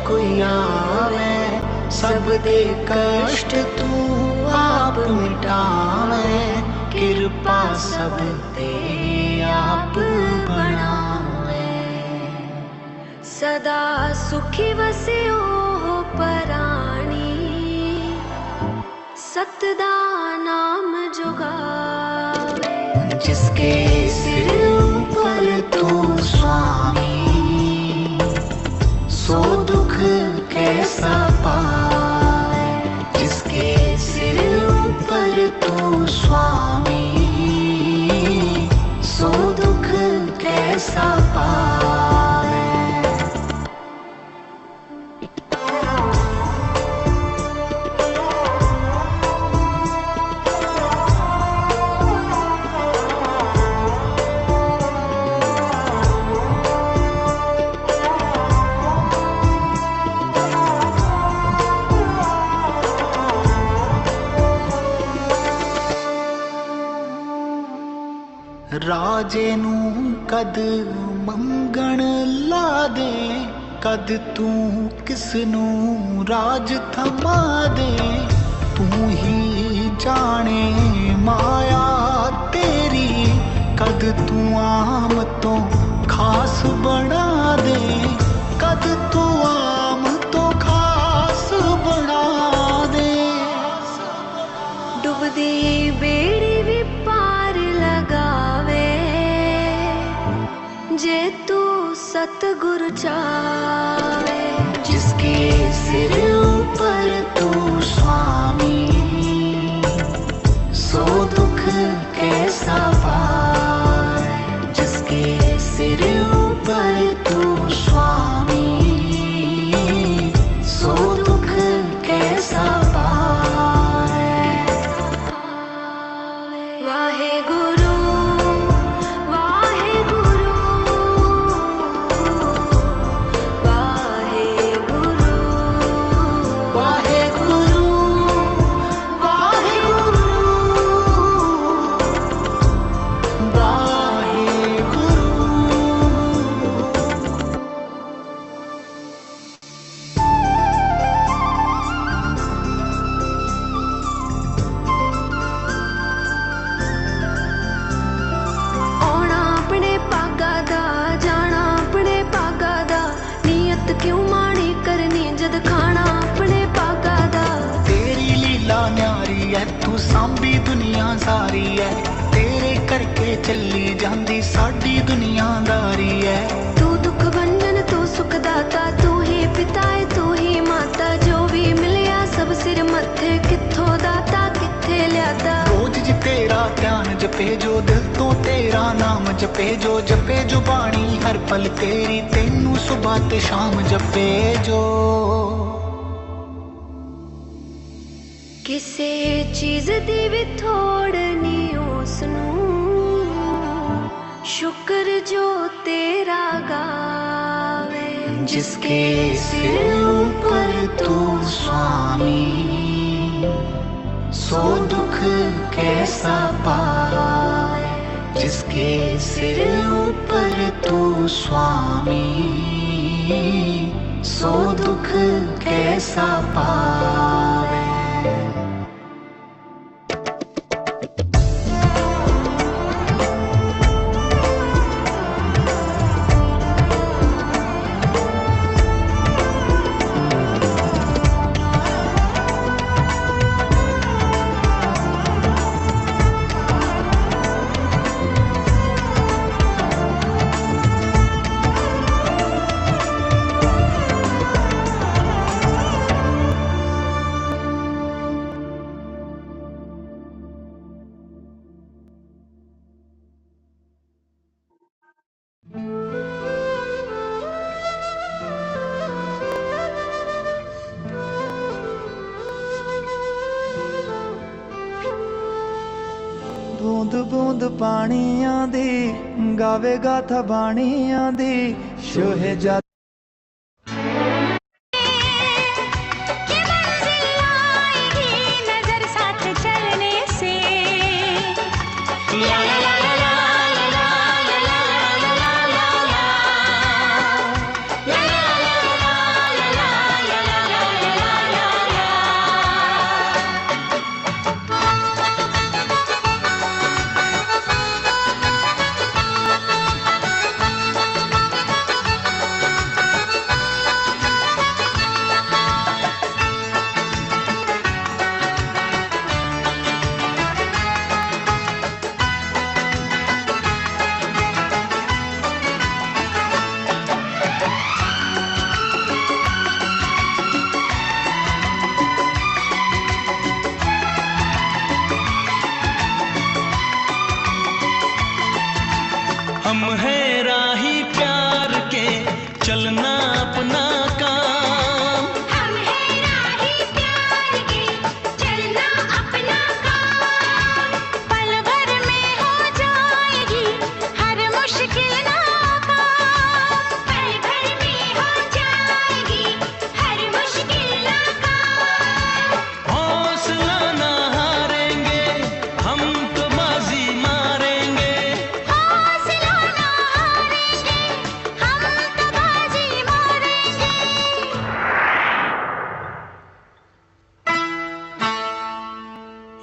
कोई आवे, सब दे कष्ट तू आप मिटावे, कृपा सब ते आप बनावे। सदा सुखी वसियो हो पराणी, सतदा नाम जुगावे। जिसके सिर ऊपर तू स्वामी, सो दुख कैसा पाए। जिसके सिर ऊपर तू स्वामी, सो दुख कैसा पाए। राजे नू कद मंगण ला दे, कद तू किसनू राज थमा दे। तू ही जाने माया तेरी, कद तू आम तो खास बना दे। कद तू आम तो खास बना दे। डुबदी बेड़ी भी पार लगावे, जे तू सतगुरु चावे। जिसके सिर ऊपर तू स्वामी, सो दुख कैसा पाए। जिसके सिर ऊपर तू स्वामी, सो दुख कैसा पाए। वाहे गुरु वाहे गुरु वाहे गुरु वाहे गुरु वाहे गुरु वाहे गुरु। आउणा अपने पागा दा, जाना अपने पागा दा। नीयत क्यों माड़ी करनी जद खाना अपने पागा दा। तेरी लीला न्यारी है, तू सांभी दुनिया सारी है। तेरे करके चली जांदी साडी दुनियादारी है। तू दुख भंजन तू सुख दाता, तू ही पिता है तू ही माता। जो भी मिलिया सब सिर मत्थे, कित्थों दाता कित्थे ल्यादा। रोज जी तेरा ध्यान जपे जो, दिल तो तेरा नाम जपे जो। जपे जो बाणी हर पल तेरी, तेनू सुबह ते शाम जपे जो। किसे चीज दी भी थोड़ नी उसनू, शुक्र जो तेरा गावे। जिसके सिर ऊपर तू स्वामी, सो दुख कैसा पाए। जिसके सिर ऊपर तू स्वामी, सो दुख कैसा पाए। बूंद बूंद पानियां दी, गावे गाथा बाणियां दी। शोहे जा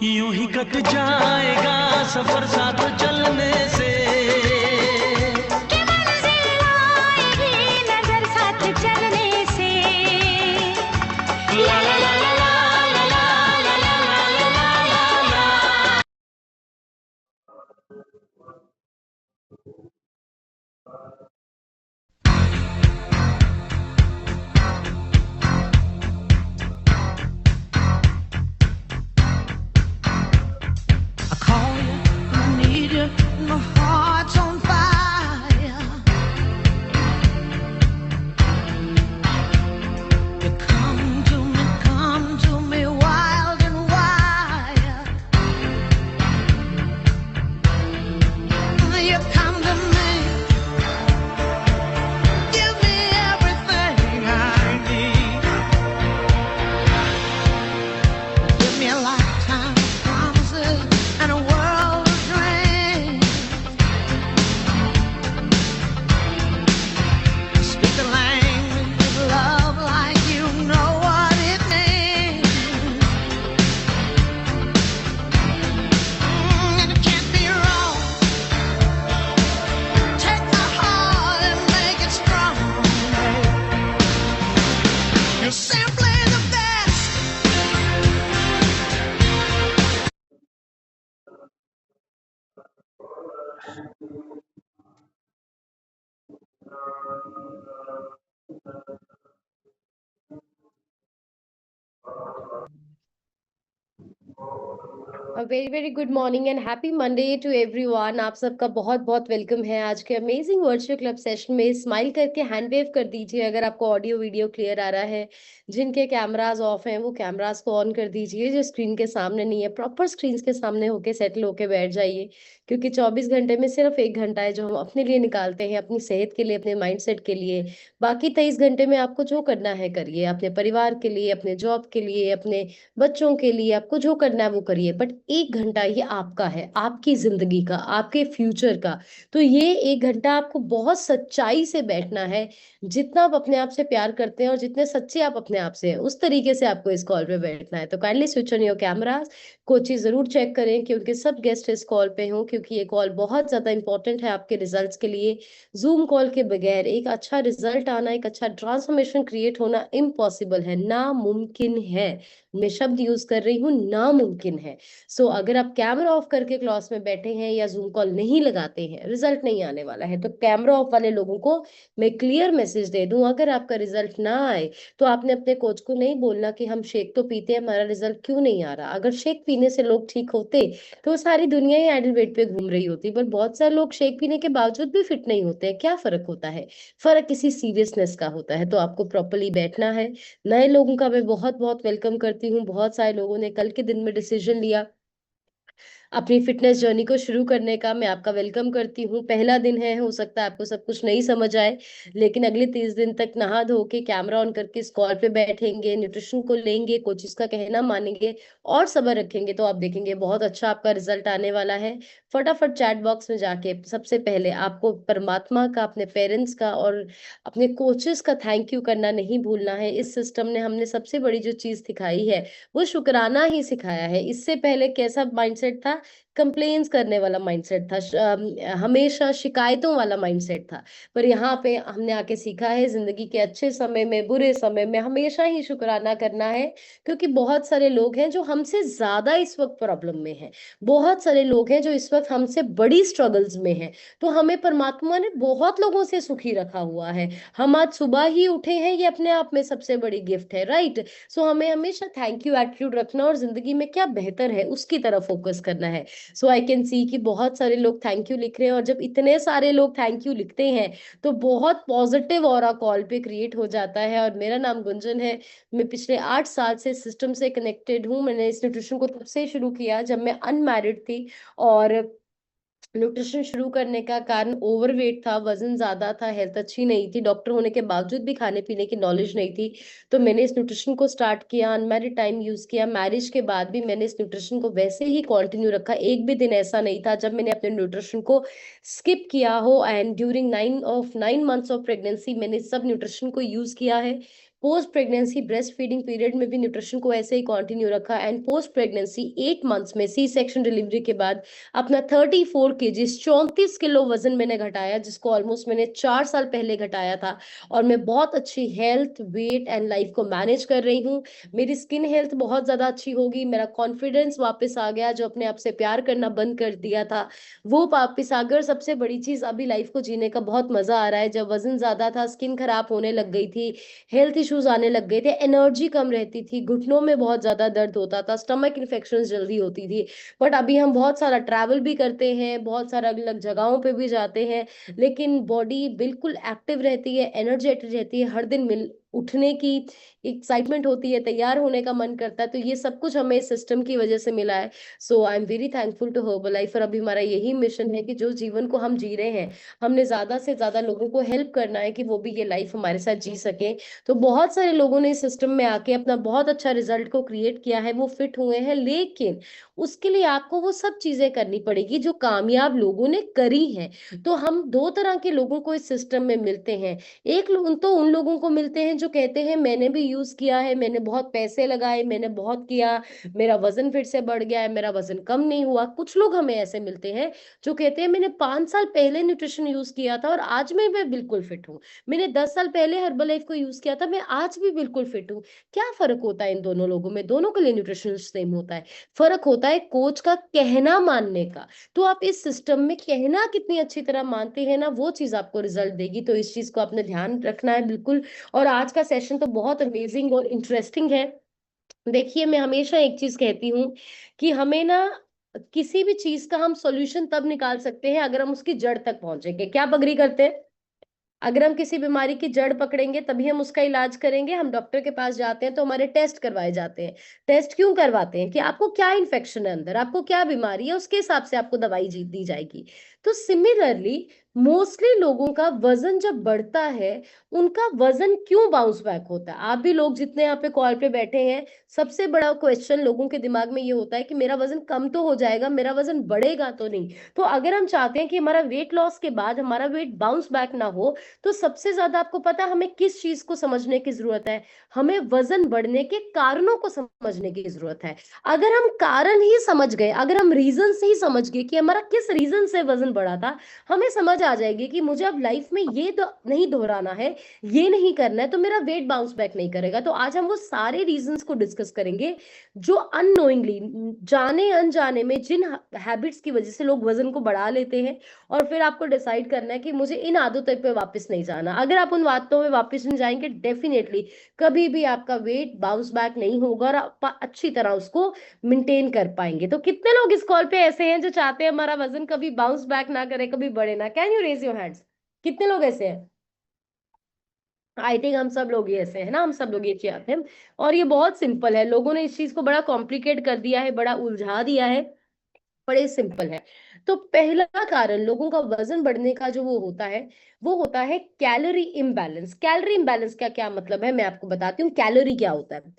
यूं ही कट जाएगा सफर साथ चलने से। कि मंजिल आएगी नजर साथ चलने से। ला ला ला ला ला ला ला ला ला ला ला ला। I call you, I need you, my heart's on fire. You come to me wild and wild. You come to me, give me everything I need. Give me a lifetime of promises and a world of dreams. Speak the language of love like you know what it means. And it can't be wrong. Take my heart and make it strong. You're simply the best. Very very good morning and happy Monday to everyone. आप सबका बहुत बहुत welcome है आज के amazing virtual club session में। Smile करके hand wave कर दीजिए अगर आपको ऑडियो वीडियो क्लियर आ रहा है। जिनके कैमरास ऑफ हैं वो कैमरास को ऑन कर दीजिए। जो स्क्रीन के सामने नहीं है प्रॉपर स्क्रीन के सामने होके सेटल होके बैठ जाइए, क्योंकि 24 घंटे में सिर्फ 1 घंटा है जो हम अपने लिए निकालते हैं, अपनी सेहत के लिए, अपने माइंडसेट के लिए। बाकी 23 घंटे में आपको जो करना है करिए, अपने परिवार के लिए, अपने जॉब के लिए, अपने बच्चों के लिए, आपको जो करना है वो करिए। बट 1 घंटा ये आपका है, आपकी जिंदगी का, आपके फ्यूचर का। तो ये 1 घंटा आपको बहुत सच्चाई से बैठना है। जितना आप अपने आप से प्यार करते हैं और जितने सच्चे आप अपने आप से हैं, उस तरीके से आपको इस कॉल पे बैठना है। तो kindly switch on your cameras. Coaches जरूर चेक करें कि उनके सब गेस्ट इस कॉल पे हों, क्योंकि ये कॉल बहुत ज्यादा इंपॉर्टेंट है आपके रिजल्ट्स के लिए। जूम कॉल के बगैर एक अच्छा रिजल्ट आना, एक अच्छा ट्रांसफॉर्मेशन क्रिएट होना इम्पॉसिबल है, नामुमकिन है। मैं शब्द यूज कर रही हूँ, नामुमकिन है। सो अगर आप कैमरा ऑफ करके क्लास में बैठे हैं या जूम कॉल नहीं लगाते हैं, रिजल्ट नहीं आने वाला है। तो कैमरा ऑफ वाले लोगों को मैं क्लियर मैसेज दे दूं, अगर आपका रिजल्ट ना आए तो आपने अपने कोच को नहीं बोलना कि हम शेक तो पीते हैं, हमारा रिजल्ट क्यों नहीं आ रहा। अगर शेक पीने से लोग ठीक होते तो सारी दुनिया ही आइडल बेड पे घूम रही होती। पर बहुत सारे लोग शेक पीने के बावजूद भी फिट नहीं होते हैं। क्या फर्क होता है? फर्क किसी सीरियसनेस का होता है। तो आपको प्रॉपरली बैठना है। नए लोगों का मैं बहुत बहुत वेलकम करती हूँ। बहुत सारे लोगों ने कल के दिन में डिसीजन लिया अपनी फिटनेस जर्नी को शुरू करने का। मैं आपका वेलकम करती हूँ। पहला दिन है, हो सकता है आपको सब कुछ नहीं समझ आए, लेकिन अगले 30 दिन तक नहा धो के कैमरा ऑन करके इस कॉल पे बैठेंगे, न्यूट्रिशन को लेंगे, कोचिस का कहना मानेंगे और सब्र रखेंगे, तो आप देखेंगे बहुत अच्छा आपका रिजल्ट आने वाला है। फटाफट चैट बॉक्स में जाके सबसे पहले आपको परमात्मा का, अपने पेरेंट्स का और अपने कोचेस का थैंक यू करना नहीं भूलना है। इस सिस्टम ने हमने सबसे बड़ी जो चीज सिखाई है वो शुक्राना ही सिखाया है। इससे पहले कैसा माइंडसेट था? कंप्लेन्स करने वाला माइंडसेट था, हमेशा शिकायतों वाला माइंडसेट था। पर यहाँ पे हमने आके सीखा है जिंदगी के अच्छे समय में, बुरे समय में हमेशा ही शुक्राना करना है। क्योंकि बहुत सारे लोग हैं जो हमसे ज्यादा इस वक्त प्रॉब्लम में हैं, बहुत सारे लोग हैं जो इस वक्त हमसे बड़ी स्ट्रगल्स में हैं। तो हमें परमात्मा ने बहुत लोगों से सुखी रखा हुआ है। हम आज सुबह ही उठे हैं, ये अपने आप में सबसे बड़ी गिफ्ट है, राइट? सो हमें हमेशा थैंक यू एटीट्यूड रखना और जिंदगी में क्या बेहतर है उसकी तरफ फोकस करना है। सो आई कैन सी कि बहुत सारे लोग थैंक यू लिख रहे हैं, और जब इतने सारे लोग थैंक यू लिखते हैं तो बहुत पॉजिटिव ऑरा कॉल पे क्रिएट हो जाता है। और मेरा नाम गुंजन है। मैं पिछले 8 साल से सिस्टम से कनेक्टेड हूँ। मैंने इस न्यूट्रिशन को तब से शुरू किया जब मैं अनमैरिड थी। और न्यूट्रिशन शुरू करने का कारण ओवरवेट था, वजन ज्यादा था, हेल्थ अच्छी नहीं थी, डॉक्टर होने के बावजूद भी खाने पीने की नॉलेज नहीं थी। तो मैंने इस न्यूट्रिशन को स्टार्ट किया, अनमैरिड टाइम यूज किया, मैरिज के बाद भी मैंने इस न्यूट्रिशन को वैसे ही कंटिन्यू रखा। एक भी दिन ऐसा नहीं था जब मैंने अपने न्यूट्रिशन को स्किप किया हो। And during 9 months of pregnancy मैंने सब न्यूट्रिशन को यूज किया है। Post pregnancy breast feeding period में भी न्यूट्रिशन को ऐसे ही कंटिन्यू रखा, एंड पोस्ट प्रेगनेंसी 8 मंथ्स में सी सेक्शन डिलीवरी के बाद अपना 34 kg 34 किलो वजन मैंने घटाया, जिसको ऑलमोस्ट मैंने 4 साल पहले घटाया था। और मैं बहुत अच्छी हेल्थ, वेट एंड लाइफ को मैनेज कर रही हूँ। मेरी स्किन हेल्थ बहुत ज्यादा अच्छी होगी, मेरा कॉन्फिडेंस वापस आ गया, जो अपने आप से प्यार करना बंद कर दिया था वो वापस आ गया। और सबसे बड़ी चीज, अभी लाइफ को जीने का बहुत मजा आ रहा है। जब वजन ज्यादा था, स्किन खराब होने लग गई थी, हेल्थ इश्यूज आने लग गए थे, एनर्जी कम रहती थी, घुटनों में बहुत ज्यादा दर्द होता था, स्टमक इन्फेक्शन जल्दी होती थी। बट अभी हम बहुत सारा ट्रैवल भी करते हैं, बहुत सारा अलग अलग जगहों पे भी जाते हैं, लेकिन बॉडी बिल्कुल एक्टिव रहती है, एनर्जेटिक रहती है, हर दिन मिल उठने की एक्साइटमेंट होती है, तैयार होने का मन करता है। तो ये सब कुछ हमें इस सिस्टम की वजह से मिला है। So I am very thankful to Herbalife. और अभी हमारा यही मिशन है कि जो जीवन को हम जी रहे हैं, हमने ज्यादा से ज्यादा लोगों को हेल्प करना है कि वो भी ये लाइफ हमारे साथ जी सके। तो बहुत सारे लोगों ने इस सिस्टम में आके अपना बहुत अच्छा रिजल्ट को क्रिएट किया है, वो फिट हुए हैं, लेकिन उसके लिए आपको वो सब चीजें करनी पड़ेगी जो कामयाब लोगों ने करी हैं। तो हम दो तरह के लोगों को इस सिस्टम में मिलते हैं। एक लोग तो उन लोगों को मिलते हैं जो कहते हैं मैंने भी यूज किया है, मैंने बहुत पैसे लगाए, मैंने बहुत किया, मेरा वजन फिर से बढ़ गया है, मेरा वजन कम नहीं हुआ। कुछ लोग हमें ऐसे मिलते हैं जो कहते हैं मैंने 5 साल पहले न्यूट्रिशन यूज किया था और आज मैं बिल्कुल फिट हूँ, मैंने 10 साल पहले हर्बल लाइफ को यूज किया था, मैं आज भी बिल्कुल फिट हूँ। क्या फर्क होता है इन दोनों लोगों में? दोनों के लिए न्यूट्रिशन सेम होता है, फर्क होता है कोच का कहना मानने का। तो आप इस सिस्टम में कहना कितनी अच्छी तरह मानते हैं ना, वो चीज आपको रिजल्ट देगी। तो इस चीज को आपने ध्यान रखना है बिल्कुल। और आज का सेशन तो बहुत अमेजिंग और इंटरेस्टिंग है। देखिए, मैं हमेशा एक चीज कहती हूँ कि हमें ना किसी भी चीज का हम सॉल्यूशन तब निकाल सकते हैं अगर हम उसकी जड़ तक पहुंचेंगे। क्या आप अग्री करते हैं? अगर हम किसी बीमारी की जड़ पकड़ेंगे तभी हम उसका इलाज करेंगे। हम डॉक्टर के पास जाते हैं तो हमारे टेस्ट करवाए जाते हैं। टेस्ट क्यों करवाते हैं? कि आपको क्या इन्फेक्शन है अंदर, आपको क्या बीमारी है, उसके हिसाब से आपको दवाई दी जाएगी। तो सिमिलरली मोस्टली लोगों का वजन जब बढ़ता है, उनका वजन क्यों बाउंस बैक होता है? आप भी लोग जितने यहाँ पे कॉल पे बैठे हैं, सबसे बड़ा क्वेश्चन लोगों के दिमाग में ये होता है कि मेरा वजन कम तो हो जाएगा, मेरा वजन बढ़ेगा तो नहीं। तो अगर हम चाहते हैं कि हमारा वेट लॉस के बाद हमारा वेट बाउंस बैक ना हो, तो सबसे ज्यादा आपको पता हमें किस चीज को समझने की जरूरत है? हमें वजन बढ़ने के कारणों को समझने की जरूरत है। अगर हम कारण ही समझ गए, अगर हम रीजन से ही समझ गए कि हमारा किस रीजन से वजन बढ़ा था, हमें समझ आ जाएगी कि मुझे अब लाइफ में ये नहीं दोहराना है, ये नहीं करना है, तो मेरा वेट बाउंस बैक नहीं करेगा। तो आज हम वो सारे रीजंस को डिस्कस करेंगे जो अननोइंगली, जाने अनजाने में, जिन हैबिट्स की वजह से लोग वजन को बढ़ा लेते हैं। और फिर आपको डिसाइड करना है कि मुझे इन आदतों पे वापस नहीं जाना। अगर आप उन बातों में वापस नहीं जाएंगे, डेफिनेटली कभी भी आपका वेट बाउंस बैक नहीं होगा और आप अच्छी तरह उसको मेंटेन कर पाएंगे। तो कितने लोग इस कॉल पे ऐसे हैं जो चाहते हैं हमारा वजन कभी बाउंस बैक ना करे, कभी बढ़े ना? Can you raise your hands? कितने लोग ऐसे हैं? आई थिंक हम सब लोग ही ऐसे हैं ना, हम सब लोग ये चाहते हैं। और ये बहुत सिंपल है, लोगों ने इस चीज को बड़ा कॉम्प्लिकेट कर दिया है, बड़ा उलझा दिया है। बड़े सिंपल है। तो पहला कारण लोगों का वजन बढ़ने का जो वो होता है कैलोरी इम्बैलेंस। कैलोरी इम्बैलेंस का क्या मतलब है, मैं आपको बताती हूँ कैलोरी क्या होता है।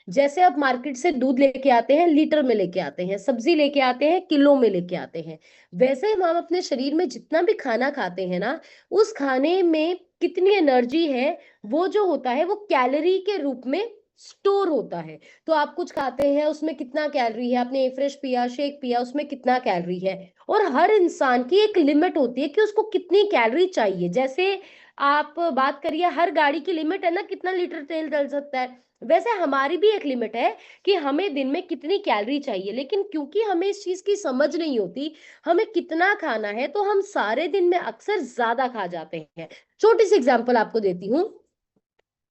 जैसे आप मार्केट से दूध लेके आते हैं, लीटर में लेके आते हैं, सब्जी लेके आते हैं, किलो में लेके आते हैं, वैसे हम अपने शरीर में जितना भी खाना खाते हैं ना, उस खाने में कितनी एनर्जी है, वो जो होता है वो कैलोरी के रूप में स्टोर होता है। तो आप कुछ खाते हैं, उसमें कितना कैलोरी है, आपने फ्रेश पिया, शेक पिया, उसमें कितना कैलोरी है। और हर इंसान की एक लिमिट होती है कि उसको कितनी कैलोरी चाहिए। जैसे आप बात करिए, हर गाड़ी की लिमिट है ना, कितना लीटर तेल डल सकता है, वैसे हमारी भी एक लिमिट है कि हमें दिन में कितनी कैलोरी चाहिए। लेकिन क्योंकि हमें इस चीज की समझ नहीं होती हमें कितना खाना है, तो हम सारे दिन में अक्सर ज्यादा खा जाते हैं। छोटी सी एग्जांपल आपको देती हूँ।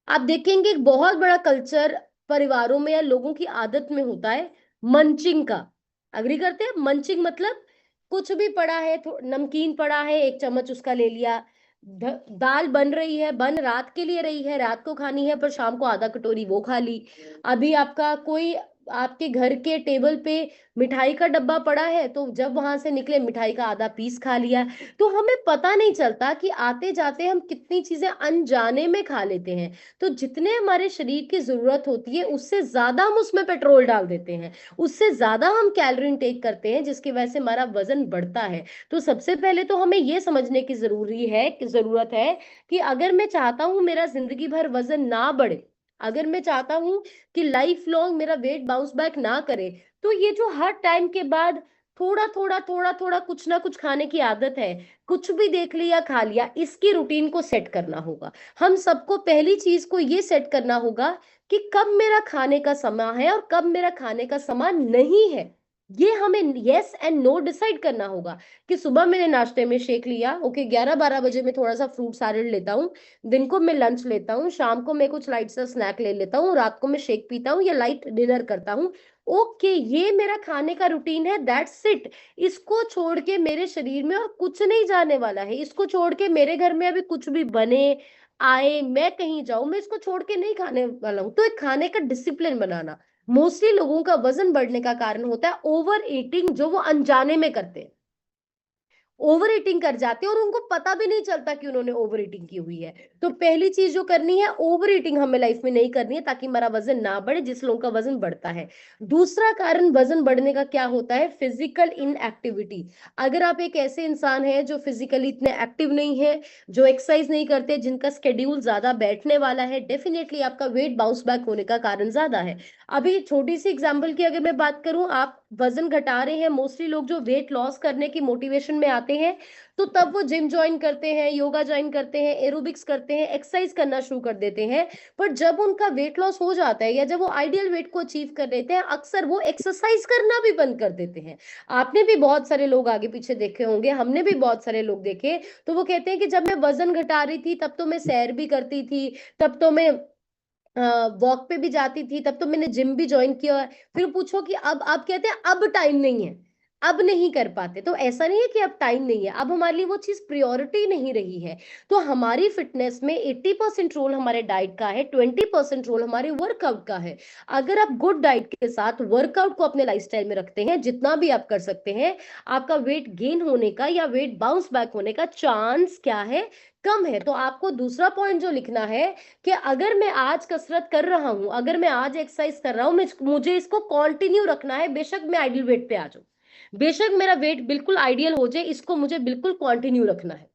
आप देखेंगे एक बहुत बड़ा कल्चर परिवारों में या लोगों की आदत में होता है मंचिंग का। अग्री करते हैं? मंचिंग मतलब कुछ भी पड़ा है, नमकीन पड़ा है, एक चम्मच उसका ले लिया। दाल बन रही है, बन रात के लिए रही है, रात को खानी है, पर शाम को आधा कटोरी वो खा ली। अभी आपका कोई आपके घर के टेबल पे मिठाई का डब्बा पड़ा है, तो जब वहां से निकले मिठाई का आधा पीस खा लिया। तो हमें पता नहीं चलता कि आते जाते हम कितनी चीजें अनजाने में खा लेते हैं। तो जितने हमारे शरीर की जरूरत होती है उससे ज्यादा हम उसमें पेट्रोल डाल देते हैं, उससे ज्यादा हम कैलोरी इनटेक करते हैं, जिसकी वजह से हमारा वजन बढ़ता है। तो सबसे पहले तो हमें यह समझने की जरूरत है कि अगर मैं चाहता हूं मेरा जिंदगी भर वजन ना बढ़े, अगर मैं चाहता हूँ कि लाइफ लॉन्ग मेरा वेट बाउंस बैक ना करे, तो ये जो हर टाइम के बाद थोड़ा थोड़ा कुछ ना कुछ खाने की आदत है, कुछ भी देख लिया खा लिया, इसकी रूटीन को सेट करना होगा। हम सबको पहली चीज को ये सेट करना होगा कि कब मेरा खाने का समय है और कब मेरा खाने का समय नहीं है। ये हमें यस एंड नो डिसाइड करना होगा कि सुबह मैंने नाश्ते में शेक लिया, ओके, 11-12 बजे में थोड़ा सा फ्रूट सैलेड लेता हूँ, दिन को मैं लंच लेता हूँ, शाम को मैं कुछ लाइट सा स्नैक ले लेता हूँ, रात को मैं शेक पीता हूँ या लाइट डिनर करता हूँ। ओके, ये मेरा खाने का रूटीन है, दैट्स इट। इसको छोड़ के मेरे शरीर में और कुछ नहीं जाने वाला है। इसको छोड़ के मेरे घर में अभी कुछ भी बने आए, मैं कहीं जाऊं, मैं इसको छोड़ के नहीं खाने वाला हूं। तो एक खाने का डिसिप्लिन बनाना, मोस्टली लोगों का वजन बढ़ने का कारण होता है ओवर ईटिंग, जो वो अनजाने में करते हैं। ओवर ईटिंग कर जाते हैं और उनको पता भी नहीं चलता कि उन्होंने ओवर ईटिंग की हुई है। तो पहली चीज जो करनी है, ओवर ईटिंग हमें लाइफ में नहीं करनी है, ताकि हमारा वजन ना बढ़े, जिस लोगों का वजन बढ़ता है। दूसरा कारण वजन बढ़ने का क्या होता है, फिजिकल इनएक्टिविटी। अगर आप एक ऐसे इंसान है जो फिजिकली इतने एक्टिव नहीं है, जो एक्सरसाइज नहीं करते, जिनका स्केड्यूल ज्यादा बैठने वाला है, डेफिनेटली आपका वेट बाउंस बैक होने का कारण ज्यादा है। अभी छोटी सी एग्जांपल की अगर मैं बात करूं, आप वजन घटा रहे हैं, मोस्टली लोग जो वेट लॉस करने की मोटिवेशन में आते हैं, तो तब वो जिम ज्वाइन करते हैं, योगा ज्वाइन करते हैं, एरोबिक्स करते हैं, एक्सरसाइज करना शुरू कर देते हैं। पर जब उनका वेट लॉस हो जाता है या जब वो आइडियल वेट को अचीव कर लेते हैं, अक्सर वो एक्सरसाइज करना भी बंद कर देते हैं। आपने भी बहुत सारे लोग आगे पीछे देखे होंगे, हमने भी बहुत सारे लोग देखे, तो वो कहते हैं कि जब मैं वजन घटा रही थी तब तो मैं सैर भी करती थी, तब तो मैं वॉक पे भी जाती थी, तब तो मैंने जिम भी ज्वाइन किया। फिर पूछो कि अब आप कहते हैं अब टाइम नहीं है, अब नहीं कर पाते। तो ऐसा नहीं है कि अब टाइम नहीं है, अब हमारे लिए वो चीज प्रायोरिटी नहीं रही है। तो हमारी फिटनेस में 80% रोल हमारे डाइट का है, 20% रोल हमारे वर्कआउट का है। अगर आप गुड डाइट के साथ वर्कआउट को अपने लाइफस्टाइल में रखते हैं, जितना भी आप कर सकते हैं, आपका वेट गेन होने का या वेट बाउंस बैक होने का चांस क्या है, कम है। तो आपको दूसरा पॉइंट जो लिखना है कि अगर मैं आज कसरत कर रहा हूं, अगर मैं आज एक्सरसाइज कर रहा हूं, मुझे इसको कंटिन्यू रखना है, बेशक मैं आइडियल वेट पे आ जाऊं, बेशक मेरा वेट बिल्कुल आइडियल हो जाए, इसको मुझे बिल्कुल कंटिन्यू रखना है।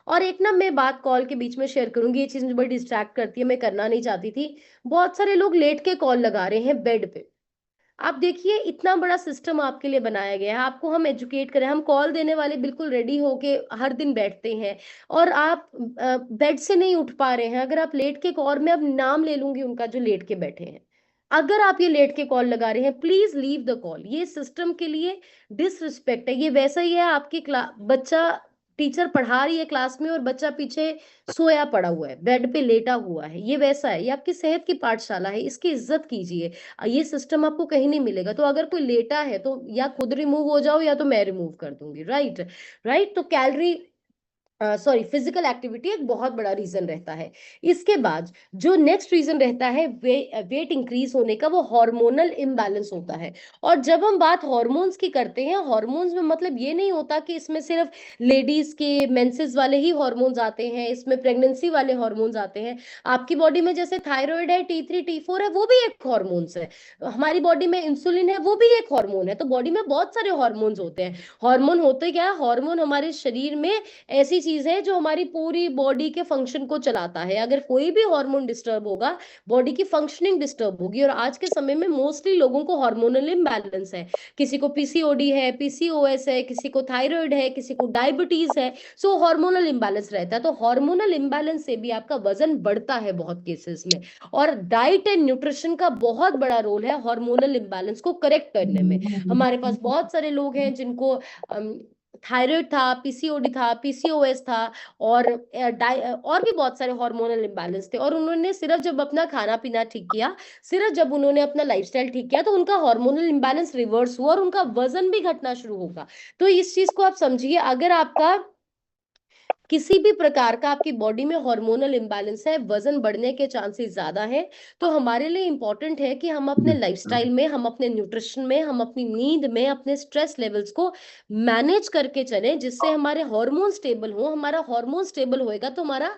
और एक ना मैं बात कॉल के बीच में शेयर करूंगी, ये चीज मुझे बड़ी डिस्ट्रैक्ट करती है, मैं करना नहीं चाहती थी। बहुत सारे लोग लेट के कॉल लगा रहे हैं बेड पे। आप देखिए, इतना बड़ा सिस्टम आपके लिए बनाया गया है, आपको हम एजुकेट करें, हम कॉल देने वाले बिल्कुल रेडी होके हर दिन बैठते हैं, और आप बेड से नहीं उठ पा रहे हैं। अगर आप लेट के कॉल, मैं अब नाम ले लूंगी उनका जो लेट के बैठे हैं, अगर आप ये लेट के कॉल लगा रहे हैं, प्लीज लीव द कॉल। ये सिस्टम के लिए डिसरिस्पेक्ट है। ये वैसा ही है, आपकी बच्चा, टीचर पढ़ा रही है क्लास में और बच्चा पीछे सोया पड़ा हुआ है, बेड पे लेटा हुआ है, ये वैसा है। ये आपकी सेहत की पाठशाला है, इसकी इज्जत कीजिए। ये सिस्टम आपको कहीं नहीं मिलेगा। तो अगर कोई लेटा है तो या खुद रिमूव हो जाओ या तो मैं रिमूव कर दूंगी, राइट। राइट, तो कैलोरी, सॉरी, फिजिकल एक्टिविटी एक बहुत बड़ा रीजन रहता है। इसके बाद जो नेक्स्ट रीजन रहता है वेट इंक्रीज होने का, वो हार्मोनल इम्बैलेंस होता है। और जब हम बात हार्मोन्स की करते हैं, हार्मोन्स में मतलब ये नहीं होता कि इसमें सिर्फ लेडीज के मेंसेस वाले ही हार्मोन्स आते हैं, इसमें प्रेगनेंसी वाले हार्मोन्स आते हैं। आपकी बॉडी में जैसे थायराइड है, T3 T4 है, वो भी एक हार्मोन्स है। हमारी बॉडी में इंसुलिन है, वो भी एक हार्मोन है। तो बॉडी में बहुत सारे हार्मोन्स होते हैं। हार्मोन होते क्या है, हार्मोन हमारे शरीर में ऐसी चीज है जो हमारी पूरी बॉडी के फंक्शन को चलाता है। अगर कोई भी हार्मोन डिस्टर्ब होगा, बॉडी की फंक्शनिंग डिस्टर्ब होगी। और आज के समय में मोस्टली लोगों को हार्मोनल इम्बैलेंस है। किसी को पीसीओडी है, पीसीओएस है, किसी को थायराइड है, किसी को डायबिटीज है। सो हार्मोनल इम्बैलेंस रहता है। तो हार्मोनल इम्बैलेंस से भी आपका वजन बढ़ता है बहुत केसेस में। और डाइट एंड न्यूट्रिशन का बहुत बड़ा रोल है हार्मोनल इम्बैलेंस को करेक्ट करने में। हमारे पास बहुत सारे लोग हैं जिनको थायराइड था, पीसीओडी था, पीसीओएस था, और भी बहुत सारे हार्मोनल इम्बैलेंस थे। और उन्होंने सिर्फ जब अपना खाना पीना ठीक किया, सिर्फ जब उन्होंने अपना लाइफस्टाइल ठीक किया, तो उनका हार्मोनल इम्बैलेंस रिवर्स हुआ और उनका वजन भी घटना शुरू होगा। तो इस चीज को आप समझिए, अगर आपका किसी भी प्रकार का आपकी बॉडी में हार्मोनल इम्बैलेंस है, वजन बढ़ने के चांसेस ज्यादा है। तो हमारे लिए इंपॉर्टेंट है कि हम अपने लाइफस्टाइल में, हम अपने न्यूट्रिशन में, हम अपनी नींद में, अपने स्ट्रेस लेवल्स को मैनेज करके चलें, जिससे हमारे हार्मोन स्टेबल हो। हमारा हार्मोन स्टेबल होएगा तो हमारा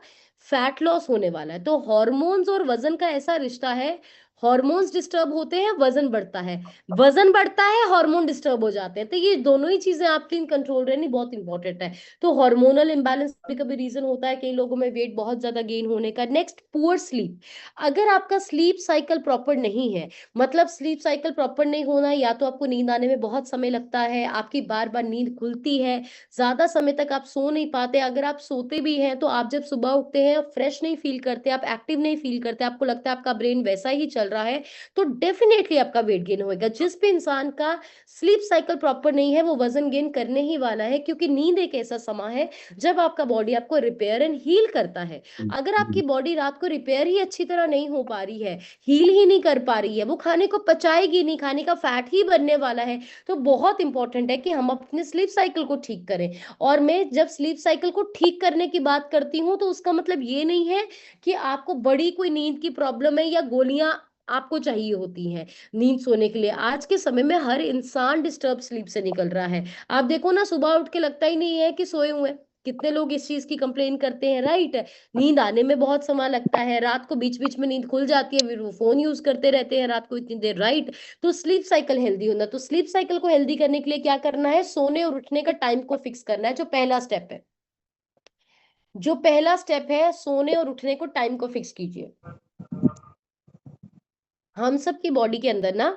फैट लॉस होने वाला है। तो हार्मोन्स और वजन का ऐसा रिश्ता है, हार्मोन्स डिस्टर्ब होते हैं, वजन बढ़ता है, वजन बढ़ता है, हार्मोन डिस्टर्ब हो जाते हैं। तो ये दोनों ही चीजें आपकी इन कंट्रोल रहनी बहुत इंपॉर्टेंट है। तो हार्मोनल इंबैलेंस भी कभी रीजन होता है कई लोगों में वेट बहुत ज्यादा गेन होने का। Next, poor sleep. अगर आपका स्लीप साइकिल प्रॉपर नहीं है, मतलब स्लीप साइकिल प्रॉपर नहीं होना, या तो आपको नींद आने में बहुत समय लगता है, आपकी बार बार नींद खुलती है, ज्यादा समय तक आप सो नहीं पाते, अगर आप सोते भी हैं तो आप जब सुबह उठते हैं फ्रेश नहीं फील करते, आप एक्टिव नहीं फील करते, आपको लगता है आपका ब्रेन वैसा ही चल रहा है, तो डेफिनेटली आपका वेट गेन होगा। जिस भी इंसान का स्लीप साइकिल प्रॉपर नहीं है वो वजन गेन करने ही वाला है, क्योंकि नींद एक ऐसा समय है जब आपका बॉडी आपको रिपेयर एंड हील करता है। अगर आपकी बॉडी रात को रिपेयर ही अच्छी तरह नहीं हो पा रही है, हील ही नहीं कर पा रही है, वो खाने को पचाएगी नहीं, खाने का फैट ही बनने वाला है, तो बहुत इंपॉर्टेंट है कि हम अपने स्लीप साइकिल को ठीक करें। और मैं जब स्लीप साइकिल को ठीक करने की बात करती हूँ तो उसका मतलब ये नहीं है कि आपको बड़ी कोई नींद की प्रॉब्लम है या गोलियां आपको चाहिए होती हैं नींद सोने के लिए। आज के समय में हर इंसान डिस्टर्ब स्लीप से निकल रहा है। आप देखो ना, सुबह उठ के लगता ही नहीं है कि सोए हुए हैं। कितने लोग इस चीज की कंप्लेन करते हैं, राइट? नींद आने में बहुत समय लगता है, रात को बीच बीच में नींद खुल जाती है, फिर वो फोन यूज करते रहते हैं रात को इतनी देर, राइट? तो स्लीप साइकिल हेल्दी होना, तो स्लीप साइकिल को हेल्दी करने के लिए क्या करना है? सोने और उठने का टाइम को फिक्स करना है, जो पहला स्टेप है। जो पहला स्टेप है, सोने और उठने को टाइम को फिक्स कीजिए। हम सब की बॉडी के अंदर ना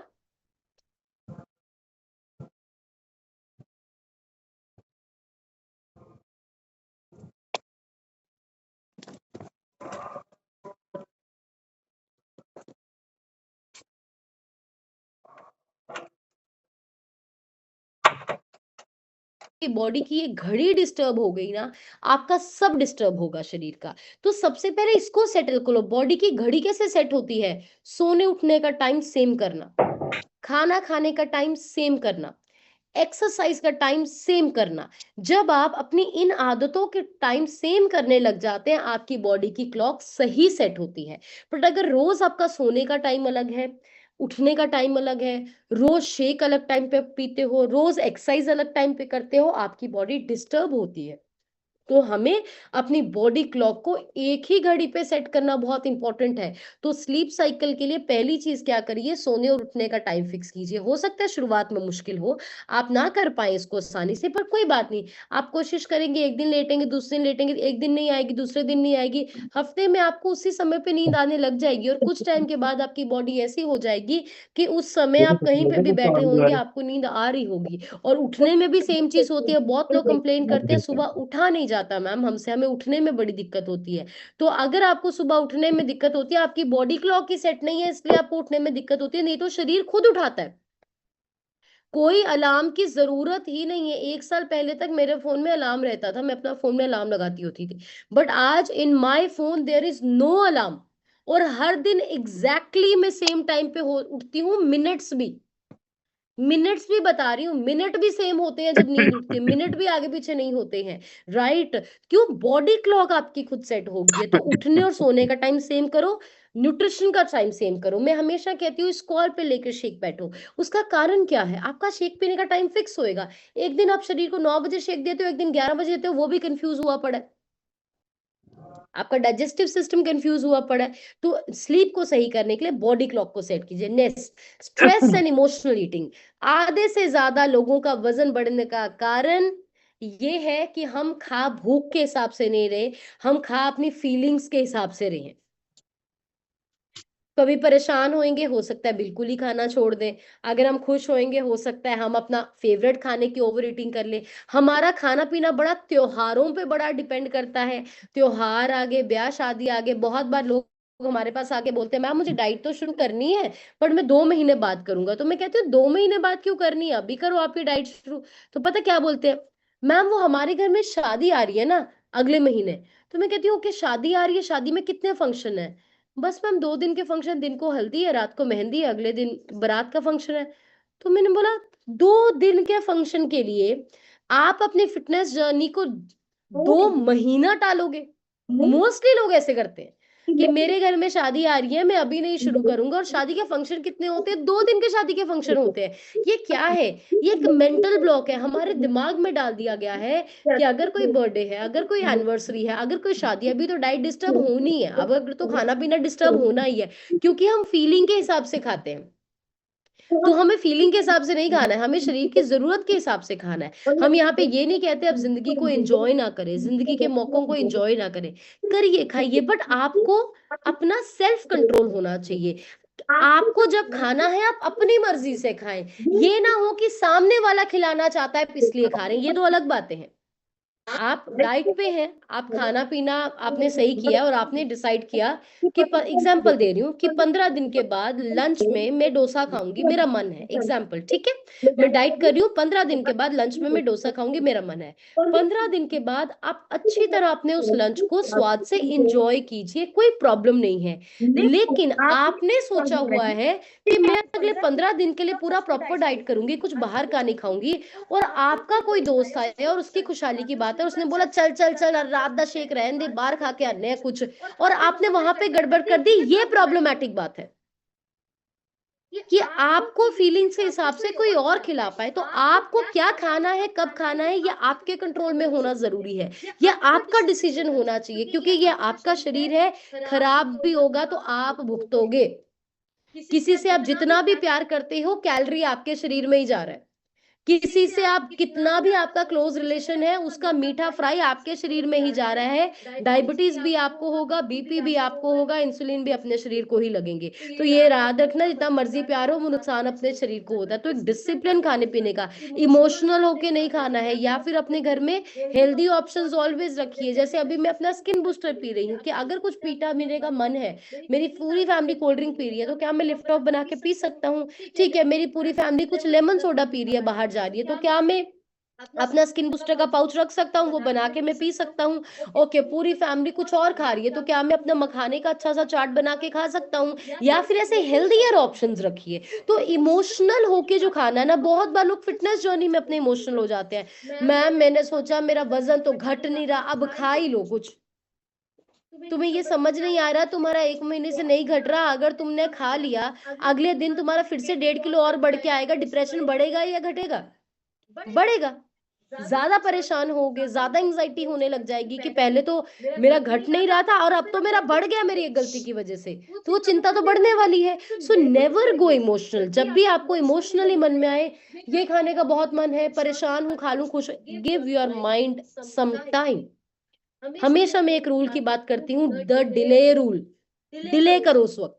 बॉडी की ये घड़ी डिस्टर्ब हो गई ना, आपका सब डिस्टर्ब होगा शरीर का। तो सबसे पहले इसको सेटल करो। बॉडी की घड़ी कैसे सेट होती है? सोने उठने का टाइम सेम करना, खाना खाने का टाइम सेम करना, एक्सरसाइज का टाइम सेम करना। जब आप अपनी इन आदतों के टाइम सेम करने लग जाते हैं, आपकी बॉडी की क्लॉक सही सेट होती है। बट अगर रोज आपका सोने का टाइम अलग है, उठने का टाइम अलग है, रोज शेक अलग टाइम पे पीते हो, रोज एक्सरसाइज अलग टाइम पे करते हो, आपकी बॉडी डिस्टर्ब होती है। तो हमें अपनी बॉडी क्लॉक को एक ही घड़ी पे सेट करना बहुत इंपॉर्टेंट है। तो स्लीप साइकिल के लिए पहली चीज क्या करिए? सोने और उठने का टाइम फिक्स कीजिए। हो सकता है शुरुआत में मुश्किल हो, आप ना कर पाए इसको आसानी से, पर कोई बात नहीं। आप कोशिश करेंगे, एक दिन लेटेंगे, दूसरे दिन लेटेंगे, एक दिन नहीं आएगी, दूसरे दिन नहीं आएगी, हफ्ते में आपको उसी समय पे नींद आने लग जाएगी, और कुछ टाइम के बाद आपकी बॉडी ऐसी हो जाएगी कि उस समय आप कहीं पे भी बैठे होंगे आपको नींद आ रही होगी। और उठने में भी सेम चीज होती है। बहुत लोग कंप्लेन करते हैं सुबह उठा नहीं जाता मैम हमसे, हमें उठने में बड़ी दिक्कत होती है। तो अगर आपको सुबह उठने में दिक्कत होती है, आपकी बॉडी क्लॉक ही सेट नहीं है, इसलिए आपको उठने में दिक्कत होती है, नहीं तो शरीर खुद उठाता है। कोई अलार्म की जरूरत ही नहीं है। एक साल पहले तक मेरे फोन में अलार्म रहता था, मैं अपना फोन में अलार्म लगाती होती थी, बट आज in my phone there is no alarm. और हर दिन एग्जैक्टली मैं सेम टाइम पे हो उठती हूँ, मिनट्स भी बता रही हूँ, मिनट भी सेम होते हैं जब नींद उठती है, मिनट भी आगे पीछे नहीं होते हैं, राइट? क्यों? बॉडी क्लॉक आपकी खुद सेट हो गई है। तो उठने और सोने का टाइम सेम करो, न्यूट्रिशन का टाइम सेम करो। मैं हमेशा कहती हूँ स्कॉल पे लेकर शेक बैठो। उसका कारण क्या है? आपका शेक पीने का टाइम फिक्स होएगा। एक दिन आप शरीर को 9 बजे शेक देते हो, एक दिन 11 बजे देते हो, वो भी कंफ्यूज हुआ पड़ा है, आपका डाइजेस्टिव सिस्टम कंफ्यूज हुआ पड़ा है। तो स्लीप को सही करने के लिए बॉडी क्लॉक को सेट कीजिए। Next, stress and emotional eating. आधे से ज्यादा लोगों का वजन बढ़ने का कारण ये है कि हम खा भूख के हिसाब से नहीं रहे, हम खा अपनी फीलिंग्स के हिसाब से रहे। कभी परेशान होंगे, हो सकता है बिल्कुल ही खाना छोड़ दें। अगर हम खुश होंगे, हो सकता है हम अपना फेवरेट खाने की ओवर ईटिंग कर ले। हमारा खाना पीना बड़ा त्योहारों पे बड़ा डिपेंड करता है। त्योहार आगे, ब्याह शादी आगे, बहुत बार लोग हमारे पास आके बोलते हैं मैम मुझे डाइट तो शुरू करनी है, पर मैं 2 महीने बाद करूंगा। तो मैं कहती हूँ 2 महीने बाद क्यों करनी है, अभी करो आपकी डाइट शुरू। तो पता क्या बोलते हैं? मैम वो हमारे घर में शादी आ रही है ना अगले महीने। तो मैं कहती हूँ ओके, शादी आ रही है, शादी में कितने फंक्शन है? बस मैम 2 दिन के फंक्शन, दिन को हल्दी है, रात को मेहंदी है, अगले दिन बारात का फंक्शन है। तो मैंने बोला 2 दिन के फंक्शन के लिए आप अपनी फिटनेस जर्नी को 2 महीना टालोगे? मोस्टली लोग ऐसे करते हैं। कि मेरे घर में शादी आ रही है, मैं अभी नहीं शुरू करूंगा, और शादी के फंक्शन कितने होते हैं, 2 दिन के शादी के फंक्शन होते हैं। ये क्या है? ये एक मेंटल ब्लॉक है, हमारे दिमाग में डाल दिया गया है कि अगर कोई बर्थडे है, अगर कोई एनिवर्सरी है, अगर कोई शादी है, अभी तो डाइट डिस्टर्ब होनी है, अब अगर तो खाना पीना डिस्टर्ब होना ही है, क्योंकि हम फीलिंग के हिसाब से खाते हैं। तो हमें फीलिंग के हिसाब से नहीं खाना है, हमें शरीर की जरूरत के हिसाब से खाना है। हम यहाँ पे ये नहीं कहते अब जिंदगी को एंजॉय ना करें, जिंदगी के मौकों को एंजॉय ना करें, करिए, खाइए, बट आपको अपना सेल्फ कंट्रोल होना चाहिए। आपको जब खाना है आप अपनी मर्जी से खाएं, ये ना हो कि सामने वाला खिलाना चाहता है इसलिए खा रहे हैं, ये तो अलग बातें हैं। आप डाइट पे हैं, आप खाना पीना आपने सही किया और आपने डिसाइड किया कि एग्जाम्पल दे रही हूँ कि 15 दिन के बाद लंच में मैं डोसा खाऊंगी, मेरा मन है, एग्जाम्पल, ठीक है, मैं डाइट कर रही हूँ, 15 दिन के बाद लंच में मैं डोसा खाऊंगी, मेरा मन है। 15 दिन के बाद आप अच्छी तरह अपने उस लंच को स्वाद से इंजॉय कीजिए, कोई प्रॉब्लम नहीं है। लेकिन आपने सोचा हुआ है कि मैं अगले 15 दिन के लिए पूरा प्रॉपर डाइट करूंगी, कुछ बाहर का नहीं खाऊंगी, और आपका कोई दोस्त आया और उसकी खुशहाली की बात है, उसने बोला चल चल चल रात दा शेक रहने दे, बाहर खा के आने हैं कुछ, और आपने वहां पे गड़बड़ कर दी, ये प्रॉब्लमैटिक बात है। कि आपको फीलिंग से हिसाब से कोई और खिला पाए, तो आपको क्या खाना है, कब खाना है, ये आपके कंट्रोल में होना जरूरी है, ये आपका डिसीजन होना चाहिए, क्योंकि ये आपका शरीर है, खराब भी होगा तो आप भुगतोगे। किसी से आप जितना भी प्यार करते हो, कैलोरी आपके शरीर में ही जा रहा है। किसी से आप कितना भी आपका क्लोज रिलेशन है, उसका मीठा फ्राई आपके शरीर में ही जा रहा है। डायबिटीज भी आपको होगा, बीपी भी आपको होगा, इंसुलिन भी अपने शरीर को ही लगेंगे। तो ये याद रखना, जितना मर्जी प्यार हो वो नुकसान अपने शरीर को होता है। तो एक डिसिप्लिन खाने पीने का, इमोशनल होके नहीं खाना है, या फिर अपने घर में हेल्दी ऑप्शंस ऑलवेज रखिए। जैसे अभी मैं अपना स्किन बूस्टर पी रही हूँ, कि अगर कुछ पीटा मेरे का मन है, मेरी पूरी फैमिली कोल्ड ड्रिंक पी रही है, तो क्या मैं लिफ्ट ऑफ बना के पी सकता हूँ? ठीक है, मेरी पूरी फैमिली कुछ लेमन सोडा पी रही है, बाहर जा रही है, तो क्या मैं अपना स्किन बूस्टर का पाउच रख सकता हूँ, वो बना के मैं पी सकता हूँ? ओके, पूरी फैमिली कुछ और खा रही है, तो क्या मैं अपना मखाने का अच्छा सा चाट बना के खा सकता हूँ? या फिर ऐसे हेल्दियर ऑप्शंस रखिए। तो इमोशनल होके जो खाना है ना, बहुत बार लोग फिटनेस जर्नी में अपने इमोशनल हो जाते हैं, मैम मैंने सोचा मेरा वजन तो घट नहीं रहा, अब खा ही लो कुछ। तुम्हें ये समझ नहीं आ रहा, तुम्हारा 1 महीने से नहीं घट रहा, अगर तुमने खा लिया, अगले दिन तुम्हारा फिर से 1.5 किलो और बढ़ के आएगा, डिप्रेशन बढ़ेगा या घटेगा? बढ़ेगा। ज्यादा परेशान होगे, ज्यादा एंजाइटी होने लग जाएगी कि पहले तो मेरा घट नहीं रहा था और अब तो मेरा बढ़ गया मेरी एक गलती की वजह से, तो वो चिंता तो बढ़ने वाली है। So never go emotional. जब भी आपको इमोशनली मन में आए, ये खाने का बहुत मन है, परेशान हूं, खा लूं खुश, give your mind some time. हमेशा मैं एक रूल की बात करती हूँ, द डिले रूल। डिले करो उस वक्त,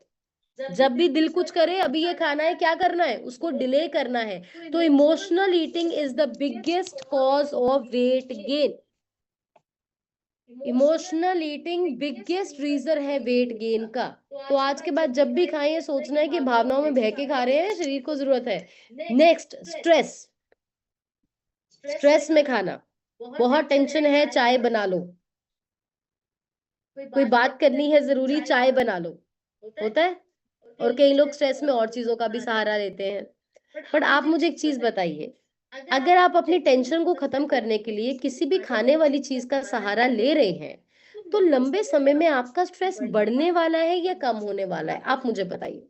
जब भी दिल कुछ करे, अभी ये खाना है, क्या करना है, उसको डिले करना है। तो emotional eating is the biggest cause of weight gain. Emotional eating biggest reason है वेट गेन का। तो आज के बाद जब भी खाएं, सोचना है कि भावनाओं में बह के खा रहे हैं, शरीर को जरूरत है। Next, stress. स्ट्रेस में खाना, बहुत टेंशन है, चाय बना लो, कोई बात करनी है जरूरी, चाय बना लो, होता है। और कई लोग स्ट्रेस में और चीजों का भी सहारा लेते हैं। बट आप मुझे एक चीज बताइए, अगर आप अपनी टेंशन को खत्म करने के लिए किसी भी खाने वाली चीज का सहारा ले रहे हैं, तो लंबे समय में आपका स्ट्रेस बढ़ने वाला है या कम होने वाला है? आप मुझे बताइए।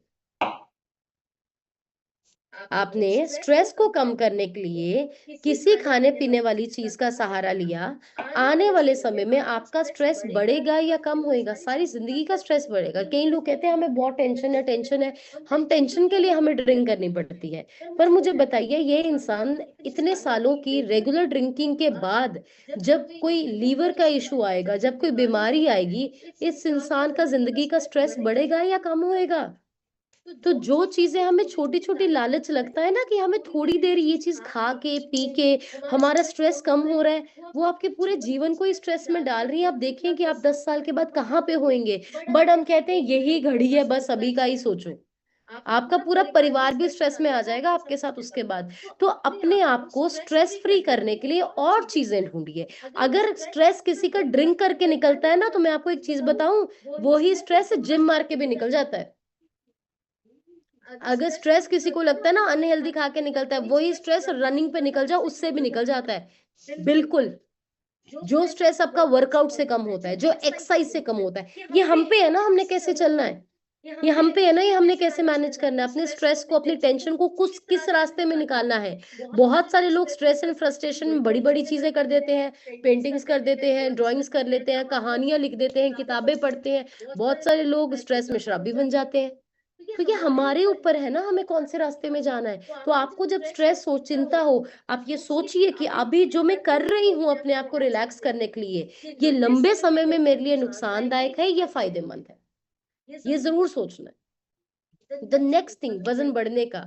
आपने स्ट्रेस को कम करने के लिए किसी खाने पीने वाली चीज का सहारा लिया, आने वाले समय में आपका स्ट्रेस बढ़ेगा या कम होएगा? सारी जिंदगी का स्ट्रेस बढ़ेगा। कई लोग कहते हैं हमें बहुत टेंशन है, टेंशन है, हम टेंशन के लिए हमें ड्रिंक करनी पड़ती है। पर मुझे बताइए, ये इंसान इतने सालों की रेगुलर ड्रिंकिंग के बाद जब कोई लीवर का इशू आएगा, जब कोई बीमारी आएगी, इस इंसान का जिंदगी का स्ट्रेस बढ़ेगा या कम होएगा? तो जो चीजें हमें छोटी छोटी लालच लगता है ना, कि हमें थोड़ी देर ये चीज खा के पी के हमारा स्ट्रेस कम हो रहा है, वो आपके पूरे जीवन को ही स्ट्रेस में डाल रही है। आप देखें कि आप 10 साल के बाद कहाँ पे होंगे। बट हम कहते हैं यही घड़ी है, बस अभी का ही सोचो। आपका पूरा परिवार भी स्ट्रेस में आ जाएगा आपके साथ उसके बाद। तो अपने आप को स्ट्रेस फ्री करने के लिए और चीजें ढूंढिए। अगर स्ट्रेस किसी का ड्रिंक करके निकलता है ना, तो मैं आपको एक चीज बताऊं, वो ही स्ट्रेस जिम मार के भी निकल जाता है। अगर स्ट्रेस किसी को लगता है ना अनहेल्दी खा के निकलता है, वही स्ट्रेस रनिंग पे निकल जाओ, उससे भी निकल जाता है। बिल्कुल। जो स्ट्रेस आपका वर्कआउट से कम होता है, जो एक्सरसाइज से कम होता है, ये हम पे है ना, हमने कैसे चलना है, ये हम पे है ना, ये हमने कैसे मैनेज करना है अपने स्ट्रेस को, अपनी टेंशन को कुछ किस रास्ते में निकालना है। बहुत सारे लोग स्ट्रेस एंड फ्रस्ट्रेशन में बड़ी बड़ी चीजें कर देते हैं, पेंटिंग्स कर देते हैं, ड्राइंग्स कर लेते हैं, कहानियां लिख देते हैं, किताबें पढ़ते हैं। बहुत सारे लोग स्ट्रेस में शराबी बन जाते हैं। तो ये हमारे ऊपर है ना, हमें कौन से रास्ते में जाना है। तो आपको जब स्ट्रेस हो, चिंता हो, आप ये सोचिए कि अभी जो मैं कर रही हूँ अपने आप को रिलैक्स करने के लिए, ये लंबे समय में मेरे लिए नुकसानदायक है या फायदेमंद है, ये जरूर सोचना है। द नेक्स्ट थिंग, वजन बढ़ने का।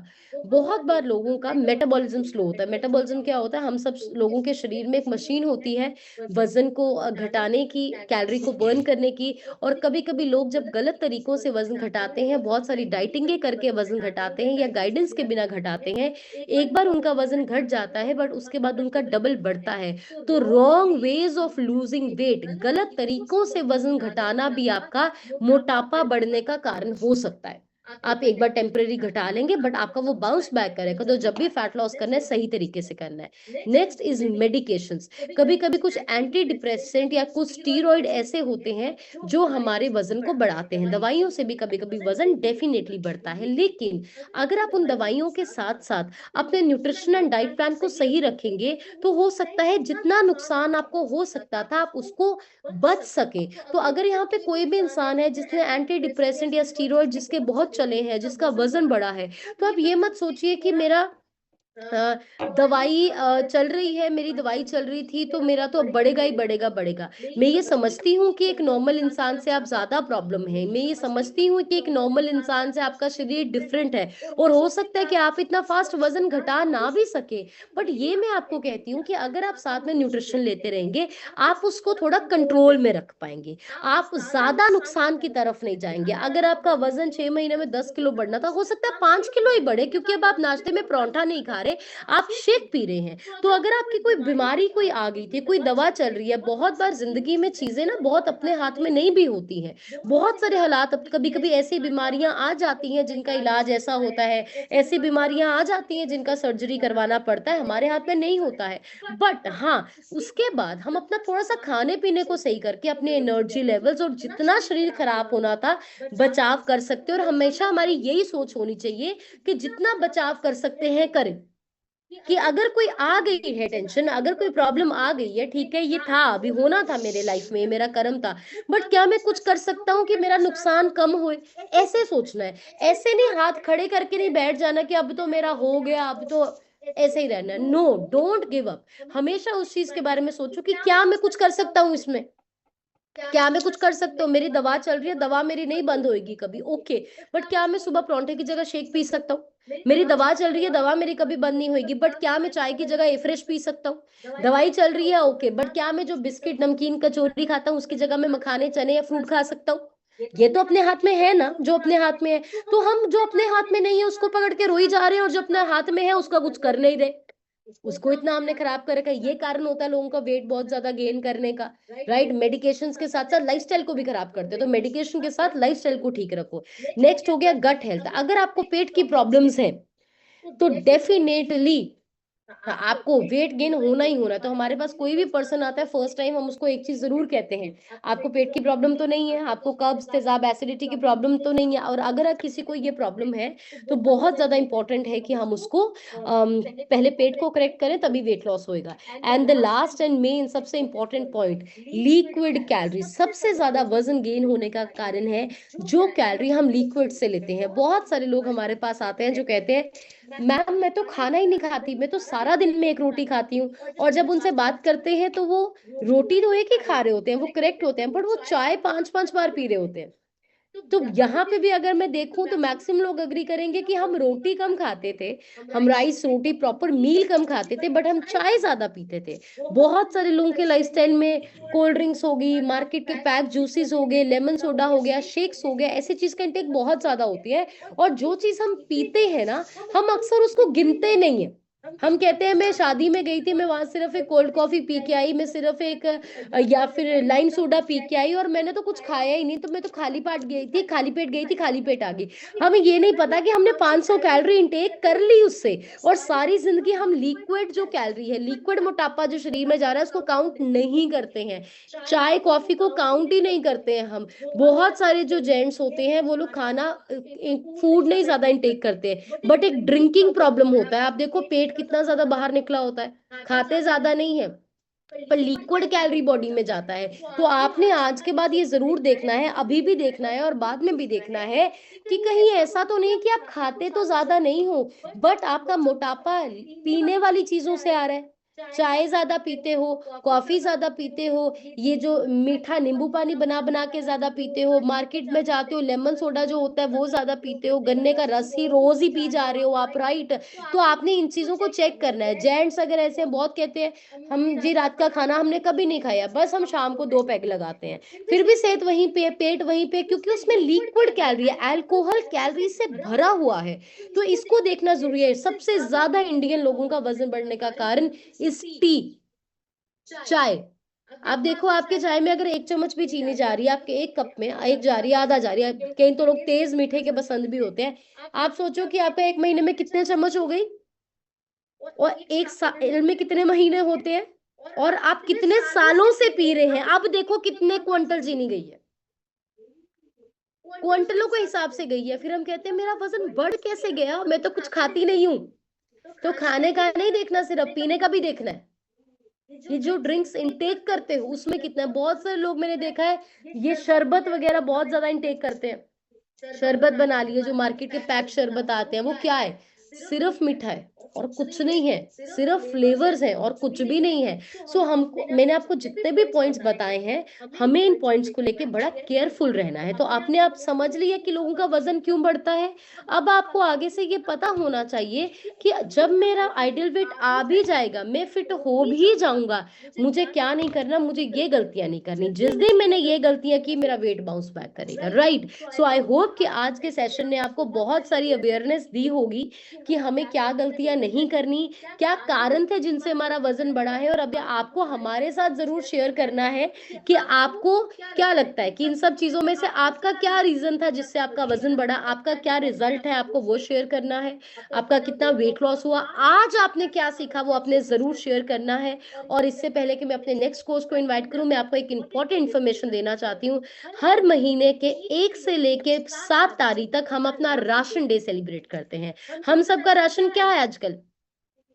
बहुत बार लोगों का मेटाबॉलिज्म स्लो होता है। मेटाबॉलिज्म क्या होता है, हम सब लोगों के शरीर में एक मशीन होती है वजन को घटाने की, कैलोरी को बर्न करने की। और कभी कभी लोग जब गलत तरीकों से वजन घटाते हैं, बहुत सारी डाइटिंगे करके वजन घटाते हैं या गाइडेंस के बिना घटाते हैं, एक बार उनका वजन घट जाता है बट उसके बाद उनका डबल बढ़ता है। तो wrong ways of losing weight, गलत तरीकों से वजन घटाना भी आपका मोटापा बढ़ने का कारण हो सकता है। आप एक बार टेम्परेरी घटा लेंगे बट आपका वो बाउंस बैक करेगा। तो जब भी फैट लॉस करना है, सही तरीके से करना है। Next is medications. कभी कभी कुछ एंटी डिप्रेसेंट या कुछ स्टीरॉइड ऐसे होते हैं जो हमारे वजन को बढ़ाते हैं। दवाइयों से भी कभी कभी वजन डेफिनेटली बढ़ता है, लेकिन अगर आप उन दवाइयों के साथ साथ अपने न्यूट्रिशन एंड डाइट प्लान को सही रखेंगे, तो हो सकता है जितना नुकसान आपको हो सकता था, आप उसको बच सके। तो अगर यहाँ पे कोई भी इंसान है जिसने एंटी डिप्रेसेंट या स्टीरॉइड जिसके बहुत चले हैं, जिसका वजन बढ़ा है, तो आप ये मत सोचिए कि मेरा दवाई चल रही है, मेरी दवाई चल रही थी तो मेरा तो अब बढ़ेगा ही बढ़ेगा बढ़ेगा। मैं ये समझती हूँ कि एक नॉर्मल इंसान से आप ज्यादा प्रॉब्लम है, मैं ये समझती हूँ कि एक नॉर्मल इंसान से आपका शरीर डिफरेंट है, और हो सकता है कि आप इतना फास्ट वजन घटा ना भी सके। बट ये मैं आपको कहती हूँ कि अगर आप साथ में न्यूट्रिशन लेते रहेंगे, आप उसको थोड़ा कंट्रोल में रख पाएंगे, आप ज्यादा नुकसान की तरफ नहीं जाएंगे। अगर आपका वजन 6 महीने में 10 किलो बढ़ना था, हो सकता है 5 किलो ही बढ़े, क्योंकि अब आप नाश्ते में परोंठा नहीं खा रहे, आप शेक पी रहे हैं। तो अगर आपकी कोई बीमारी कोई आ गई थी, कोई दवा चल रही है, बहुत बार जिंदगी में चीजें ना बहुत अपने हाथ में नहीं भी होती हैं। बहुत सारे हालात, अब कभी कभी ऐसी बीमारियां आ जाती हैं जिनका इलाज ऐसा होता है, ऐसी बीमारियां आ जाती हैं जिनका सर्जरी करवाना पड़ता है, हमारे हाथ में नहीं होता है। बट हाँ, उसके बाद हम अपना थोड़ा सा खाने पीने को सही करके अपने एनर्जी लेवल्स और जितना शरीर खराब होना था, बचाव कर सकते हैं। और हमेशा हमारी यही सोच होनी चाहिए कि जितना बचाव कर सकते हैं करें। कि अगर कोई आ गई है टेंशन, अगर कोई प्रॉब्लम आ गई है, ठीक है, ये था, अभी होना था मेरे लाइफ में, मेरा कर्म था, बट क्या मैं कुछ कर सकता हूँ कि मेरा नुकसान कम होए। ऐसे सोचना है, ऐसे नहीं हाथ खड़े करके नहीं बैठ जाना कि अब तो मेरा हो गया, अब तो ऐसे ही रहना। No, don't give up. हमेशा उस चीज के बारे में सोचो कि क्या मैं कुछ कर सकता हूँ इसमें, क्या मैं कुछ कर सकता हूँ। मेरी दवा चल रही है, दवा मेरी नहीं बंद होएगी कभी, ओके, बट क्या मैं सुबह परांठे की जगह शेक पी सकता हूँ। मेरी दवा चल रही है, दवा मेरी कभी बंद नहीं होएगी, बट क्या मैं चाय की जगह एफ्रेश पी सकता हूँ। दवाई चल रही है, ओके, बट क्या मैं जो बिस्किट नमकीन कचौरी खाता हूँ उसकी जगह में मखाने चने या फ्रूट खा सकता हूँ। ये तो अपने हाथ में है ना, जो अपने हाथ में है। तो हम जो अपने हाथ में नहीं है उसको पकड़ के रोई जा रहे हैं, और जो अपने हाथ में है उसका कुछ कर नहीं रहे, उसको इतना हमने खराब कर रखा है। ये कारण होता है लोगों का वेट बहुत ज्यादा गेन करने का, राइट। मेडिकेशंस के साथ साथ लाइफस्टाइल को भी खराब करते हैं, तो मेडिकेशन के साथ लाइफस्टाइल को ठीक रखो। नेक्स्ट हो गया गट हेल्थ। अगर आपको पेट की प्रॉब्लम्स है, तो डेफिनेटली आपको वेट गेन होना ही होना है। तो हमारे पास कोई भी पर्सन आता है फर्स्ट टाइम, हम उसको एक चीज जरूर कहते हैं, आपको पेट की प्रॉब्लम तो नहीं है, आपको कब्ज तेजाब एसिडिटी की प्रॉब्लम तो नहीं है। और अगर किसी को ये प्रॉब्लम है, तो बहुत ज्यादा इंपॉर्टेंट है कि हम उसको पहले पेट को करेक्ट करें, तभी वेट लॉस होएगा। And the last and main सबसे इंपॉर्टेंट पॉइंट, लिक्विड कैलोरी सबसे ज्यादा वजन गेन होने का कारण है। जो कैलोरी हम लिक्विड से लेते हैं, बहुत सारे लोग हमारे पास आते हैं जो कहते हैं मैम मैं तो खाना ही नहीं खाती, मैं तो सारा दिन में एक रोटी खाती हूँ। और जब उनसे बात करते हैं तो वो रोटी तो एक ही खा रहे होते हैं, वो करेक्ट होते हैं, बट वो चाय 5-5 बार पी रहे होते हैं। तो यहाँ पे भी अगर मैं देखूं तो मैक्सिमम लोग अग्री करेंगे कि हम रोटी कम खाते थे, हम राइस रोटी प्रॉपर मील कम खाते थे, बट हम चाय ज्यादा पीते थे। बहुत सारे लोगों के लाइफस्टाइल में कोल्ड ड्रिंक्स हो गई, मार्केट के पैक जूसेस हो गए, लेमन सोडा हो गया, शेक्स हो गया, ऐसी चीज का इंटेक बहुत ज्यादा होती है। और जो चीज हम पीते हैं ना, हम अक्सर उसको गिनते नहीं है। हम कहते हैं मैं शादी में गई थी, मैं वहां सिर्फ एक कोल्ड कॉफी पी के आई, मैं सिर्फ एक या फिर लाइम सोडा पी के आई, और मैंने तो कुछ खाया ही नहीं, तो मैं तो खाली पेट गई थी, खाली पेट गई थी, खाली पेट आ गई। हमें ये नहीं पता कि हमने 500 कैलोरी इंटेक कर ली उससे, और सारी जिंदगी हम लिक्विड जो कैलोरी है, लिक्विड मोटापा जो शरीर में जा रहा है, उसको काउंट नहीं करते हैं। चाय कॉफी को काउंट ही नहीं करते हैं हम। बहुत सारे जो जेंट्स होते हैं वो लोग खाना फूड नहीं ज्यादा इंटेक करते हैं, बट एक ड्रिंकिंग प्रॉब्लम होता है। आप देखो पेट कितना ज्यादा बाहर निकला होता है, खाते ज्यादा नहीं है, पर लिक्विड कैलोरी बॉडी में जाता है। तो आपने आज के बाद ये जरूर देखना है, अभी भी देखना है और बाद में भी देखना है, कि कहीं ऐसा तो नहीं कि आप खाते तो ज्यादा नहीं हो, बट आपका मोटापा पीने वाली चीजों से आ रहा है। चाय ज्यादा पीते हो, कॉफी ज्यादा पीते हो, ये जो मीठा नींबू पानी बना बना के ज्यादा पीते हो, मार्केट में जाते हो लेमन सोडा जो होता है वो ज्यादा पीते हो, गन्ने का रस ही रोज ही पी जा रहे हो आप, राइट। तो आपने इन चीजों को चेक करना है। जेंट्स अगर ऐसे हैं, बहुत कहते हैं हम जी रात का खाना हमने कभी नहीं खाया, बस हम शाम को 2 पैग लगाते हैं, फिर भी सेहत वहीं पे, पेट वहीं पे, क्योंकि उसमें लिक्विड कैलोरी है, अल्कोहल कैलोरी से भरा हुआ है। तो इसको देखना जरूरी है। सबसे ज्यादा इंडियन लोगों का वजन बढ़ने का कारण इस टी, चाय। आप देखो आपके चाय में अगर 1 चम्मच भी चीनी जा रही है, आपके एक कप में एक जा रही है, आधा जा रही है, कई तो लोग तेज मीठे के पसंद भी होते हैं। आप सोचो कि आपका 1 महीने में कितने चम्मच हो गई, और एक साल में कितने महीने होते हैं, और आप कितने सालों से पी रहे हैं। अब देखो कितने क्विंटल चीनी गई है, क्विंटलों के हिसाब से गई है। फिर हम कहते हैं मेरा वजन बढ़ कैसे गया, मैं तो कुछ खाती नहीं हूँ। तो खाने का नहीं देखना, सिर्फ पीने का भी देखना है। ये जो ड्रिंक्स इनटेक करते हो उसमें कितना है। बहुत सारे लोग मैंने देखा है ये शरबत वगैरह बहुत ज्यादा इनटेक करते हैं। शरबत बना लिए, जो मार्केट के पैक शरबत आते हैं, वो क्या है, सिर्फ मीठा है और कुछ नहीं है, सिर्फ फ्लेवर्स हैं और कुछ भी नहीं है। सो हमको, मैंने आपको जितने भी पॉइंट्स बताए हैं, हमें इन पॉइंट्स को लेके बड़ा केयरफुल रहना है। तो आपने आप समझ लिया कि लोगों का वजन क्यों बढ़ता है। अब आपको आगे से ये पता होना चाहिए कि जब मेरा आइडियल वेट आ भी जाएगा, मैं फिट हो भी जाऊंगा, मुझे क्या नहीं करना, मुझे ये गलतियां नहीं करनी। जिस दिन मैंने ये गलतियां की, मेरा वेट बाउंस बैक करेगा, राइट। सो आई होप कि आज के सेशन ने आपको बहुत सारी अवेयरनेस दी होगी कि हमें क्या गलतियां नहीं करनी, क्या कारण थे जिनसे हमारा वजन बढ़ा है। और अब आपको हमारे साथ जरूर शेयर करना है कि आपको क्या लगता है कि इन सब चीजों में से आपका क्या रीजन था जिससे आपका वजन बढ़ा, आपका क्या रिजल्ट है, आपको वो शेयर करना है। आपका कितना वेट लॉस हुआ, आज आपने क्या सीखा, वो आपने जरूर शेयर करना है। और इससे पहले कि मैं अपने नेक्स्ट कोर्स को इनवाइट करूं, मैं आपको एक इंपॉर्टेंट इन्फॉर्मेशन देना चाहती हूँ। हर महीने के 1 से लेके 7 तारीख तक हम अपना राशन डे सेलिब्रेट करते हैं। हम सबका राशन क्या है आजकल,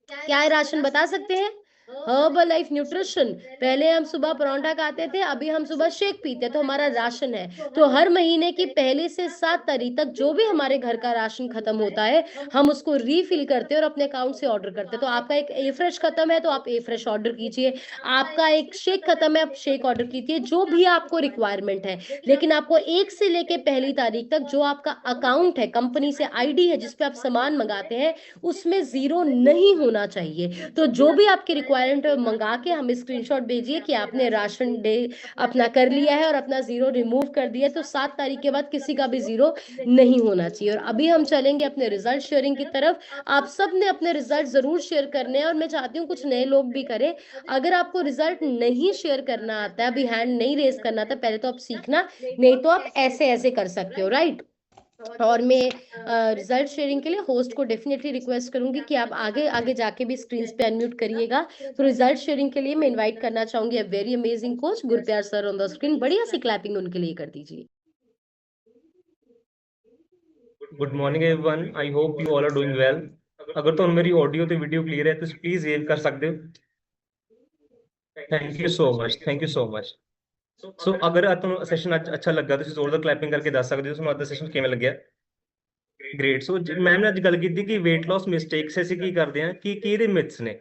क्या है राशन बता सकते हैं? Herbal life nutrition. पहले हम सुबह परोंठा खाते थे, अभी हम सुबह शेक पीते, तो हमारा राशन है। तो हर महीने की पहले से 7 तारीख तक जो भी हमारे घर का राशन खत्म होता है, हम उसको रीफिल करते हैं और अपने अकाउंट से ऑर्डर करते हैं। तो आपका एक ए फ्रेश खत्म है तो आप ए फ्रेश ऑर्डर कीजिए, आपका एक शेक खत्म है आप शेक ऑर्डर कीजिए, जो भी आपको रिक्वायरमेंट है। लेकिन आपको 1 से लेके पहली तारीख तक जो आपका अकाउंट है, कंपनी से आईडी है जिसपे आप सामान मंगाते हैं, उसमें जीरो नहीं होना चाहिए। तो जो भी आपके रिक्वायरमेंट मंगा के हमें स्क्रीनशॉट भेजिए कि आपने राशन डे अपना कर लिया है और अपना जीरो रिमूव कर दिया है। तो 7 तारीख के बाद किसी का भी जीरो नहीं होना चाहिए। और अभी हम चलेंगे अपने रिजल्ट शेयरिंग की तरफ। आप सब ने अपने रिजल्ट जरूर शेयर करने हैं, और मैं चाहती हूँ कुछ नए लोग भी करें। अगर आपको रिजल्ट नहीं शेयर करना आता है, अभी हैंड नहीं रेज करना आता, पहले तो आप सीखना, नहीं तो आप ऐसे ऐसे कर सकते हो, राइट। और मैं रिजल्ट शेयरिंग के लिए होस्ट को डेफिनेटली रिक्वेस्ट करूंगी कि आप आगे आगे जाके भी स्क्रीन पे अनम्यूट करिएगा। तो रिजल्ट शेयरिंग के लिए मैं इनवाइट करना चाहूंगी a very amazing coach Gurpyar sir on the screen. बढ़िया सी क्लैपिंग उनके लिए कर दीजिए। Good morning everyone, I hope you all are doing well. अगर तो मेरी ऑडियो तो वीडियो क्लियर है तो प्लीज ये कर सकते हो। Thank you so much, thank you so much. So अगर ਤੁਹਾਨੂੰ ਸੈਸ਼ਨ ਅੱਛਾ ਲੱਗਾ ਤੁਸੀਂ ਜ਼ੋਰਦਾਰ ਕਲੈਪਿੰਗ ਕਰਕੇ ਦੱਸ ਸਕਦੇ ਹੋ ਤੁਹਾਨੂੰ ਅੱਜ ਦਾ ਸੈਸ਼ਨ ਕਿਵੇਂ ਲੱਗਿਆ। ਗ੍ਰੇਟ। ਸੋ ਮੈਮ ਨੇ ਅੱਜ ਗੱਲ ਕੀਤੀ ਕਿ weight loss mistakes ਅਸੀਂ ਕੀ ਕਰਦੇ ਹਾਂ, ਕੀ ਕੀ ਇਹਦੇ ਮਿਥਸ ਨੇ।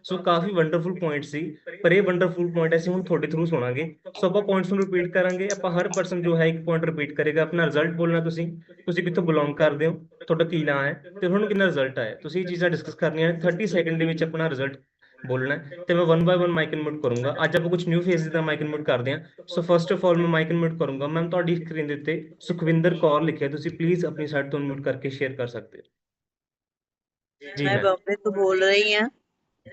ਸੋ ਕਾਫੀ ਵੰਡਰਫੁਲ ਪੁਆਇੰਟ ਸੀ, ਪਰ ਇਹ ਵੰਡਰਫੁਲ ਪੁਆਇੰਟ ਅਸੀਂ ਹੁਣ ਤੁਹਾਡੇ ਥਰੂ ਸੁਣਾਂਗੇ। ਸੋ ਆਪਾਂ ਪੁਆਇੰਟਸ ਨੂੰ ਰਿਪੀਟ ਕਰਾਂਗੇ। ਆਪਾਂ ਹਰ ਪਰਸਨ ਜੋ ਹੈ ਇੱਕ ਪੁਆਇੰਟ ਰਿਪੀਟ ਕਰੇਗਾ। ਆਪਣਾ ਰਿਜ਼ਲਟ ਬੋਲਣਾ, ਤੁਸੀਂ ਕਿੱਥੋਂ ਬਿਲੋਂਗ ਕਰਦੇ ਹੋ, ਤੁਹਾਡਾ ਕੀ ਨਾਂ ਹੈ ਤੇ ਤੁਹਾਨੂੰ ਕਿੰਨਾ ਰਿਜ਼ਲਟ ਆਇਆ, ਤੁਸੀਂ ਇਹ ਚੀਜ਼ਾਂ ਡਿਸਕਸ ਕਰਨੀਆਂ। 30 ਸੈਕਿੰਡ ਦੇ ਵਿੱਚ ਆਪਣਾ ਰਿਜ਼ਲਟ ਬੋਲਣਾ ਤੇ ਮੈਂ 1 ਬਾय 1 ਮਾਈਕ ਇਨਮਿਊਟ ਕਰੂੰਗਾ। ਅੱਜ ਆਪਾਂ ਕੁਝ ਨਿਊ ਫੇਸਿਸ ਦਾ ਮਾਈਕ ਇਨਮਿਊਟ ਕਰਦੇ ਹਾਂ। ਸੋ ਫਸਟ ਆਫ ਆਲ ਮੈਂ ਮਾਈਕ ਇਨਮਿਊਟ ਕਰੂੰਗਾ। ਮੈਮ ਤੁਹਾਡੀ ਸਕਰੀਨ ਦੇ ਉੱਤੇ ਸੁਖਵਿੰਦਰ ਕੌਰ ਲਿਖਿਆ, ਤੁਸੀਂ ਪਲੀਜ਼ ਆਪਣੀ ਸਾਈਡ ਤੋਂ ਇਨਮਿਊਟ ਕਰਕੇ ਸ਼ੇਅਰ ਕਰ ਸਕਦੇ ਹੋ। ਜੀ मैं मैम। बॉम्बे तो बोल रही हूँ।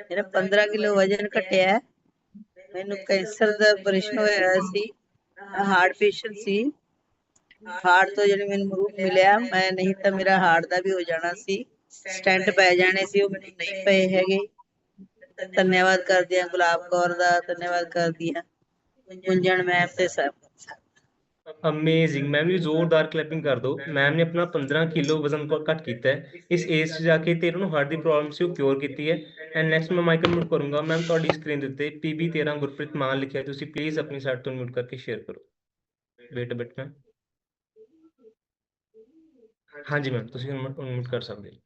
मेरा 15 किलो वजन घटिया है। ਮੈਨੂੰ ਕੈਂਸਰ ਦਾ ਆਪਰੇਸ਼ਨ ਹੋਇਆ ਸੀ, ਹਾਰਟ ਪੇਸ਼ੈਂਟ ਸੀ। ਹਾਰਟ ਤੋਂ ਜਿਹੜੀ ਮੈਨੂੰ ਮਰੂਦ ਮਿਲਿਆ, ਮੈਂ ਨਹੀਂ ਤਾਂ ਮੇਰਾ ਹਾਰਟ ਦਾ ਵੀ ਹੋ ਜਾਣਾ ਸੀ, ਸਟੈਂਟ ਪੈ ਜਾਣੇ ਸੀ, ਉਹ ਮੈਨੂੰ ਨਹੀਂ ਪਏ ਹੈਗੇ। ਧੰਨਵਾਦ ਕਰਦੀ ਹਾਂ ਗੁਲਾਬ ਕੌਰ ਦਾ, ਧੰਨਵਾਦ ਕਰਦੀ ਹਾਂ ਗੁੰਜਨ ਮੈਮ ਤੇ ਸਭ। ਅਮੇਜ਼ਿੰਗ ਮੈਮ, ਵੀ ਜ਼ੋਰਦਾਰ ਕਲੈਪਿੰਗ ਕਰ ਦਿਓ। ਮੈਮ ਨੇ ਆਪਣਾ 15 ਕਿਲੋ ਵਜ਼ਨ ਘੱਟ ਕੀਤਾ ਹੈ ਇਸ ਏਜ 'ਚ ਜਾ ਕੇ, ਤੇ ਇਹਨਾਂ ਨੂੰ ਹਾਰਟ ਦੀ ਪ੍ਰੋਬਲਮ ਸੀ ਉਹ ਕਿਉਰ ਕੀਤੀ ਹੈ। ਐਂਡ ਨੈਕਸਟ ਮੈਂ ਮਾਈਕ ਮਿਊਟ ਕਰੂੰਗਾ। ਮੈਮ ਤੁਹਾਡੀ ਸਕਰੀਨ ਦੇ ਉੱਤੇ PB13 ਗੁਰਪ੍ਰੀਤ ਮਾਨ ਲਿਖਿਆ, ਤੁਸੀਂ ਪਲੀਜ਼ ਆਪਣੀ ਸਾਈਡ ਤੋਂ ਮਿਊਟ ਕਰਕੇ ਸ਼ੇਅਰ ਕਰੋ। Wait bit ma'am. ਹਾਂਜੀ ਮੈਮ, ਤੁਸੀਂ ਅਨਮਿਊਟ ਕਰ ਸਕਦੇ ਹੋ।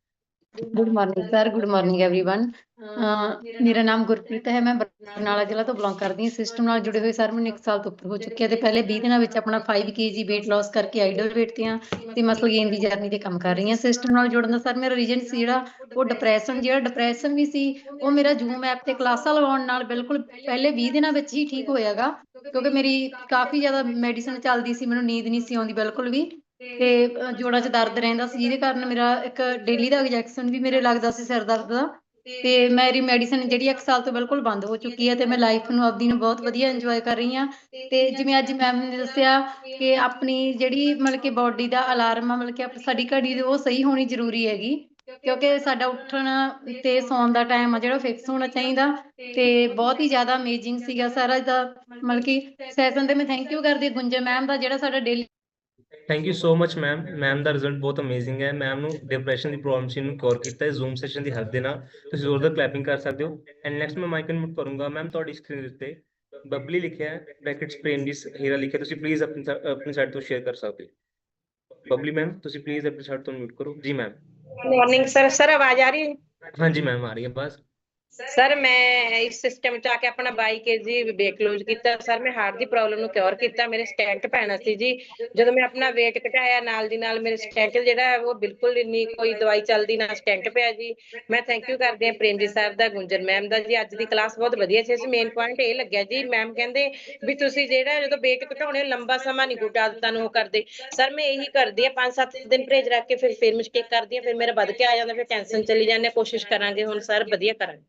Good morning sir, good morning everyone. ਮੇਰਾ ਨਾਮ ਗੁਰਪ੍ਰੀਤ ਹੈ, ਮੈਂ ਬਰਨਾਲਾ ਜ਼ਿਲ੍ਹਾ ਤੋਂ ਬਿਲੋਂਗ ਕਰਦੀ ਹਾਂ। ਸਿਸਟਮ ਨਾਲ ਜੁੜੇ ਹੋਏ ਸਰ ਮੈਨੂੰ 1 ਸਾਲ ਤੋਂ ਉੱਪਰ ਹੋ ਚੁੱਕਿਆ ਤੇ ਪਹਿਲੇ 20 ਦਿਨਾਂ ਵਿੱਚ ਆਪਣਾ 5 kg weight loss ਕਰਕੇ ਆਈਡਲ weight ਤੇ ਹਾਂ ਤੇ ਮਸਲ ਗੇਨ ਦੀ ਜਰਨੀ ਤੇ ਕੰਮ ਕਰ ਰਹੀ ਹਾਂ। ਸਿਸਟਮ ਨਾਲ ਜੁੜਨ ਦਾ ਸਰ ਮੇਰਾ ਰੀਜਨ ਸੀ ਜਿਹੜਾ ਉਹ ਡਿਪਰੈਸ਼ਨ ਵੀ ਸੀ, ਉਹ ਮੇਰਾ ਜ਼ੂਮ ਐਪ ਤੇ ਕਲਾਸਾਂ ਲਗਾਉਣ ਨਾਲ ਬਿਲਕੁਲ ਪਹਿਲੇ 20 ਦਿਨਾਂ ਵਿੱਚ ਹੀ ਠੀਕ ਹੋਇਆਗਾ, ਕਿਉਂਕਿ ਮੇਰੀ ਕਾਫੀ ਜ਼ਿਆਦਾ ਮੈਡੀਸਨ ਚੱਲਦੀ ਸੀ, ਮੈਨੂੰ ਨੀਂਦ ਨਹੀਂ ਸੀ ਆਉਂਦੀ ਬਿਲਕੁਲ ਵੀ, ਤੇ ਜੋੜਾਂ 'ਚ ਦਰਦ ਰਹਿੰਦਾ ਸੀ, ਜਿਹਦੇ ਕਾਰਨ ਮੇਰਾ ਇੱਕ ਡੇਲੀ ਦਾ ਇੰਜੈਕਸ਼ਨ ਵੀ ਮੇਰੇ ਲੱਗਦਾ ਸੀ ਸਿਰ ਦਰਦ ਦਾ। ਤੇ ਮੇਰੀ ਮੈਡੀਸਨ ਜਿਹੜੀ 1 ਸਾਲ ਤੋਂ ਬਿਲਕੁਲ ਬੰਦ ਹੋ ਚੁੱਕੀ ਹੈ ਤੇ ਮੈਂ ਲਾਈਫ ਨੂੰ ਆਪਦੀ ਨੂੰ ਬਹੁਤ ਵਧੀਆ ਇੰਜੋਏ ਕਰ ਰਹੀ ਹਾਂ। ਤੇ ਜਿਵੇਂ ਅੱਜ ਮੈਮ ਨੇ ਦੱਸਿਆ ਕਿ ਆਪਣੀ ਜਿਹੜੀ ਮਤਲਬ ਕਿ ਬਾਡੀ ਦਾ ਅਲਾਰਮ ਆ, ਮਤਲਬ ਕਿ ਸਾਡੀ ਘੜੀ ਉਹ ਸਹੀ ਹੋਣੀ ਜ਼ਰੂਰੀ ਹੈਗੀ, ਕਿਉਂਕਿ ਸਾਡਾ ਉੱਠਣ ਤੇ ਸੌਣ ਦਾ ਟਾਈਮ ਆ ਜਿਹੜਾ ਫਿਕਸ ਹੋਣਾ ਚਾਹੀਦਾ। ਤੇ ਬਹੁਤ ਹੀ ਜ਼ਿਆਦਾ ਅਮੇਜ਼ਿੰਗ ਸੀਗਾ ਸਾਰਾ ਦਾ ਮਤਲਬ ਕਿ ਸੈਸ਼ਨ ਤੇ ਮੈਂ ਥੈਂਕ ਯੂ ਕਰਦੀ ਗੁੰਜਨ ਮੈਮ ਦਾ ਜਿਹੜਾ ਸਾਡਾ daily. Thank you so much ma'am. Ma'am the result ਬਹੁਤ ਅਮੇਜ਼ਿੰਗ ਹੈ। ਮੈਮ ਨੂੰ ਡਿਪਰੈਸ਼ਨ ਦੀ ਪ੍ਰੋਬਲਮ ਸੀ, ਇਹਨੂੰ ਕਿਉਰ ਕੀਤਾ ਹੈ ਜ਼ੂਮ ਸੈਸ਼ਨ ਦੀ ਹੈਲਪ ਦੇ ਨਾਲ। ਤੁਸੀਂ ਜ਼ੋਰਦਾਰ ਕਲੈਪਿੰਗ ਕਰ ਸਕਦੇ ਹੋ। ਐਂਡ ਨੈਕਸਟ ਮੈਂ ਮਾਈਕ ਅਨਮਿਊਟ ਕਰੂੰਗਾ। ਮੈਮ ਤੁਹਾਡੀ ਸਕਰੀਨ ਦੇ ਉੱਤੇ ਬਬਲੀ ਲਿਖਿਆ ਹੈ, ਬ੍ਰੈਕਟਸ ਪ੍ਰੇਮਜੀਤ ਹੀਰਾ ਲਿਖਿਆ, ਤੁਸੀਂ ਪਲੀਜ਼ ਆਪਣੀ ਸਾਈਡ ਤੋਂ ਸ਼ੇਅਰ ਕਰ ਸਕਦੇ ਹੋ। ਬਬਲੀ ਮੈਮ ਤੁਸੀਂ ਪਲੀਜ਼ ਆਪਣੀ ਸਾਈਡ ਤੋਂ ਮਿਊਟ ਕਰੋ। ਜੀ ਮੈਮ। Morning sir. सर आवाज आ रही है? हाँ जी मैम, आ रही है बस। ਸਰ ਮੈਂ ਇਸ ਸਿਸਟਮ ਚ ਆ ਕੇ ਆਪਣਾ 22 kg weight lose ਕੀਤਾ ਸਰ। ਮੈਂ ਹਾਰਟ ਦੀ ਪ੍ਰੋਬਲਮ ਨੂੰ ਕਿਉਰ ਕੀਤਾ, ਮੇਰੇ ਸਟੈਂਟ ਪੈਣਾ ਸੀ ਜੀ। ਜਦੋਂ ਮੈਂ ਆਪਣਾ weight ਘਟਾਇਆ ਨਾਲ ਦੀ ਨਾਲ ਮੇਰੇ ਸਟੈਂਟ ਜਿਹੜਾ ਹੈ ਉਹ ਬਿਲਕੁਲ ਨਹੀਂ, ਕੋਈ ਦਵਾਈ ਚੱਲਦੀ ਨਾ ਸਟੈਂਟ ਪਿਆ ਜੀ। ਮੈਂ ਥੈਂਕ ਯੂ ਕਰਦੀ ਹਾਂ ਪ੍ਰੇਮਜੀਤ ਸਾਹਿਬ ਦਾ, ਗੁੰਜਨ ਮੈਮ ਦਾ ਜੀ। ਅੱਜ ਦੀ ਕਲਾਸ ਬਹੁਤ ਵਧੀਆ ਸੀ। ਮੇਨ ਪੁਆਇੰਟ ਇਹ ਲੱਗਿਆ ਜੀ, ਮੈਮ ਕਹਿੰਦੇ ਵੀ ਤੁਸੀਂ ਜਿਹੜਾ ਜਦੋਂ weight ਘਟਾਉਣੇ ਲੰਬਾ ਸਮਾਂ ਨਹੀਂ ਕੋਈ ਆਦਤਾਂ ਨੂੰ ਕਰਦੇ। ਸਰ ਮੈਂ ਇਹੀ ਕਰਦੀ ਆ, 5-7 ਦਿਨ ਪਰਹੇਜ਼ ਰੱਖ ਕੇ ਫਿਰ ਮਿਸਟੇਕ ਕਰਦੀ ਆ, ਫਿਰ ਮੇਰਾ ਵੱਧ ਕੇ ਆ ਜਾਂਦਾ, ਫਿਰ ਟੈਨਸ਼ਨ ਚਲੀ ਜਾਂਦੇ। ਕੋਸ਼ਿਸ਼ ਕਰਾਂਗੇ ਹੁਣ ਸਰ ਵਧੀਆ ਕਰਾਂਗੇ।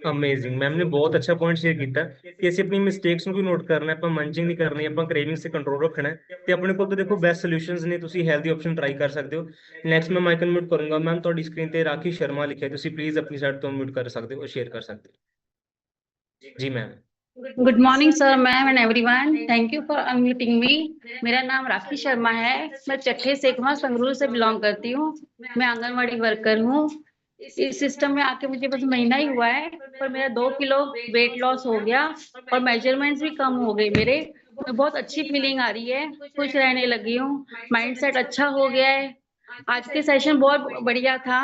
ਅਮੇਜ਼ਿੰਗ ਮੈਮ ਨੇ ਬਹੁਤ ਅੱਛਾ ਪੁਆਇੰਟ ਸ਼ੇਅਰ ਕੀਤਾ ਕਿ ਅਸੀਂ ਆਪਣੀ ਮਿਸਟੇਕਸ ਨੂੰ ਵੀ ਨੋਟ ਕਰਨਾ, ਆਪਾਂ ਮੰਚਿੰਗ ਨਹੀਂ ਕਰਨੀ, ਆਪਾਂ ਕ੍ਰੇਵਿੰਗਸ ਤੇ ਕੰਟਰੋਲ ਰੱਖਣਾ ਤੇ ਆਪਣੇ ਕੋਲ ਤਾਂ ਦੇਖੋ ਬੈਸਟ ਸੋਲੂਸ਼ਨਸ ਨੇ, ਤੁਸੀਂ ਹੈਲਦੀ ਆਪਸ਼ਨ ਟਰਾਈ ਕਰ ਸਕਦੇ ਹੋ। ਨੈਕਸਟ ਮੈਂ ਮਾਈਕ ਅਨਮਿਊਟ ਕਰੂੰਗਾ। ਮੈਮ ਤੁਹਾਡੀ ਸਕਰੀਨ ਤੇ ਰਾਖੀ ਸ਼ਰਮਾ ਲਿਖਿਆ, ਤੁਸੀਂ ਪਲੀਜ਼ ਆਪਣੀ ਸਾਈਡ ਤੋਂ ਅਨਮਿਊਟ ਕਰ ਸਕਦੇ ਹੋ, ਸ਼ੇਅਰ ਕਰ ਸਕਦੇ ਹੋ। ਜੀ ma'am. Good morning sir, ma'am and everyone. Thank you for unmuting me. मेरा नाम राखी शर्मा है, मैं चट्ठे सेकमा संगरूर से बिलोंग करती हूँ। मैं आंगनवाड़ी वर्कर हूँ। इस सिस्टम में आके मुझे बस महीना ही हुआ है, पर मेरा 2 किलो वेट लॉस हो गया और मेजरमेंट्स भी कम हो गए मेरे। बहुत अच्छी फीलिंग आ रही है, खुश रहने लगी हूँ, माइंड सेट अच्छा हो गया है। आज के सेशन बहुत बढ़िया था।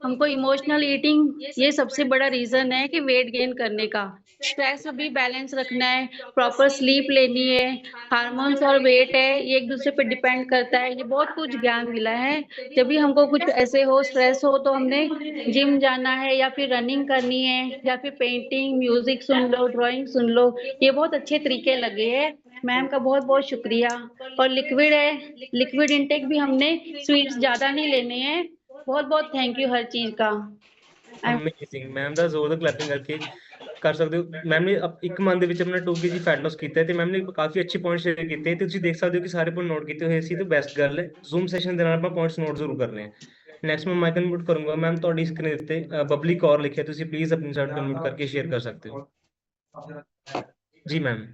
हमको इमोशनल ईटिंग ये सबसे बड़ा रीजन है कि वेट गेन करने का। स्ट्रेस अभी बैलेंस रखना है, प्रॉपर स्लीप लेनी है, हार्मोन्स और वेट है ये एक दूसरे पे डिपेंड करता है। ये बहुत कुछ ज्ञान मिला है। जब भी हमको कुछ ऐसे हो, स्ट्रेस हो, तो हमने जिम जाना है या फिर रनिंग करनी है या फिर पेंटिंग, म्यूजिक सुन लो, ड्राइंग सुन लो। ये बहुत अच्छे तरीके लगे हैं। मैम का बहुत बहुत शुक्रिया। और लिक्विड है, लिक्विड इंटेक भी हमने स्वीट्स ज्यादा नहीं लेने हैं। बहुत बहुत थैंक यू हर चीज का। ਅਮੇਜ਼ਿੰਗ ਮੈਮ ਦਾ ਜ਼ੋਰਦਾਰ ਕਲੈਪਿੰਗ ਕਰਕੇ ਕਰ ਸਕਦੇ ਹੋ। ਮੈਮ ਨੇ ਇੱਕ ਮੰਥ ਦੇ ਵਿੱਚ ਆਪਣਾ 2 kg ਫੈਟ ਲਾਸ ਕੀਤਾ ਤੇ ਮੈਮ ਨੇ ਕਾਫੀ ਅੱਛੇ ਪੁਆਇੰਟ ਸ਼ੇਅਰ ਕੀਤੇ ਤੇ ਤੁਸੀਂ ਦੇਖ ਸਕਦੇ ਹੋ ਕਿ ਸਾਰੇ ਪੁਆਇੰਟ ਨੋਟ ਕੀਤੇ ਹੋਏ ਸੀ ਤੇ ਬੈਸਟ ਗੱਲ ਹੈ। ਜ਼ੂਮ ਸੈਸ਼ਨ ਦੇ ਨਾਲ ਆਪਾਂ ਪੁਆਇੰਟਸ ਨੋਟ ਜ਼ਰੂਰ ਕਰਨੇ ਆ। ਨੈਕਸਟ ਮੈਂ ਮਾਈਕ ਅਨਮਿਊਟ ਕਰੂੰਗਾ। ਮੈਮ ਤੁਹਾਡੀ ਸਕਰੀਨ ਤੇ ਬਬਲੀ ਕੌਰ ਲਿਖਿਆ, ਤੁਸੀਂ ਪਲੀਜ਼ ਆਪਣੀ ਸਾਈਡ ਤੋਂ ਅਨਮਿਊਟ ਕਰਕੇ ਸ਼ੇਅਰ ਕਰ ਸਕਦੇ ਹੋ। ਜੀ ਮੈਮ।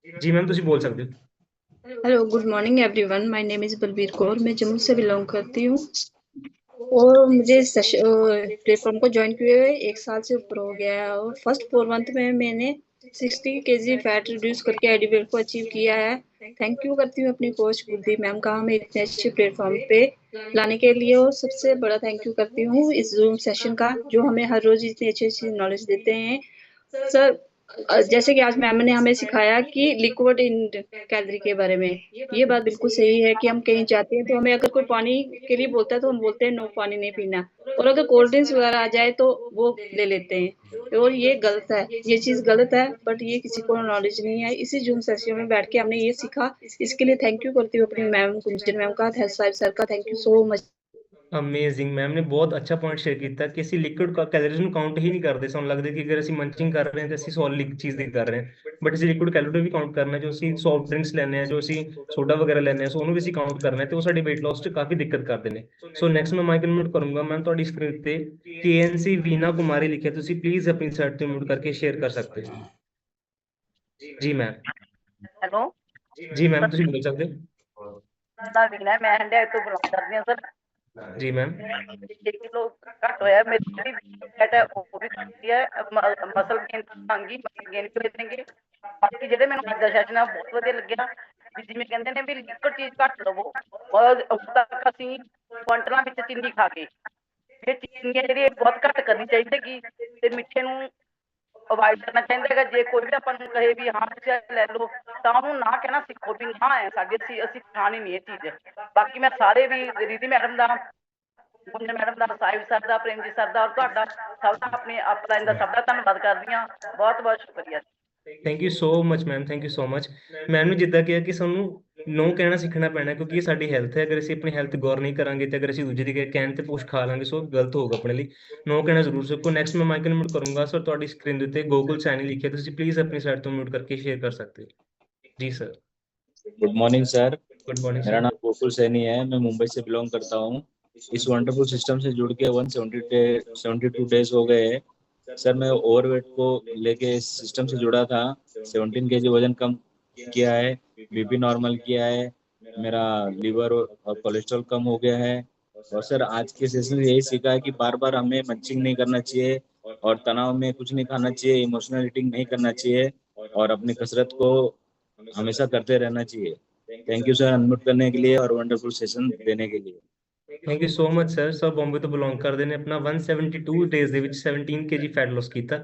ਜੀ ਮੈਮ ਤੁਸੀਂ ਬੋਲ ਸਕਦੇ ਹੋ। Hello, good morning everyone. My name is Balbir Kaur. मैं जम्मू से बिलोंग करती हूँ और मुझे प्लेटफॉर्म को ज्वाइन किए हुए 1 साल से ऊपर हो गया है और फर्स्ट 4 मंथ में मैंने 60 kg फैट रिड्यूस करके आईडी वेट को अचीव किया है। थैंक यू करती हूँ अपनी कोच गुरदीप मैम का हमें इतने अच्छे प्लेटफॉर्म पे लाने के लिए, और सबसे बड़ा थैंक यू करती हूँ इस जूम सेशन का जो हमें हर रोज इतनी अच्छी अच्छी नॉलेज देते हैं। सर जैसे कि आज मैम ने हमें सिखाया कि लिक्विड इन कैलोरी के बारे में, ये बात बिल्कुल सही है कि हम कहीं जाते हैं तो हमें अगर कोई पानी के लिए बोलता है तो हम बोलते हैं नो पानी नहीं पीना, और अगर कोल्ड ड्रिंक्स वगैरह आ जाए तो वो ले लेते हैं, और ये गलत है, ये चीज गलत है, बट ये किसी को नॉलेज नहीं है। इसी जूम सेशन में बैठ के हमने ये सीखा, इसके लिए थैंक यू करती हूँ अपनी मैम गुंजन मैम का, साहिब सर का, thank you so much. Amazing ma'am ਨੇ ਬਹੁਤ ਅੱਛਾ ਪੁਆਇੰਟ ਸ਼ੇਅਰ ਕੀਤਾ ਕਿ ਅਸੀਂ ਲਿਕੁਇਡ ਕੈਲੋਰੀਜ਼ ਨੂੰ ਕਾਊਂਟ ਹੀ ਨਹੀਂ ਕਰਦੇ। ਸਾਨੂੰ ਲੱਗਦਾ ਕਿ ਅਗਰ ਅਸੀਂ ਮੰਚਿੰਗ ਕਰ ਰਹੇ ਹਾਂ ਤਾਂ ਅਸੀਂ ਸੋਲਿਡ ਚੀਜ਼ ਦੀ ਕਰ ਰਹੇ ਹਾਂ, ਬਟ ਅਸੀਂ ਲਿਕੁਇਡ ਕੈਲੋਰੀ ਵੀ ਕਾਊਂਟ ਕਰਨਾ। ਜੋ ਅਸੀਂ ਸੌਫਟ ਡਰਿੰਕਸ ਲੈਂਦੇ ਹਾਂ, ਜੋ ਅਸੀਂ ਸੋਡਾ ਵਗੈਰਾ ਲੈਂਦੇ ਹਾਂ, ਸੋ ਉਹਨੂੰ ਵੀ ਅਸੀਂ ਕਾਊਂਟ ਕਰਨਾ ਤੇ ਉਹ ਸਾਡੇ weight loss 'ਚ ਕਾਫੀ ਦਿੱਕਤ ਕਰਦੇ ਨੇ। ਸੋ ਨੈਕਸਟ ਮੈਂ ਮਾਈਕ ਮਿਊਟ ਕਰੂੰਗਾ। ਮੈਮ ਤੁਹਾਡੀ ਸਕਰੀਨ ਤੇ KNC ਵੀਨਾ ਕੁਮਾਰੀ ਲਿਖਿਆ, ਤੁਸੀਂ ਪਲੀਜ਼ ਆਪਣੀ ਸਾਈਡ ਤੇ ਮਿਊਟ ਕਰਕੇ ਸ਼ੇਅਰ ਕਰ ਸਕਦੇ ਹੋ। ਜੀ ਮੈਮ। ਹੈਲੋ ਜੀ ਮੈਮ ਤੁਸੀਂ ਬੋਲ ਸਕਦੇ ਹੋ। ਦਾ ਵੀਨਾ, ਮੈਂ ਹੰਡਿਆਏ ਤੋਂ ਬਿਲੋਂਗ ਕਰਦੀ ਹਾਂ ਸਰ। ਜੀ ਮੈਮ। 6 ਕਿਲੋ ਘੱਟ ਹੋਇਆ, ਮੇਰੀ ਜਿਹੜੀ ਡਾਈਟ ਹੈ ਉਹ ਵੀ ਘੱਟੀ ਹੈ, ਮਸਲ ਗੇਨ ਕਰਾਂਗੀ, ਮਸਲ ਗੇਨ ਕਰ ਦੇਣਗੇ। ਬਾਕੀ ਜਿਹੜੇ ਮੈਨੂੰ ਅੱਜ ਦਾ ਸੈਸ਼ਨ ਆ ਬਹੁਤ ਵਧੀਆ ਲੱਗਿਆ, ਵੀ ਜਿਵੇਂ ਕਹਿੰਦੇ ਨੇ ਵੀ ਲਿਕਵਿਡ ਚੀਜ਼ ਘੱਟ ਲਵੋ, ਔਰ ਉਸ ਤੱਕ ਅਸੀਂ ਕੁਆਂਟਲਾਂ ਵਿੱਚ ਚੀਨੀ ਖਾ ਕੇ, ਇਹ ਚੀਨੀ ਹੈ ਜਿਹੜੀ ਬਹੁਤ ਘੱਟ ਕਰਨੀ ਚਾਹੀਦੀ ਹੈਗੀ, ਤੇ ਮਿੱਠੇ ਨੂੰ ਅਵਾਇਡ ਕਰਨਾ ਚਾਹੀਦਾ ਹੈਗਾ। ਜੇ ਕੋਈ ਵੀ ਆਪਾਂ ਨੂੰ ਕਹੇ ਵੀ ਹਾਂ ਤੁਸੀਂ ਲੈ ਲਓ, ਤਾਂ ਉਹਨੂੰ ਨਾ ਕਹਿਣਾ ਸਿੱਖੋ ਵੀ ਹਾਂ ਹੈ ਸਾਡੇ, ਅਸੀਂ ਖਾਣੀ ਨਹੀਂ ਇਹ ਚੀਜ਼। ਬਾਕੀ ਮੈਂ ਸਾਰੇ ਵੀ ਰੀਤੀ ਮੈਡਮ ਦਾ, ਗੁੰਜਨ ਮੈਡਮ ਦਾ, ਸਾਹਿਬ ਸਰ ਦਾ, ਪ੍ਰੇਮ ਜੀ ਸਰ ਦਾ, ਔਰ ਤੁਹਾਡਾ ਸਭ ਦਾ, ਆਪਣੇ ਅਪਲਾਈਨ ਦਾ ਸਭ ਦਾ ਧੰਨਵਾਦ ਕਰਦੀ ਹਾਂ। ਬਹੁਤ ਬਹੁਤ ਸ਼ੁਕਰੀਆ। Thank you so much ma'am, thank you so much. Ma'am ਨੇ ਜਿੱਦਾਂ ਕਿਹਾ ਕਿ ਸਾਨੂੰ ਨੋ ਕਹਿਣਾ ਸਿੱਖਣਾ ਪੈਣਾ, ਕਿਉਂਕਿ ਇਹ ਸਾਡੀ ਹੈਲਥ ਹੈ। ਅਗਰ ਅਸੀਂ ਆਪਣੀ ਹੈਲਥ ਗੌਰ ਨਹੀਂ ਕਰਾਂਗੇ ਤੇ ਅਗਰ ਅਸੀਂ ਦੂਜੇ ਦੀ ਕਹਿਣ ਤੇ ਕੁਛ ਖਾ ਲਾਂਗੇ, ਸੋ ਗਲਤ ਹੋਊਗਾ ਆਪਣੇ ਲਈ। ਨੋ ਕਹਿਣਾ ਜ਼ਰੂਰ ਸਿੱਖੋ। ਨੈਕਸਟ ਮੈਂ ਮਾਈਕ ਮਿਊਟ ਕਰੂੰਗਾ। ਸਰ ਤੁਹਾਡੀ ਸਕਰੀਨ ਦੇ ਉੱਤੇ ਗੂਗਲ ਸੈਨੀ ਲਿਖਿਆ, ਤੁਸੀਂ ਪਲੀਜ਼ ਆਪਣੀ ਸਾਈਡ ਤੋਂ ਮਿਊਟ ਕਰਕੇ ਸ਼ੇਅਰ ਕਰ ਸਕਦੇ ਹੋ। जी sir. Good morning sir. Good morning मेरा सर। नाम गोकुल सैनी है, मैं मुंबई से बिलोंग करता हूँ। इस वंडरफुल सिस्टम से जुड़ के 172 डेज हो गए हैं सर। मैं ओवरवेट को लेके इस सिस्टम से जुड़ा था, 17 kg वजन कम किया है, बीपी नॉर्मल किया है, मेरा लीवर और कोलेस्ट्रॉल कम हो गया है। और सर आज के सेशन में यही सीखा है कि बार बार हमें मंचिंग नहीं करना चाहिए, और तनाव में कुछ नहीं खाना चाहिए, इमोशनल ईटिंग नहीं करना चाहिए, और अपनी कसरत को हमेशा करते रहना चाहिए। थैंक यू सर अनम्यूट करने के लिए और वंडरफुल सेशन देने के लिए। Thank you so much sir. Sir Bombay ਤੋਂ ਬਿਲੋਂਗ ਕਰਦੇ ਨੇ, ਆਪਣਾ 172 ਡੇਜ਼ ਦੇ ਵਿੱਚ 17 kg ਫੈਟ ਲੋਸ ਕੀਤਾ।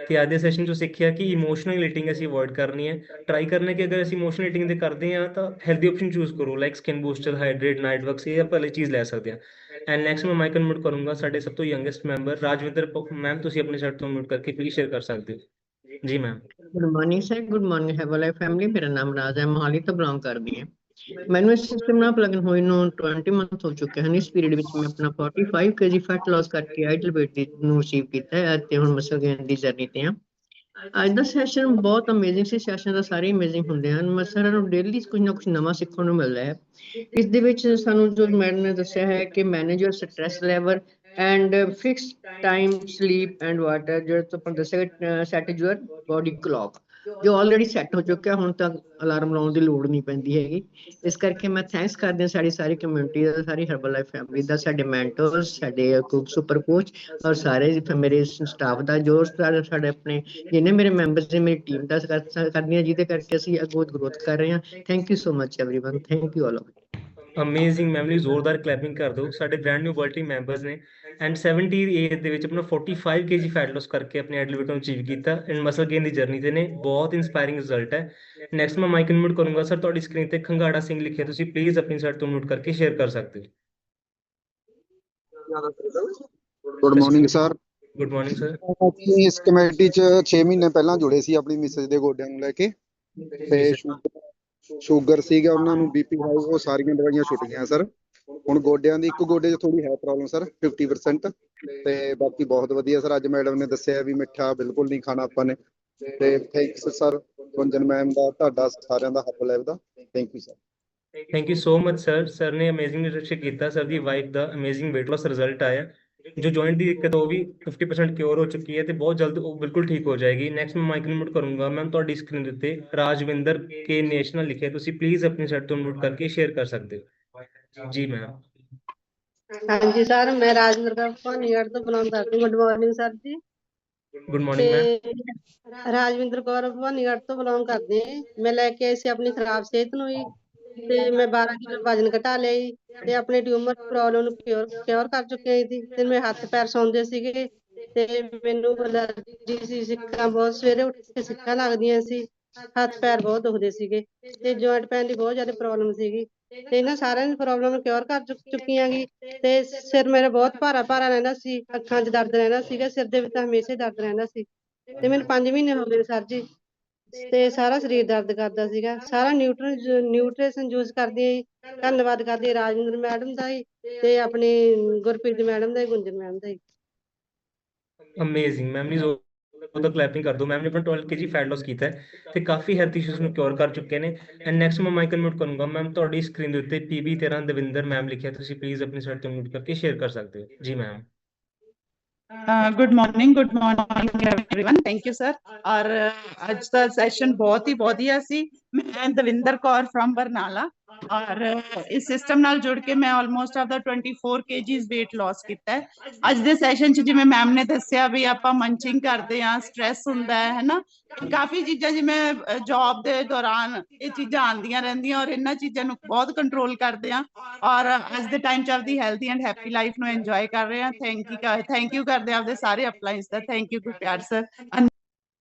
ਤੇ ਅੱਜ ਦੇ ਸੈਸ਼ਨ 'ਚ ਸਿੱਖਿਆ ਕਿ ਇਮੋਸ਼ਨਲ ਈਟਿੰਗ ਅਸੀਂ ਅਵੋਇਡ ਕਰਨੀ ਹੈ। ਟਰਾਈ ਕਰਨਾ ਕਿ ਅਗਰ ਅਸੀਂ ਇਮੋਸ਼ਨਲ ਈਟਿੰਗ ਦੇ ਕਰਦੇ ਹਾਂ ਤਾਂ ਹੈਲਦੀ ਆਪਸ਼ਨ ਚੂਜ਼ ਕਰੋ, like skin booster, hydrate, night works, ਇਹ ਆਪਾਂ ਵਾਲੀ ਚੀਜ਼ ਲੈ ਸਕਦੇ ਹਾਂ। ਐਂਡ ਨੈਕਸਟ ਮੈਂ ਮਾਈਕ ਅਨਮਿਊਟ ਕਰੂੰਗਾ ਸਾਡੇ ਸਭ ਤੋਂ ਯੰਗੈਸਟ ਮੈਂਬਰ ਰਾਜਵਿੰਦਰ ਮੈਮ, ਤੁਸੀਂ ਆਪਣੀ ਸਾਈਡ ਤੋਂ ਮਿਊਟ ਕਰਕੇ ਪਲੀਜ਼ ਸ਼ੇਅਰ ਕਰ ਸਕਦੇ ਹੋ। ਜੀ ma'am. Good morning sir, good morning have a life family. ਮੇਰਾ ਨਾਮ ਰਾਜ ਹੈ, ਮੋਹਾਲੀ ਤੋਂ ਬਿਲੋਂਗ ਕਰਦੀ ਹਾਂ। ਮੈਨੂੰ ਇਸ ਸਿਸਟਮ ਨਾਲ ਪਲਗਨ ਹੋਏ ਨੂੰ 20 ਮੰਥ ਹੋ ਚੁੱਕੇ ਹਨ। ਇਸ ਪੀਰੀਅਡ ਵਿੱਚ ਮੈਂ ਆਪਣਾ 45 kg ਫੈਟ ਲਾਸ ਕਰਕੇ ਆਈਡਲ weight ਨੂੰ ਅਚੀਵ ਕੀਤਾ ਹੈ ਅਤੇ ਹੁਣ ਮਸਲ ਗੇਨ ਦੀ ਜਰਨੀ ਤੇ ਹਾਂ। ਅੱਜ ਦਾ ਸੈਸ਼ਨ ਬਹੁਤ ਅਮੇਜ਼ਿੰਗ ਸੀ। ਸੈਸ਼ਨ ਤਾਂ ਸਾਰੇ ਅਮੇਜ਼ਿੰਗ ਹੁੰਦੇ ਹਨ, ਮੈਂ ਸਾਰਿਆਂ ਨੂੰ ਡੇਲੀ ਕੁਝ ਨਾ ਕੁਝ ਨਵਾਂ ਸਿੱਖਣ ਨੂੰ ਮਿਲਦਾ ਹੈ। ਇਸ ਦੇ ਵਿੱਚ ਸਾਨੂੰ ਜੋ ਮੈਡਮ ਨੇ ਦੱਸਿਆ ਹੈ ਕਿ manage your stress level and fix time sleep and water, ਜਿਹੜਾ ਤੁਹਾਨੂੰ ਦੱਸਿਆ ਸੈਟ ਯੂਅਰ ਬੋਡੀ ਕਲੌਕ, ਜੋ ਆਲਰੇਡੀ ਸੈੱਟ ਹੋ ਚੁੱਕਿਆ, ਹੁਣ ਤੱਕ ਅਲਾਰਮ ਲਾਉਣ ਦੀ ਲੋੜ ਨਹੀਂ ਪੈਂਦੀ ਹੈਗੀ। ਇਸ ਕਰਕੇ ਮੈਂ ਥੈਂਕਸ ਕਰਦੀ ਹਾਂ ਸਾਰੀ ਕਮਿਊਨਿਟੀ ਦਾ, ਸਾਰੀ ਹਰਬਲ ਲਾਈਫ ਫੈਮਿਲੀ ਦਾ, ਸਾਡੇ ਮੈਂਟਰਸ, ਸਾਡੇ ਸੁਪਰ ਕੋਚ ਔਰ ਸਾਰੇ ਮੇਰੇ ਸਟਾਫ ਦਾ, ਜੋ ਸਾਡੇ ਆਪਣੇ ਜਿੰਨੇ ਮੇਰੇ ਮੈਂਬਰਸ ਨੇ, ਮੇਰੀ ਟੀਮ ਦਾ ਕਰਦੀ ਹਾਂ, ਜਿਹਦੇ ਕਰਕੇ ਅਸੀਂ ਅੱਗੋਂ ਗਰੋਥ ਕਰ ਰਹੇ ਹਾਂ। Thank you so much everyone, thank you all. Amazing ma'am ਲਈ ਜ਼ੋਰਦਾਰ ਕਲੈਪਿੰਗ ਕਰ ਦਿਓ। ਸਾਡੇ brand new world team members ਨੇ ਐਂਡ 70 ਏਜ ਦੇ ਵਿੱਚ ਆਪਣਾ 45 kg ਫੈਟ ਲੋਸ ਕਰਕੇ ਆਪਣੇ ਆਈਡਲ weight ਨੂੰ ਅਚੀਵ ਕੀਤਾ and muscle gain the journey ਤੇ ਨੇ। ਬਹੁਤ ਇੰਸਪਾਇਰਿੰਗ ਰਿਜ਼ਲਟ ਹੈ। ਨੈਕਸਟ ਮੈਂ ਮਾਈਕ ਅਨਮਿਊਟ ਕਰੂੰਗਾ। ਸਰ ਤੁਹਾਡੀ ਸਕਰੀਨ ਤੇ ਖੰਗਾੜਾ ਸਿੰਘ ਲਿਖਿਆ, ਤੁਸੀਂ ਪਲੀਜ਼ ਆਪਣੀ ਸਾਈਡ ਤੋਂ ਮਿਊਟ ਕਰਕੇ ਸ਼ੇਅਰ ਕਰ ਸਕਦੇ ਹੋ। Good morning sir. Good morning sir. ਅਸੀਂ ਇਸ ਕਮੇਟੀ 'ਚ 6 ਮਹੀਨੇ ਪਹਿਲਾਂ ਜੁੜੇ ਸੀ ਆਪਣੀ ਮਿਸਿਸ ਦੇ ਗੋਡਿਆਂ ਨੂੰ ਲੈ ਕੇ, ਤੇ ਸ਼ੂਗਰ ਸੀਗਾ ਉਹਨਾਂ ਨੂੰ, BP ਹਾਈ, ਉਹ ਸਾਰੀਆਂ ਦਵਾਈਆਂ ਛੁੱਟ ਗਈਆਂ ਸਰ। ਹੁਣ ਗੋਡਿਆਂ ਦੀ ਇੱਕ ਗੋਡੇ 'ਚ ਥੋੜੀ ਹੈ ਪ੍ਰੋਬਲਮ ਸਰ, 50%, ਤੇ ਬਾਕੀ ਬਹੁਤ ਵਧੀਆ ਸਰ। ਅੱਜ ਮੈਡਮ ਨੇ ਦੱਸਿਆ ਵੀ ਮਿੱਠਾ ਬਿਲਕੁਲ ਨਹੀਂ ਖਾਣਾ ਆਪਾਂ ਨੇ, ਤੇ ਥੈਂਕਸ ਸਰ ਗੁੰਜਨ ਮੈਮ ਦਾ, ਤੁਹਾਡਾ ਸਾਰਿਆਂ ਦਾ, ਹੱਬ ਲਾਈਵ ਦਾ, thank you sir. Thank you so much sir. Sir ਨੇ ਅਮੇਜ਼ਿੰਗ ਲੀਡਰਸ਼ਿਪ ਕੀਤਾ। ਸਰ ਦੀ ਵਾਈਫ ਦਾ ਅਮੇਜ਼ਿੰਗ weight loss ਰਿਜ਼ਲਟ ਆਇਆ। ਜੋ ਜੁਆਇੰਟ ਦੀ ਦਿੱਕਤ ਉਹ ਵੀ 50% ਕਿਉਰ ਹੋ ਚੁੱਕੀ ਹੈ ਤੇ ਬਹੁਤ ਜਲਦ ਉਹ ਬਿਲਕੁਲ ਠੀਕ ਹੋ ਜਾਏਗੀ। ਨੈਕਸਟ ਮੈਂ ਮਾਈਕ ਨੂੰ ਮਿਊਟ ਕਰੂੰਗਾ। ਮੈਮ ਤੁਹਾਡੀ ਸਕਰੀਨ ਦੇ ਉੱਤੇ ਰਾਜਵਿੰਦਰ ਕੇ ਨੈਸ਼ਨਲ ਲਿਖਿਆ, ਤੁਸੀਂ ਪਲੀਜ਼ ਆਪਣੀ ਸਾਈਡ ਤੋਂ ਮਿਊਟ ਕਰਕੇ ਸ਼ੇਅਰ ਕਰ ਸਕਦੇ ਹੋ। ਜੀ ਮੈਮ। ਹਾਂਜੀ ਸਰ, ਮੈਂ ਰਾਜਵਿੰਦਰ ਕੌਰ ਭਾਨੀਗੜ੍ਹ ਤੋਂ ਬਿਲੋਂਗ ਕਰਦੀ। ਗੁੱਡ ਮਾਰਨਿੰਗ ਸਰ ਜੀ। Good morning ma'am. ਤੇ ਰਾਜਵਿੰਦਰ ਕੌਰ ਭਾਨੀਗੜ੍ਹ ਤੋਂ ਬਿਲੋਂਗ ਕਰਦੇ ਹਾਂ। ਮੈਂ ਲੈ ਕੇ ਆਈ ਸੀ ਆਪਣੀ ਖਰਾਬ ਸਿਹਤ ਨੂੰ ਹੀ, ਤੇ ਮੈਂ 12 ਕਿਲੋ ਵਜਨ ਘਟਾ ਲਿਆ ਜੀ, ਤੇ ਆਪਣੇ ਟਿਊਮਰ ਪ੍ਰੋਬਲਮ ਨੂੰ ਕਿਉਰ ਕਰ ਚੁੱਕੀ ਸੀ। ਤੇ ਮੇਰੇ ਹੱਥ ਪੈਰ ਸੌਂਦੇ ਸੀਗੇ, ਤੇ ਮੈਨੂੰ ਐਲਰਜੀ ਸੀ, ਸਿੱਕਾਂ ਬਹੁਤ, ਸਵੇਰੇ ਉੱਠ ਕੇ ਸਿੱਕਾਂ ਲੱਗਦੀਆਂ ਸੀ, ਹੱਥ ਪੈਰ ਬਹੁਤ ਦੁਖਦੇ ਸੀਗੇ ਤੇ ਜੁਆਇੰਟ ਪੈਨ ਦੀ ਬਹੁਤ ਜ਼ਿਆਦਾ ਪ੍ਰੋਬਲਮ ਸੀਗੀ ਤੇ ਇਹਨਾਂ ਸਾਰਿਆਂ ਦੀ ਪ੍ਰੋਬਲਮ ਕਿਉਰ ਕਰ ਚੁੱਕੀਆਂ ਗੀ। ਤੇ ਸਿਰ ਮੇਰਾ ਬਹੁਤ ਭਾਰਾ ਭਾਰਾ ਰਹਿੰਦਾ ਸੀ, ਅੱਖਾਂ 'ਚ ਦਰਦ ਰਹਿੰਦਾ ਸੀਗਾ, ਸਿਰ ਦੇ ਵਿੱਚ ਤਾਂ ਹਮੇਸ਼ਾ ਹੀ ਦਰਦ ਰਹਿੰਦਾ ਸੀ ਤੇ ਮੈਨੂੰ 5 ਮਹੀਨੇ ਹੋ ਗਏ ਸਰ ਜੀ। ਤੇ ਸਾਰਾ ਸਰੀਰ ਦਰਦ ਕਰਦਾ ਸੀਗਾ, ਸਾਰਾ ਨਿਊਟ੍ਰੀਸ਼ਨ ਯੂਜ਼ ਕਰਦੀ ਆ ਜੀ। ਧੰਨਵਾਦ ਕਰਦੀ ਆ ਰਾਜਿੰਦਰ ਮੈਡਮ ਦਾ ਜੀ ਤੇ ਆਪਣੀ ਗੁਰਪ੍ਰੀਤ ਮੈਡਮ ਦਾ, ਗੁੰਜਨ ਮੈਡਮ ਦਾ ਜੀ। ਅਮੇਜ਼ਿੰਗ ਮੈਮ, ਉਹਦਾ ਕਲੈਪਿੰਗ ਕਰ ਦਿਓ। ਮੈਮ ਨੇ ਆਪਣਾ 12 kg ਫੈਟ ਲਾਸ ਕੀਤਾ ਹੈ ਤੇ ਕਾਫੀ ਹੈਲਥ ਇਸ਼ੂਜ਼ ਨੂੰ ਕਿਉਰ ਕਰ ਚੁੱਕੇ ਨੇ। ਐਂਡ ਨੈਕਸਟ ਮੈਂ ਮਾਈਕ ਅਨਮਿਊਟ ਕਰੂੰਗਾ। ਮੈਮ ਤੁਹਾਡੀ ਸਕਰੀਨ ਦੇ ਉੱਤੇ PB13 ਦਵਿੰਦਰ ਮੈਮ ਲਿਖਿਆ, ਤੁਸੀਂ ਪਲੀਜ਼ ਆਪਣੀ ਸਾਈਡ ਤੋਂ ਮਿਊਟ ਕਰਕੇ ਸ਼ੇਅਰ ਕਰ ਸਕਦੇ ਹੋ ਜੀ ma'am. Good morning everyone, thank you sir. और ਅੱਜ ਦਾ ਸੈਸ਼ਨ ਬਹੁਤ ਹੀ ਵਧੀਆ ਸੀ। ਮੈਂ ਦਵਿੰਦਰ ਕੌਰ ਫਰਮ ਬਰਨਾਲਾ ਔਰ ਇਸ ਸਿਸਟਮ ਨਾਲ ਜੁੜ ਕੇ ਮੈਂ ਆਲਮੋਸਟ ਆਪਦਾ 24 kgs weight loss ਕੀਤਾ ਹੈ। ਅੱਜ ਦੇ ਸੈਸ਼ਨ 'ਚ ਜਿਵੇਂ ਮੈਮ ਨੇ ਦੱਸਿਆ ਵੀ ਆਪਾਂ ਮੰਚਿੰਗ ਕਰਦੇ ਆ, ਸਟ੍ਰੈਸ ਹੁੰਦਾ ਹੈ ਨਾ, ਕਾਫੀ ਚੀਜ਼ਾਂ ਜਿਵੇਂ ਜੌਬ ਦੇ ਦੌਰਾਨ ਇਹ ਚੀਜ਼ਾਂ ਆਉਂਦੀਆਂ ਰਹਿੰਦੀਆਂ ਔਰ ਇਹਨਾਂ ਚੀਜ਼ਾਂ ਨੂੰ ਬਹੁਤ ਕੰਟਰੋਲ ਕਰਦੇ ਆ ਔਰ ਅੱਜ ਦੇ ਟਾਈਮ 'ਚ ਆਪਦੀ ਹੈਲਥੀ ਐਂਡ ਹੈਪੀ ਲਾਈਫ ਨੂੰ ਇੰਜੋਏ ਕਰ ਰਹੇ ਆ। ਥੈਂਕ ਯੂ ਕਰਦੇ ਆਪਦੇ ਸਾਰੇ ਅਪਲਾਈਜ਼ ਦਾ। Thank you Gurpyar sir.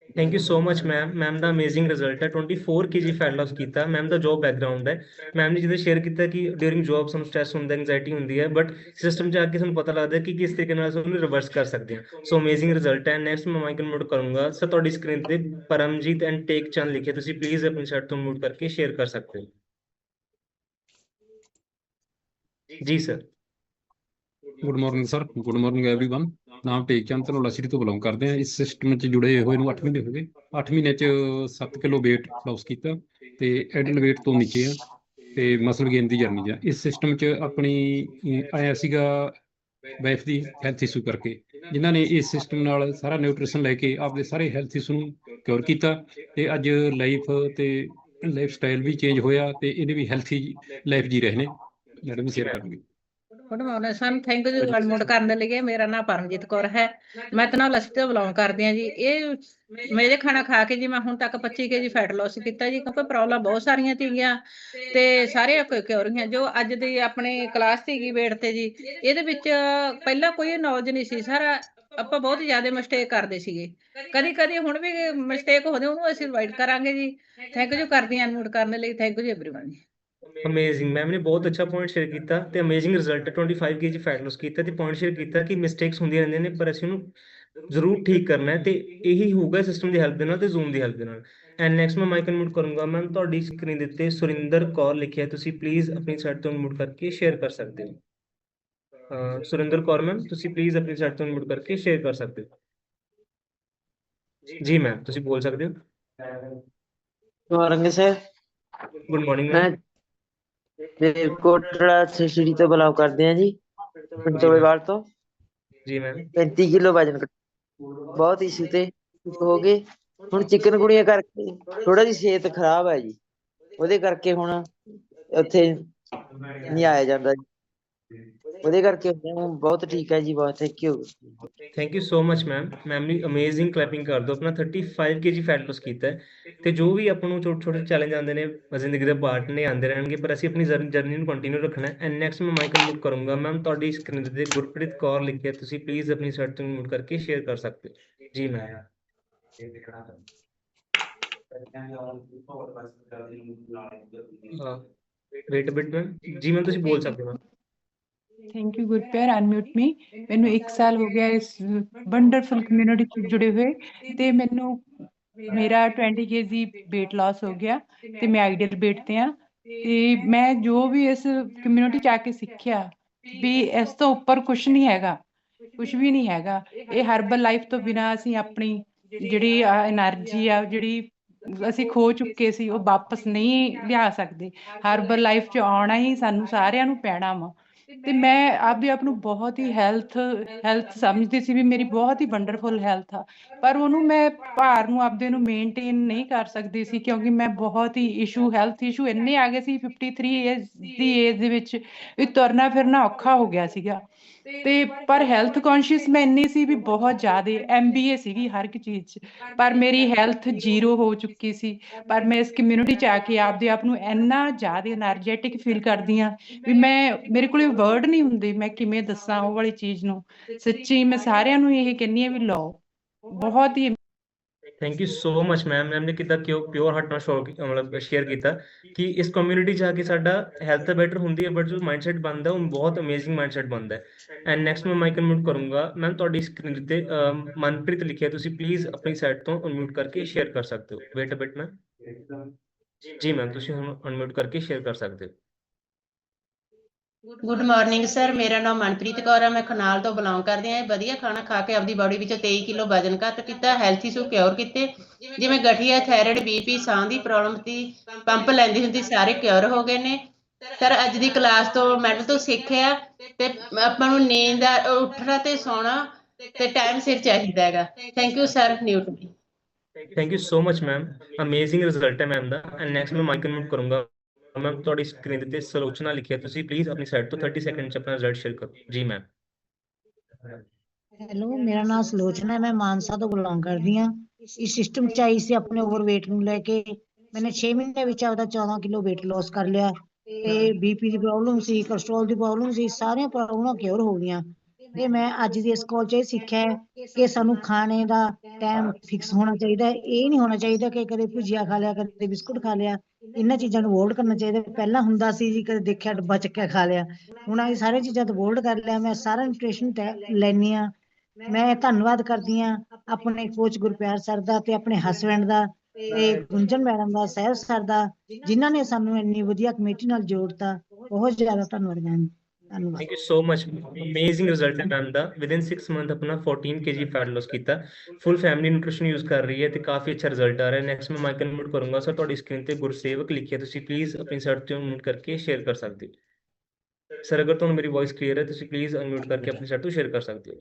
Thank you so much ma'am. Ma'am ਦਾ ਅਮੇਜ਼ਿੰਗ ਰਿਜ਼ਲਟ ਹੈ, 24 kg ਫੈਟ ਲਾਸ ਕੀਤਾ। ਮੈਮ ਦਾ ਜੋਬ ਬੈਕਗਰਾਊਂਡ ਹੈ। ਮੈਮ ਨੇ ਜਿਹਦੇ ਸ਼ੇਅਰ ਕੀਤਾ ਕਿ ਡਿਊਰਿੰਗ ਜੋਬ ਸਾਨੂੰ ਸਟ੍ਰੈਸ ਹੁੰਦਾ, ਐਂਗਜ਼ਾਇਟੀ ਹੁੰਦੀ ਹੈ, ਬਟ ਸਿਸਟਮ 'ਚ ਆ ਕੇ ਸਾਨੂੰ ਪਤਾ ਲੱਗਦਾ ਕਿ ਕਿਸ ਤਰੀਕੇ ਨਾਲ ਅਸੀਂ ਉਹਨੂੰ ਰਿਵਰਸ ਕਰ ਸਕਦੇ ਹਾਂ। ਸੋ ਅਮੇਜ਼ਿੰਗ ਰਿਜ਼ਲਟ ਹੈ। ਨੈਕਸਟ ਮੈਂ ਮਾਈਕ ਅਨਮਿਊਟ ਕਰੂੰਗਾ। ਸਰ ਤੁਹਾਡੀ ਸਕਰੀਨ ਤੇ ਪਰਮਜੀਤ ਐਂਡ ਟੇਕ ਚੰਦ ਲਿਖਿਆ, ਤੁਸੀਂ ਪਲੀਜ਼ ਆਪਣੀ ਸਾਈਡ ਤੋਂ ਮਿਊਟ ਕਰਕੇ ਸ਼ੇਅਰ ਕਰ ਸਕਦੇ ਹੋ ਜੀ sir. Good morning sir, good morning everyone. ਨਾਮ ਟੇਕ ਚੰਦ ਧਨੌਲਾ ਸਿਟੀ ਤੋਂ ਬਿਲੋਂਗ ਕਰਦੇ ਆ। ਇਸ ਸਿਸਟਮ 'ਚ ਜੁੜੇ ਹੋਏ ਨੂੰ 8 ਮਹੀਨੇ ਹੋ ਗਏ। 8 ਮਹੀਨੇ 'ਚ 7 ਕਿਲੋ weight loss ਕੀਤਾ ਤੇ ਐਡਲ weight ਤੋਂ ਨੀਚੇ ਆ ਤੇ ਮਸਲ ਗੇਨ ਦੀ ਜਰਨੀ ਆ। ਇਸ ਸਿਸਟਮ 'ਚ ਆਪਣੀ ਆਇਆ ਸੀਗਾ ਵਾਈਫ ਦੀ ਹੈਲਥ ਇਸ਼ੂ ਕਰਕੇ, ਜਿਨ੍ਹਾਂ ਨੇ ਇਸ ਸਿਸਟਮ ਨਾਲ ਸਾਰਾ ਨਿਊਟ੍ਰੀਸ਼ਨ ਲੈ ਕੇ ਆਪਦੇ ਸਾਰੇ ਹੈਲਥ ਇਸ਼ੂ ਨੂੰ ਕਿਉਰ ਕੀਤਾ ਤੇ ਅੱਜ ਲਾਈਫ ਸਟਾਈਲ ਵੀ ਚੇਂਜ ਹੋਇਆ ਤੇ ਇਹਨੇ ਵੀ ਹੈਲਥੀ ਲਾਈਫ ਜੀ ਰਹੇ ਨੇ। ਮੈਡਮ ਸ਼ੇਅਰ ਕਰਨਗੇ। Good morning sir, thank you ਜੀ ਅਨਮੋਟ ਕਰਨ ਦੇ ਲਈ। ਮੇਰਾ ਨਾਮ ਪਰਮਜੀਤ ਕੌਰ ਹੈ, ਮੈਂ ਧਨੌਲਾ ਸਿਟੀ ਤੋਂ ਬਿਲੋਂਗ ਕਰਦੀ ਹਾਂ ਜੀ। ਇਹ ਮੇਰੇ ਖਾਣਾ ਖਾ ਕੇ ਜੀ ਮੈਂ ਹੁਣ ਤੱਕ 25 kg ਫੈਟ ਲਾਸ ਕੀਤਾ ਜੀ, ਕਿਉਂਕਿ ਪ੍ਰੋਬਲਮ ਬਹੁਤ ਸਾਰੀਆਂ ਸੀਗੀਆਂ ਤੇ ਸਾਰੇ ਕਿਉਰ ਗਈਆਂ। ਜੋ ਅੱਜ ਦੀ ਆਪਣੀ ਕਲਾਸ ਸੀਗੀ ਵੇਟ ਤੇ ਜੀ, ਇਹਦੇ ਵਿੱਚ ਪਹਿਲਾਂ ਕੋਈ ਨੌਲੇਜ ਨਹੀਂ ਸੀ ਸਰ। ਆਪਾਂ ਬਹੁਤ ਜ਼ਿਆਦਾ ਮਿਸਟੇਕ ਕਰਦੇ ਸੀਗੇ, ਕਦੀ ਕਦੀ ਹੁਣ ਵੀ ਮਿਸਟੇਕ ਹੋਦੇ, ਉਹਨੂੰ ਅਸੀਂ ਅਵੋਇਡ ਕਰਾਂਗੇ ਜੀ। ਥੈਂਕ ਯੂ ਕਰਦੀ ਹਾਂ ਅਨਮੋਟ ਕਰਨ ਲਈ। ਥੈਂਕ ਯੂ ਜੀ ਐਵਰੀਵਨ ਜੀ। ਅਮੇਜ਼ਿੰਗ ਮੈਮ ਨੇ ਬਹੁਤ ਅੱਛਾ ਪੁਆਇੰਟ ਸ਼ੇਅਰ ਕੀਤਾ ਤੇ amazing result 25 kg fat loss ਕੀਤਾ ਤੇ ਪੁਆਇੰਟ ਸ਼ੇਅਰ ਕੀਤਾ ਕਿ ਮਿਸਟੇਕਸ ਹੁੰਦੀਆਂ ਰਹਿੰਦੀਆਂ ਨੇ, ਪਰ ਅਸੀਂ ਉਹਨੂੰ ਜ਼ਰੂਰ ਠੀਕ ਕਰਨਾ ਹੈ ਤੇ ਇਹੀ ਹੋਊਗਾ ਸਿਸਟਮ ਦੀ ਹੈਲਪ ਦੇ ਨਾਲ ਤੇ ਜ਼ੂਮ ਦੀ ਹੈਲਪ ਦੇ ਨਾਲ। ਐਂਡ ਨੈਕਸਟ ਮੈਂ ਮਾਈਕ ਅਨਮਿਊਟ ਕਰੂੰਗਾ। ਮੈਮ ਤੁਹਾਡੀ ਸਕਰੀਨ ਦੇ ਉੱਤੇ ਸੁਰਿੰਦਰ ਕੌਰ ਲਿਖਿਆ, ਤੁਸੀਂ ਪਲੀਜ਼ ਆਪਣੀ ਸਾਈਡ ਤੋਂ ਅਨਮਿਊਟ ਕਰਕੇ ਸ਼ੇਅਰ ਕਰ ਸਕਦੇ ਹੋ। ਸੁਰਿੰਦਰ ਕੌਰ ਮੈਮ, ਤੁਸੀਂ ਪਲੀਜ਼ ਆਪਣੀ ਸਾਈਡ ਤੋਂ ਅਨਮਿਊਟ ਕਰਕੇ ਸ਼ੇਅਰ ਕਰ ਸਕਦੇ ਹੋ ਜੀ ਮੈਮ, ਤੁਸੀਂ ਬੋਲ ਸਕਦੇ ਹੋ। Morning sir. ਗੁੱਡ ਮਾਰਨਿੰਗ मैं ਮੈਮ। कोटड़ा सिटी तो बिलोंग करते हैं जी, पंचोलेवाल तो। ਜੀ ਮੈਮ। 35 किलो वजन बहुत इशू ਤੇ ਹੋ ਗਏ। ਹੁਣ ਚਿਕਨ ਗੁਣੀਆਂ ਕਰਕੇ ਥੋੜਾ ਜਿਹੀ ਸਿਹਤ ਖਰਾਬ ਹੈ ਜੀ, ਉਹਦੇ ਕਰਕੇ ਹੁਣ ਉੱਥੇ ਨਹੀਂ ਆਇਆ ਜਾਂਦਾ ਜੀ, ਉਹਦੇ ਕਰਕੇ ਹੁਣ ਬਹੁਤ ਠੀਕ ਹੈ ਜੀ। ਬਹੁਤ thank you so much ma'am. Ma'am ਨੇ ਅਮੇਜ਼ਿੰਗ ਕਲੈਪਿੰਗ ਕਰ ਦਿਓ। ਆਪਣਾ 35 kg ਫੈਟ ਲਾਸ ਕੀਤਾ ਹੈ ਤੇ ਜੋ ਵੀ ਆਪਾਂ ਨੂੰ ਛੋਟੇ ਛੋਟੇ ਚੈਲੰਜ ਆਉਂਦੇ ਨੇ ਜ਼ਿੰਦਗੀ ਦੇ ਪਾਰਟ ਨੇ, ਆਉਂਦੇ ਰਹਿਣਗੇ, ਪਰ ਅਸੀਂ ਆਪਣੀ ਜਰਨੀ ਨੂੰ ਕੰਟੀਨਿਊ ਰੱਖਣਾ ਹੈ। ਐਂਡ ਨੈਕਸਟ ਮੈਂ ਮਾਈਕ ਅਨਮਿਊਟ ਕਰੂੰਗਾ। ਮੈਮ ਤੁਹਾਡੀ ਸਕਰੀਨ ਤੇ ਗੁਰਪ੍ਰੀਤ ਕੌਰ ਲਿਖਿਆ, ਤੁਸੀਂ ਪਲੀਜ਼ ਆਪਣੀ ਸਾਈਡ ਤੋਂ ਅਨਮਿਊਟ ਕਰਕੇ ਸ਼ੇਅਰ ਕਰ ਸਕਦੇ ਹੋ ਜੀ ਮੈਮ। Wait bit ma'am. ਜੀ ਮੈਮ ਤੁਸੀਂ ਬੋਲ ਸਕਦੇ ਹੋ। Thank you Gurpyar, unmute me. ਮੈਨੂੰ 1 ਸਾਲ ਹੋ ਗਿਆ ਇਸ ਵੰਡਰਫੁਲ ਕਮਿਊਨਿਟੀ 'ਚ ਜੁੜੇ ਹੋਏ ਤੇ ਮੈਨੂੰ ਮੇਰਾ 20 kg weight loss ਹੋ ਗਿਆ ਤੇ ਮੈਂ ਆਈਡੀਅਲ weight ਤੇ ਆ। ਤੇ ਮੈਂ ਜੋ ਵੀ ਇਸ ਕਮਿਊਨਿਟੀ 'ਚ ਆ ਕੇ ਸਿੱਖਿਆ ਵੀ ਇਸ ਤੋਂ ਉੱਪਰ ਕੁਛ ਨਹੀਂ ਹੈਗਾ, ਕੁਛ ਵੀ ਨਹੀਂ ਹੈਗਾ। ਇਹ ਹਰਬਲ ਲਾਈਫ ਤੋਂ ਬਿਨਾਂ ਅਸੀਂ ਆਪਣੀ ਜਿਹੜੀ એનર્ਜੀ ਆ, ਜਿਹੜੀ ਅਸੀਂ ਖੋ ਚੁੱਕੇ ਸੀ, ਉਹ ਵਾਪਸ ਨਹੀਂ ਲਿਆ ਸਕਦੇ। ਹਰਬਲ ਲਾਈਫ 'ਚ ਆਉਣਾ ਹੀ ਸਾਨੂੰ ਸਾਰਿਆਂ ਨੂੰ ਪੈਣਾ ਵਾ। ਤੇ ਮੈਂ ਆਪਦੇ ਆਪ ਨੂੰ ਬਹੁਤ ਹੀ ਹੈਲਥ ਸਮਝਦੀ ਸੀ ਵੀ ਮੇਰੀ ਬਹੁਤ ਹੀ ਵੰਡਰਫੁਲ ਹੈਲਥ ਆ, ਪਰ ਉਹਨੂੰ ਮੈਂ ਭਾਰ ਨੂੰ ਆਪਦੇ ਨੂੰ ਮੇਨਟੇਨ ਨਹੀਂ ਕਰ ਸਕਦੀ ਸੀ, ਕਿਉਂਕਿ ਮੈਂ ਬਹੁਤ ਹੀ ਹੈਲਥ ਇਸ਼ੂ ਇੰਨੇ ਆ ਗਏ ਸੀ 53 ਏਜ ਦੀ ਏਜ ਦੇ ਵਿੱਚ ਵੀ ਤੁਰਨਾ ਫਿਰਨਾ ਔਖਾ ਹੋ ਗਿਆ ਸੀਗਾ। ਤੇ ਪਰ ਹੈਲਥ ਕੌਨਸ਼ੀਅਸ ਮੈਂ ਇੰਨੀ ਸੀ ਵੀ ਬਹੁਤ ਜ਼ਿਆਦਾ MBA ਸੀਗੀ ਹਰ ਇੱਕ ਚੀਜ਼ 'ਚ, ਪਰ ਮੇਰੀ ਹੈਲਥ ਜ਼ੀਰੋ ਹੋ ਚੁੱਕੀ ਸੀ। ਪਰ ਮੈਂ ਇਸ ਕਮਿਊਨਿਟੀ 'ਚ ਆ ਕੇ ਆਪਦੇ ਆਪ ਨੂੰ ਇੰਨਾ ਜ਼ਿਆਦਾ એનર્ਜੈਟਿਕ ਫੀਲ ਕਰਦੀ ਹਾਂ ਵੀ ਮੇਰੇ ਕੋਲੇ ਵਰਡ ਨਹੀਂ ਹੁੰਦੇ, ਮੈਂ ਕਿਵੇਂ ਦੱਸਾਂ ਉਹ ਵਾਲੀ ਚੀਜ਼ ਨੂੰ। ਸੱਚੀ ਮੈਂ ਸਾਰਿਆਂ ਨੂੰ ਇਹ ਕਹਿੰਦੀ ਹਾਂ ਵੀ ਲਓ, ਬਹੁਤ ਹੀ thank you so much ma'am. Ma'am ਨੇ ਕਿੱਦਾਂ ਪਿਓਰ ਹਾਰਟ ਨਾਲ ਮਤਲਬ ਸ਼ੇਅਰ ਕੀਤਾ ਕਿ ਇਸ ਕਮਿਊਨਿਟੀ 'ਚ ਆ ਕੇ ਸਾਡਾ ਹੈਲਥ ਤਾਂ ਬੈਟਰ ਹੁੰਦੀ ਹੈ, ਬਟ ਜੋ ਮਾਈਂਡਸੈਟ ਬਣਦਾ ਉਹ ਬਹੁਤ ਅਮੇਜ਼ਿੰਗ ਮਾਈਂਡਸੈਟ ਬਣਦਾ ਹੈ। ਐਂਡ ਨੈਕਸਟ ਮੈਂ ਮਾਈਕ ਅਨਮਿਊਟ ਕਰੂੰਗਾ। ਮੈਮ ਤੁਹਾਡੀ ਸਕਰੀਨ ਤੇ ਮਨਪ੍ਰੀਤ ਲਿਖਿਆ, ਤੁਸੀਂ ਪਲੀਜ਼ ਆਪਣੀ ਸਾਈਡ ਤੋਂ ਅਨਮਿਊਟ ਕਰਕੇ ਸ਼ੇਅਰ ਕਰ ਸਕਦੇ ਹੋ। Wait a bit ma'am. ਜੀ ਮੈਮ, ਤੁਸੀਂ ਹੁਣ ਅਨਮਿਊਟ ਕਰਕੇ ਸ਼ੇਅਰ ਕਰ ਸਕਦੇ ਹੋ। ਗੁੱਡ ਮਾਰਨਿੰਗ ਸਰ, ਮੇਰਾ ਨਾਮ ਮਨਪ੍ਰੀਤ ਕੌਰ ਹੈ, ਮੈਂ ਖਨਾਲ ਤੋਂ ਬਿਲੋਂਗ ਕਰਦੀ ਹਾਂ। ਵਧੀਆ ਖਾਣਾ ਖਾ ਕੇ ਆਪਦੀ ਬਾਡੀ ਵਿੱਚੋਂ 23 ਕਿਲੋ ਵਜਨ ਘੱਟ ਕੀਤਾ, ਹੈਲਥ ਇਸ਼ੂ ਕਿਉਰ ਕੀਤੇ, ਜਿਵੇਂ ਗਠੀਆ, ਥਾਇਰਾਇਡ, BP, ਸਾਹ ਦੀ ਪ੍ਰੋਬਲਮ ਸੀ, ਪੰਪ ਲੈਂਦੀ ਹੁੰਦੀ, ਸਾਰੇ ਕਿਉਰ ਹੋ ਗਏ ਨੇ ਸਰ। ਅੱਜ ਦੀ ਕਲਾਸ ਤੋਂ ਮੈਡਮ ਤੋਂ ਸਿੱਖਿਆ ਤੇ ਆਪਾਂ ਨੂੰ ਨੀਂਦ ਉੱਠਣਾ ਤੇ ਸੌਣਾ ਤੇ ਟਾਈਮ ਸਿਰ ਚਾਹੀਦਾ ਹੈਗਾ। Thank you sir, mute me. Thank you so much ma'am, amazing result ਹੈ ਮੈਮ ਦਾ। ਐਂਡ ਨੈਕਸਟ ਮੈਂ ਮਾਈਕ ਅਨਮਿਊਟ ਕਰੂੰਗਾ। ਮੈਮ ਤੁਹਾਡੀ ਸਕਰੀਨ ਤੇ ਸਲੋਚਨਾ ਲਿਖਿਆ, ਤੁਸੀਂ ਪਲੀਜ਼ ਆਪਣੀ ਸਾਈਡ ਤੋਂ 30 ਸੈਕਿੰਡ 'ਚ ਆਪਣਾ ਰਿਜ਼ਲਟ ਸ਼ੇਅਰ ਕਰੋ। ਜੀ ਮੈਮ। ਹੈਲੋ, ਮੇਰਾ ਨਾਮ ਸਲੋਚਨਾ ਹੈ, ਮੈਂ ਮਾਨਸਾ ਤੋਂ ਬਿਲੋਂਗ ਕਰਦੀ ਹਾਂ। ਇਸ ਸਿਸਟਮ 'ਚ ਆਈ ਸੀ ਆਪਣੇ ਓਵਰਵੇਟ ਨੂੰ ਲੈ ਕੇ। ਮੈਨੇ 6 ਮਹੀਨੇ ਵਿੱਚ ਆਪਦਾ 14 ਕਿਲੋ weight loss ਕਰ ਲਿਆ ਤੇ BP ਦੀ ਪ੍ਰੋਬਲਮ ਸੀ, ਕੋਲੇਸਟ੍ਰੋਲ ਦੀ ਪ੍ਰੋਬਲਮ ਸੀ, ਸਾਰੀਆਂ ਪ੍ਰੋਬਲਮਾਂ ਕਿਉਰ ਹੋ ਗਈਆਂ। ਤੇ ਮੈਂ ਅੱਜ ਦੀ ਇਸ ਕਾਲ 'ਚ ਇਹ ਸਿੱਖਿਆ ਹੈ ਕਿ ਸਾਨੂੰ ਖਾਣੇ ਦਾ ਟਾਈਮ ਫਿਕਸ ਹੋਣਾ ਚਾਹੀਦਾ। ਇਹ ਨਹੀਂ ਹੋਣਾ ਚਾਹੀਦਾ ਕਿ ਕਦੇ ਭੁਜੀਆ ਖਾ ਲਿਆ, ਕਦੇ ਬਿਸਕੁਟ ਖਾ ਲਿਆ। ਇਹਨਾਂ ਚੀਜ਼ਾਂ ਨੂੰ ਅਵੋਇਡ ਕਰਨਾ ਚਾਹੀਦਾ। ਪਹਿਲਾਂ ਹੁੰਦਾ ਸੀ ਜੀ, ਕਦੇ ਦੇਖਿਆ ਡੱਬਾ ਚੱਕਿਆ ਖਾ ਲਿਆ। ਹੁਣ ਇਹ ਸਾਰੀਆਂ ਚੀਜ਼ਾਂ ਤੋਂ ਅਵੋਇਡ ਕਰ ਲਿਆ। ਮੈਂ ਸਾਰਾ ਨਿਊਟ੍ਰੀਸ਼ਨ ਲੈਂਦੀ ਹਾਂ। ਮੈਂ ਧੰਨਵਾਦ ਕਰਦੀ ਹਾਂ ਆਪਣੇ ਕੋਚ ਗੁਰਪਿਆਰ ਸਰ ਦਾ ਤੇ ਆਪਣੇ ਹਸਬੈਂਡ ਦਾ ਤੇ ਗੁੰਜਨ ਮੈਡਮ ਦਾ, ਸਹਿਬ ਸਰ ਦਾ, ਜਿਨ੍ਹਾਂ ਨੇ ਸਾਨੂੰ ਇੰਨੀ ਵਧੀਆ ਕਮੇਟੀ ਨਾਲ ਜੋੜਤਾ। ਬਹੁਤ ਜ਼ਿਆਦਾ ਧੰਨਵਾਦ ਮੈਮ, ਧੰਨਵਾਦ। Thank you so much, amazing result ਹੈ ਮੈਮ ਦਾ। ਵਿਦਿਨ 6 ਮੰਥ ਆਪਣਾ 14 kg ਫੈਟ ਲੋਸ ਕੀਤਾ, ਫੁੱਲ ਫੈਮਿਲੀ ਨਿਊਟ੍ਰੀਸ਼ਨ ਯੂਜ਼ ਕਰ ਰਹੀ ਹੈ ਤੇ ਕਾਫੀ ਅੱਛਾ ਰਿਜ਼ਲਟ ਆ ਰਿਹਾ। ਨੈਕਸਟ ਮੈਂ ਮਾਈਕ ਅਨਮਿਊਟ ਕਰੂੰਗਾ। ਸਰ ਤੁਹਾਡੀ ਸਕਰੀਨ ਤੇ ਗੁਰਸੇਵਕ ਲਿਖਿਆ, ਤੁਸੀਂ ਪਲੀਜ਼ ਆਪਣੀ ਸਾਈਡ ਤੋਂ ਅਨਮਿਊਟ ਕਰਕੇ ਸ਼ੇਅਰ ਕਰ ਸਕਦੇ ਹੋ। ਸਰ ਅਗਰ ਤੁਹਾਨੂੰ ਮੇਰੀ ਵੌਇਸ ਕਲੀਅਰ ਹੈ, ਤੁਸੀਂ ਪਲੀਜ਼ ਅਨਮਿਊਟ ਕਰਕੇ ਆਪਣੀ ਸਾਈਡ ਤੋਂ ਸ਼ੇਅਰ ਕਰ ਸਕਦੇ ਹੋ।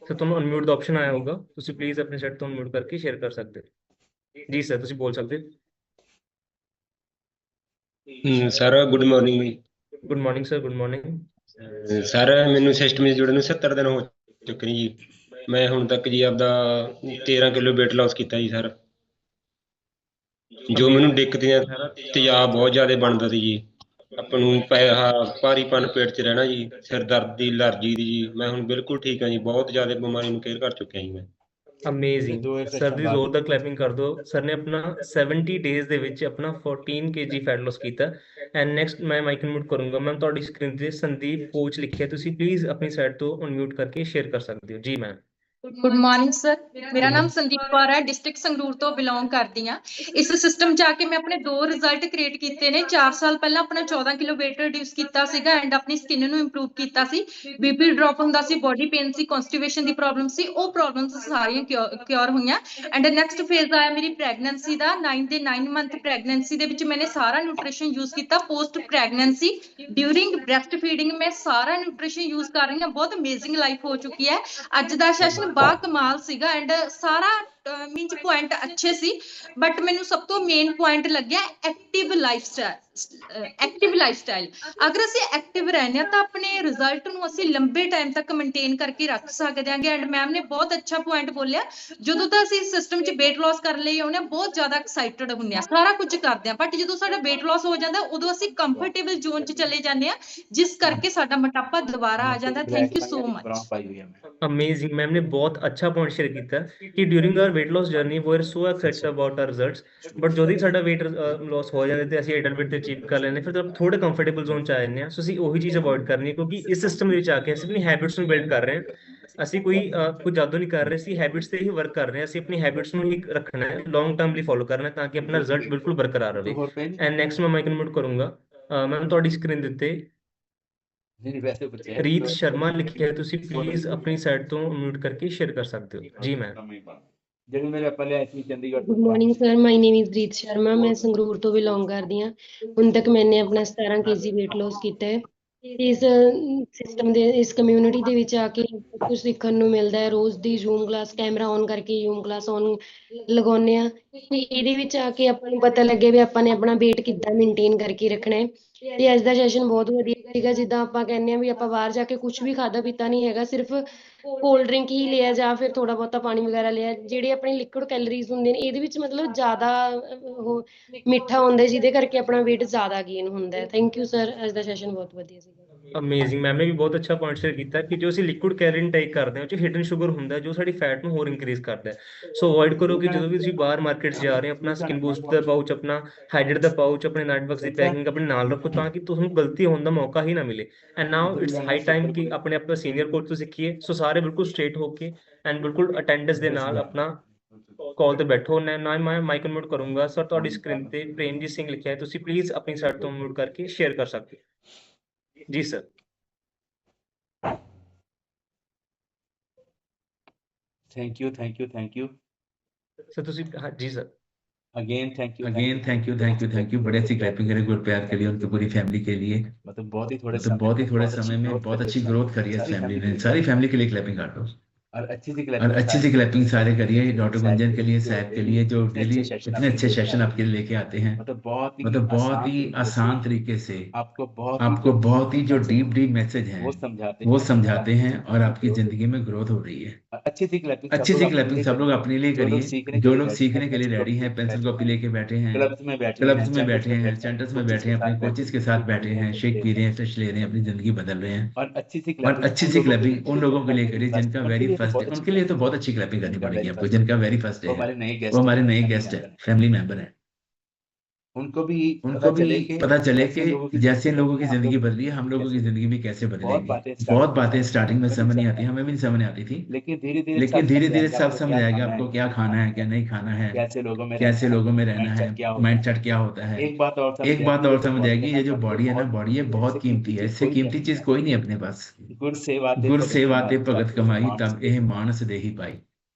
ਸਰ ਤੁਹਾਨੂੰ ਅਨਮਿਊਟ ਦਾ ਆਪਸ਼ਨ ਆਇਆ ਹੋਊਗਾ, ਤੁਸੀਂ ਪਲੀਜ਼ ਆਪਣੀ ਸਾਈਡ ਤੋਂ ਅਨਮਿਊਟ ਕਰਕੇ ਸ਼ੇਅਰ ਕਰ ਸਕਦੇ ਹੋ। ਜੀ ਸਰ, ਤੁਸੀਂ ਬੋਲ ਸਕਦੇ ਹੋ। ਸਰ ਗੁੱਡ ਮਾਰਨਿੰਗ ਜੀ। Good morning sir, good morning sir. ਮੈਨੂੰ ਸਿਸਟਮ ਵਿੱਚ ਜੁੜਨ ਨੂੰ 70 ਦਿਨ ਹੋ ਚੁੱਕੇ ਨੇ ਜੀ। ਮੈਂ ਹੁਣ ਤੱਕ ਜੀ ਆਪਦਾ 13 ਕਿਲੋ weight loss ਕੀਤਾ ਜੀ ਸਰ। ਜੋ ਮੈਨੂੰ ਦਿੱਕਤਾਂ, ਤੇਜ਼ਾਬ ਬਹੁਤ ਜ਼ਿਆਦਾ ਬਣਦਾ ਸੀ ਜੀ, ਆਪਾਂ ਨੂੰ ਭਾਰੀਪਨ ਪੇਟ 'ਚ ਰਹਿਣਾ ਜੀ, ਸਿਰ ਦਰਦ ਦੀ, ਐਲਰਜੀ ਦੀ ਜੀ। ਮੈਂ ਹੁਣ ਬਿਲਕੁਲ ਠੀਕ ਹਾਂ ਜੀ, ਬਹੁਤ ਜ਼ਿਆਦਾ ਬਿਮਾਰੀ ਨੂੰ ਕੇਅਰ ਕਰ ਚੁੱਕਿਆ ਜੀ ਮੈਂ। ਅਮੇਜ਼ਿੰਗ ਸਰ ਦੀ ਜ਼ੋਰਦਾਰ ਕਲੈਪਿੰਗ ਕਰ ਦਿਓ। ਸਰ ਨੇ ਆਪਣਾ 70 ਡੇਜ਼ ਦੇ ਵਿੱਚ ਆਪਣਾ 14 kg ਫੈਟ ਲੋਸ ਕੀਤਾ। ਐਂਡ ਨੈਕਸਟ ਮੈਂ ਮਾਈਕ ਅਨਮਿਊਟ ਕਰੂੰਗਾ। ਮੈਮ ਤੁਹਾਡੀ ਸਕਰੀਨ ਤੇ ਸੰਦੀਪ ਕੋਚ ਲਿਖਿਆ, ਤੁਸੀਂ ਪਲੀਜ਼ ਆਪਣੀ ਸਾਈਡ ਤੋਂ ਅਨਮਿਊਟ ਕਰਕੇ ਸ਼ੇਅਰ ਕਰ ਸਕਦੇ ਹੋ। ਜੀ ਮੈਮ। ਗੁੱਡ ਮਾਰਨਿੰਗ ਸਰ, ਮੇਰਾ ਨਾਮ ਸੰਦੀਪ ਕੌਰ ਹੈ, ਡਿਸਟ੍ਰਿਕਟ ਸੰਗਰੂਰ ਤੋਂ ਬਿਲੋਂਗ ਕਰਦੀ ਹਾਂ। ਇਸ ਸਿਸਟਮ 'ਚ ਆ ਕੇ ਮੈਂ ਆਪਣੇ 2 ਰਿਜ਼ਲਟ ਕ੍ਰੀਏਟ ਕੀਤੇ ਨੇ। 4 ਸਾਲ ਪਹਿਲਾਂ ਆਪਣਾ 14 ਕਿਲੋ weight ਰਿਡਿਊਸ ਕੀਤਾ ਸੀਗਾ ਐਂਡ ਆਪਣੀ ਸਕਿਨ ਨੂੰ ਇੰਪਰੂਵ ਕੀਤਾ ਸੀ। BP ਡ੍ਰੌਪ ਹੁੰਦਾ ਸੀ, ਬੋਡੀ ਪੇਨ ਸੀ, ਕਨਸਟੀਪੇਸ਼ਨ ਦੀ ਪ੍ਰੋਬਲਮ ਸੀ, ਉਹ ਪ੍ਰੋਬਲਮਸ ਸਾਰੀਆਂ ਕਿਉਰ ਹੋਈਆਂ। ਐਂਡ ਨੈਕਸਟ ਫੇਜ਼ ਆਇਆ ਮੇਰੀ ਪ੍ਰੈਗਨੈਂਸੀ ਦਾ। 9 ਮੰਥ ਪ੍ਰੈਗਨੈਂਸੀ ਦੇ ਵਿੱਚ ਮੈंने ਸਾਰਾ ਨਿਊਟ੍ਰੀਸ਼ਨ ਯੂਜ਼ ਕੀਤਾ। Post pregnancy during breast feeding ਮੈਂ ਸਾਰਾ ਨਿਊਟ੍ਰੀਸ਼ਨ ਯੂਜ਼ ਕਰ ਰਹੀ ਹਾਂ। ਬਹੁਤ ਅਮੇਜ਼ਿੰਗ ਲਾਈਫ ਹੋ ਚੁੱਕੀ ਹੈ। ਅੱਜ ਦਾ ਸੈਸ਼ਨ ਬਾ ਕਮਾਲ ਸੀਗਾ ਐਂਡ ਸਾਰਾ ਮੀਨਸ ਪੁਆਇੰਟ ਅੱਛੇ ਸੀ, ਬਟ ਮੈਨੂੰ ਸਭ ਤੋਂ ਮੇਨ ਪੁਆਇੰਟ ਲੱਗਿਆ ਐਕਟਿਵ ਲਾਈਫਸਟਾਈਲ। ਅਗਰ ਅਸੀਂ ਐਕਟਿਵ ਰਹਿੰਦੇ ਹਾਂ ਤਾਂ ਆਪਣੇ ਰਿਜ਼ਲਟ ਨੂੰ ਅਸੀਂ ਲੰਬੇ ਟਾਈਮ ਤੱਕ ਮੇਨਟੇਨ ਕਰਕੇ ਰੱਖ ਸਕਦੇ ਹਾਂਗੇ। ਐਂਡ ਮੈਮ ਨੇ ਬਹੁਤ ਅੱਛਾ ਪੁਆਇੰਟ ਬੋਲਿਆ, ਜਦੋਂ ਤਾਂ ਅਸੀਂ ਸਿਸਟਮ 'ਚ weight loss ਕਰਨ ਲਈ ਆਉਂਦੇ ਹਾਂ ਬਹੁਤ ਜ਼ਿਆਦਾ ਐਕਸਾਈਟਡ ਹੁੰਦੇ ਹਾਂ, ਸਾਰਾ ਕੁਝ ਕਰਦੇ ਹਾਂ, ਬਟ ਜਦੋਂ ਸਾਡਾ weight loss ਹੋ ਜਾਂਦਾ ਉਦੋਂ ਅਸੀਂ ਕੰਫਰਟੇਬਲ ਜ਼ੋਨ 'ਚ ਚਲੇ ਜਾਂਦੇ ਹਾਂ, ਜਿਸ ਕਰਕੇ ਸਾਡਾ ਮੋਟਾਪਾ ਦੁਬਾਰਾ ਆ ਜਾਂਦਾ। Thank you so much. Amazing, ma'am ਨੇ ਬਹੁਤ ਅੱਛਾ ਪੁਆਇੰਟ ਸ਼ੇਅਰ ਕੀਤਾ ਕਿ during our weight loss journey we are so excited about our results, but ਜਦੋਂ ਹੀ ਸਾਡਾ weight loss ਹੋ ਜਾਂਦਾ ਤੇ ਅਸੀਂ ਐਡਲ weight ਤੇ ਅਚੀਵ ਕਰ ਲੈਂਦੇ, ਫਿਰ ਥੋੜੇ ਕੰਫਰਟੇਬਲ ਜ਼ੋਨ 'ਚ ਆ ਜਾਂਦੇ ਹਾਂ। ਸੋ ਅਸੀਂ ਉਹੀ ਚੀਜ਼ ਅਵੋਇਡ ਕਰਨੀ, ਕਿਉਂਕਿ ਇਸ ਸਿਸਟਮ ਦੇ ਵਿੱਚ ਆ ਕੇ ਅਸੀਂ ਆਪਣੀ ਹੈਬਿਟਸ ਨੂੰ ਬਿਲਡ ਕਰ ਰਹੇ ਹਾਂ। ਅਸੀਂ ਕੋਈ ਜਾਦੂ ਨਹੀਂ ਕਰ ਰਹੇ, ਅਸੀਂ ਹੈਬਿਟਸ ਤੇ ਹੀ ਵਰਕ ਕਰ ਰਹੇ ਹਾਂ। ਅਸੀਂ ਆਪਣੀ ਹੈਬਿਟਸ ਨੂੰ ਹੀ ਰੱਖਣਾ ਹੈ, ਲੌਂਗ ਟਰਮ ਲਈ ਫੋਲੋ ਕਰਨਾ ਹੈ, ਤਾਂ ਕਿ ਆਪਣਾ ਰਿਜ਼ਲਟ ਬਿਲਕੁਲ ਬਰਕਰਾਰ ਰਹੇ। ਐਂਡ ਨੈਕਸਟ ਮੈਂ ਮਾਈਕ ਅਨਮਿਊਟ ਕਰੂੰਗਾ। ਮੈਮ ਤੁਹਾਡੀ ਸਕਰੀਨ ਦੇ ਉੱਤੇ ਰੀਤ ਸ਼ਰਮਾ ਲਿਖਿਆ ਹੈ, ਤੁਸੀਂ ਪਲੀਜ਼ ਆਪਣੀ ਸਾਈਡ ਤੋਂ ਅਨਮਿਊਟ ਕਰਕੇ ਸ਼ੇਅਰ ਕਰ ਸਕਦੇ ਹੋ। ਜੀ ma'am. Good morning sir, my name is रीत शर्मा, मैं संगरूर तो बिलोंग करती हाँ। ਹੁਣ ਤੱਕ मैंने अपना 17 kg weight loss ਕੀਤਾ है। ਇਸ ਸਿਸਟਮ ਦੇ ਇਸ ਕਮਿਊਨਿਟੀ ਦੇ ਵਿੱਚ ਆ ਕੇ ਕੁਝ ਸਿੱਖਣ ਨੂੰ ਮਿਲਦਾ ਹੈ। ਰੋਜ਼ ਦੀ ਜ਼ੂਮ ਕਲਾਸ ਕੈਮਰਾ ਔਨ ਕਰਕੇ ਜ਼ੂਮ ਕਲਾਸ ਔਨ ਲਗਾਉਂਦੇ ਆ ਤੇ ਇਹਦੇ ਵਿੱਚ ਆ ਕੇ ਆਪਾਂ ਨੂੰ ਪਤਾ ਲੱਗੇ ਵੀ ਆਪਾਂ ਨੇ ਆਪਣਾ weight ਕਿੱਦਾਂ ਮੇਨਟੇਨ ਕਰਕੇ ਰੱਖਣਾ ਹੈ। ਤੇ ਅੱਜ ਦਾ ਸੈਸ਼ਨ ਬਹੁਤ ਵਧੀਆ ਸੀਗਾ। ਜਿੱਦਾਂ ਆਪਾਂ ਕਹਿੰਦੇ ਆ ਵੀ ਆਪਾਂ ਬਾਹਰ ਜਾ ਕੇ ਕੁਝ ਵੀ ਖਾਦਾ ਪੀਤਾ ਨਹੀਂ ਹੈਗਾ, ਸਿਰਫ ਕੋਲਡ ਡਰਿੰਕ ਹੀ ਲਿਆ ਜਾਂ ਫਿਰ ਥੋੜਾ ਬਹੁਤਾ ਪਾਣੀ ਵਗੈਰਾ ਲਿਆ। ਜਿਹੜੇ ਆਪਣੇ ਲਿਕੁਇਡ ਕੈਲੋਰੀਜ਼ ਹੁੰਦੇ ਨੇ ਇਹਦੇ ਵਿੱਚ ਮਤਲਬ ਜ਼ਿਆਦਾ ਉਹ ਮਿੱਠਾ ਹੁੰਦਾ ਹੈ, ਜਿਹਦੇ ਕਰਕੇ ਆਪਣਾ weight ਜ਼ਿਆਦਾ ਗੇਨ ਹੁੰਦਾ ਹੈ। ਥੈਂਕ ਯੂ ਸਰ, ਅੱਜ ਦਾ ਸੈਸ਼ਨ ਬਹੁਤ ਵਧੀਆ ਸੀਗਾ। ਅਮੇਜ਼ਿੰਗ, ਮੈਮ ਨੇ ਵੀ ਬਹੁਤ ਅੱਛਾ ਪੁਆਇੰਟ ਸ਼ੇਅਰ ਕੀਤਾ ਕਿ ਜੋ ਅਸੀਂ ਲਿਕੁਇਡ ਕੈਲਰੀ ਇਨਟੇਕ ਕਰਦੇ ਹਾਂ ਉਹ 'ਚ ਹਿਡਨ ਸ਼ੂਗਰ ਹੁੰਦਾ ਹੈ ਜੋ ਸਾਡੀ ਫੈਟ ਨੂੰ ਹੋਰ ਇੰਕਰੀਜ਼ ਕਰਦਾ ਹੈ। ਸੋ ਅਵੋਇਡ ਕਰੋ ਕਿ ਜਦੋਂ ਵੀ ਤੁਸੀਂ ਬਾਹਰ ਮਾਰਕੀਟ 'ਚ ਜਾ ਰਹੇ ਹੋ ਆਪਣਾ ਸਕਿਨ ਬੂਸਟ ਦਾ ਪਾਊਚ, ਆਪਣਾ ਹਾਈਡਰੇਟ ਦਾ ਪਾਊਚ, ਆਪਣੇ ਨਟਵਰਕਸ ਦੀ ਪੈਕਿੰਗ ਆਪਣੇ ਨਾਲ ਰੱਖੋ ਤਾਂ ਕਿ ਤੁਹਾਨੂੰ ਗਲਤੀ ਹੋਣ ਦਾ ਮੌਕਾ ਹੀ ਨਾ ਮਿਲੇ। And now it's high time ਕਿ ਆਪਣੇ ਸੀਨੀਅਰ ਕੋਚ ਤੋਂ ਸਿੱਖੀਏ। ਸੋ ਸਾਰੇ ਬਿਲਕੁਲ ਸਟ੍ਰੇਟ ਹੋ ਕੇ ਐਂਡ ਬਿਲਕੁਲ ਅਟੈਂਡੈਂਸ ਦੇ ਨਾਲ ਆਪਣਾ ਕਾਲ ਤੇ ਬੈਠੋ। ਨਾ ਮੈਂ ਮਾਈਕ ਅਨਮਿਊਟ ਕਰੂੰਗਾ। ਸਰ ਤੁਹਾਡੀ ਸਕਰੀਨ ਤੇ ਪ੍ਰੇਮਜੀਤ ਸਿੰਘ ਲਿਖਿਆ ਹੈ, ਤੁਸੀਂ ਪਲੀਜ਼ ਆਪਣੀ ਸਾਈਡ ਤੋਂ ਮਿਊਟ ਕਰਕੇ ਸ਼ੇਅਰ ਕਰ ਸਕਦੇ ਹੋ। ਜੀ ਸਰ। थैंक यू सर ਤੁਸੀਂ जी सर अगेन थैंक यू बड़े अच्छी क्लैपिंग करें गुरप्यार के लिए, उनकी पूरी फैमिली के लिए। मतलब बहुत ही थोड़े समय में बहुत अच्छी ग्रोथ करी है फैमिली ने। सारी फैमिली के लिए क्लैपिंग कर दो और अच्छी सी क्लैपिंग सारे करिए। डॉक्टर गुंजन के लिए, सैफ के लिए जो डेली इतने अच्छे सेशन आपके लिए लेके आते हैं। मतलब बहुत ही आसान तरीके से आपको बहुत ही जो डीप मैसेज हैं वो समझाते हैं और आपकी जिंदगी में ग्रोथ हो रही है। अच्छी सी क्लैपिंग सब लोग अपने लिए करिए। जो लोग सीखने के लिए रेडी हैं, पेंसिल कॉपी लेके बैठे हैं, क्लब्स में बैठे हैं, सेंटर्स में बैठे हैं, अपने कोचेस के साथ बैठे हैं, शेक पी रहे हैं, फ्रेश ले रहे हैं, अपनी जिंदगी बदल रहे हैं। और अच्छी सी क्लैपिंग उन लोगों के लिए करिए जिनका वेरी फर्स्ट डे। उनके लिए तो बहुत अच्छी क्लैपिंग करनी पड़ेगी आपको जिनका वेरी फर्स्ट डे है। वो हमारे नए गेस्ट है, फैमिली मेंबर है। उनको भी पता चले कि जैसे इन लोगों की जिंदगी बदली है, हम लोगों की जिंदगी भी कैसे बदलेगी। बहुत बातें स्टार्टिंग में समझ नहीं आती, हमें भी नहीं समझ आती थी, लेकिन धीरे धीरे सब समझ आएगा आपको क्या खाना है क्या नहीं खाना है, कैसे लोगों में रहना है, माइंडसेट क्या होता है। एक बात और समझ आएगी, ये जो बॉडी है ना, बॉडी ये बहुत कीमती है। इससे कीमती चीज कोई नहीं अपने पास। गुर सेवाते भगत कमाई तब यह मानस देही पाई।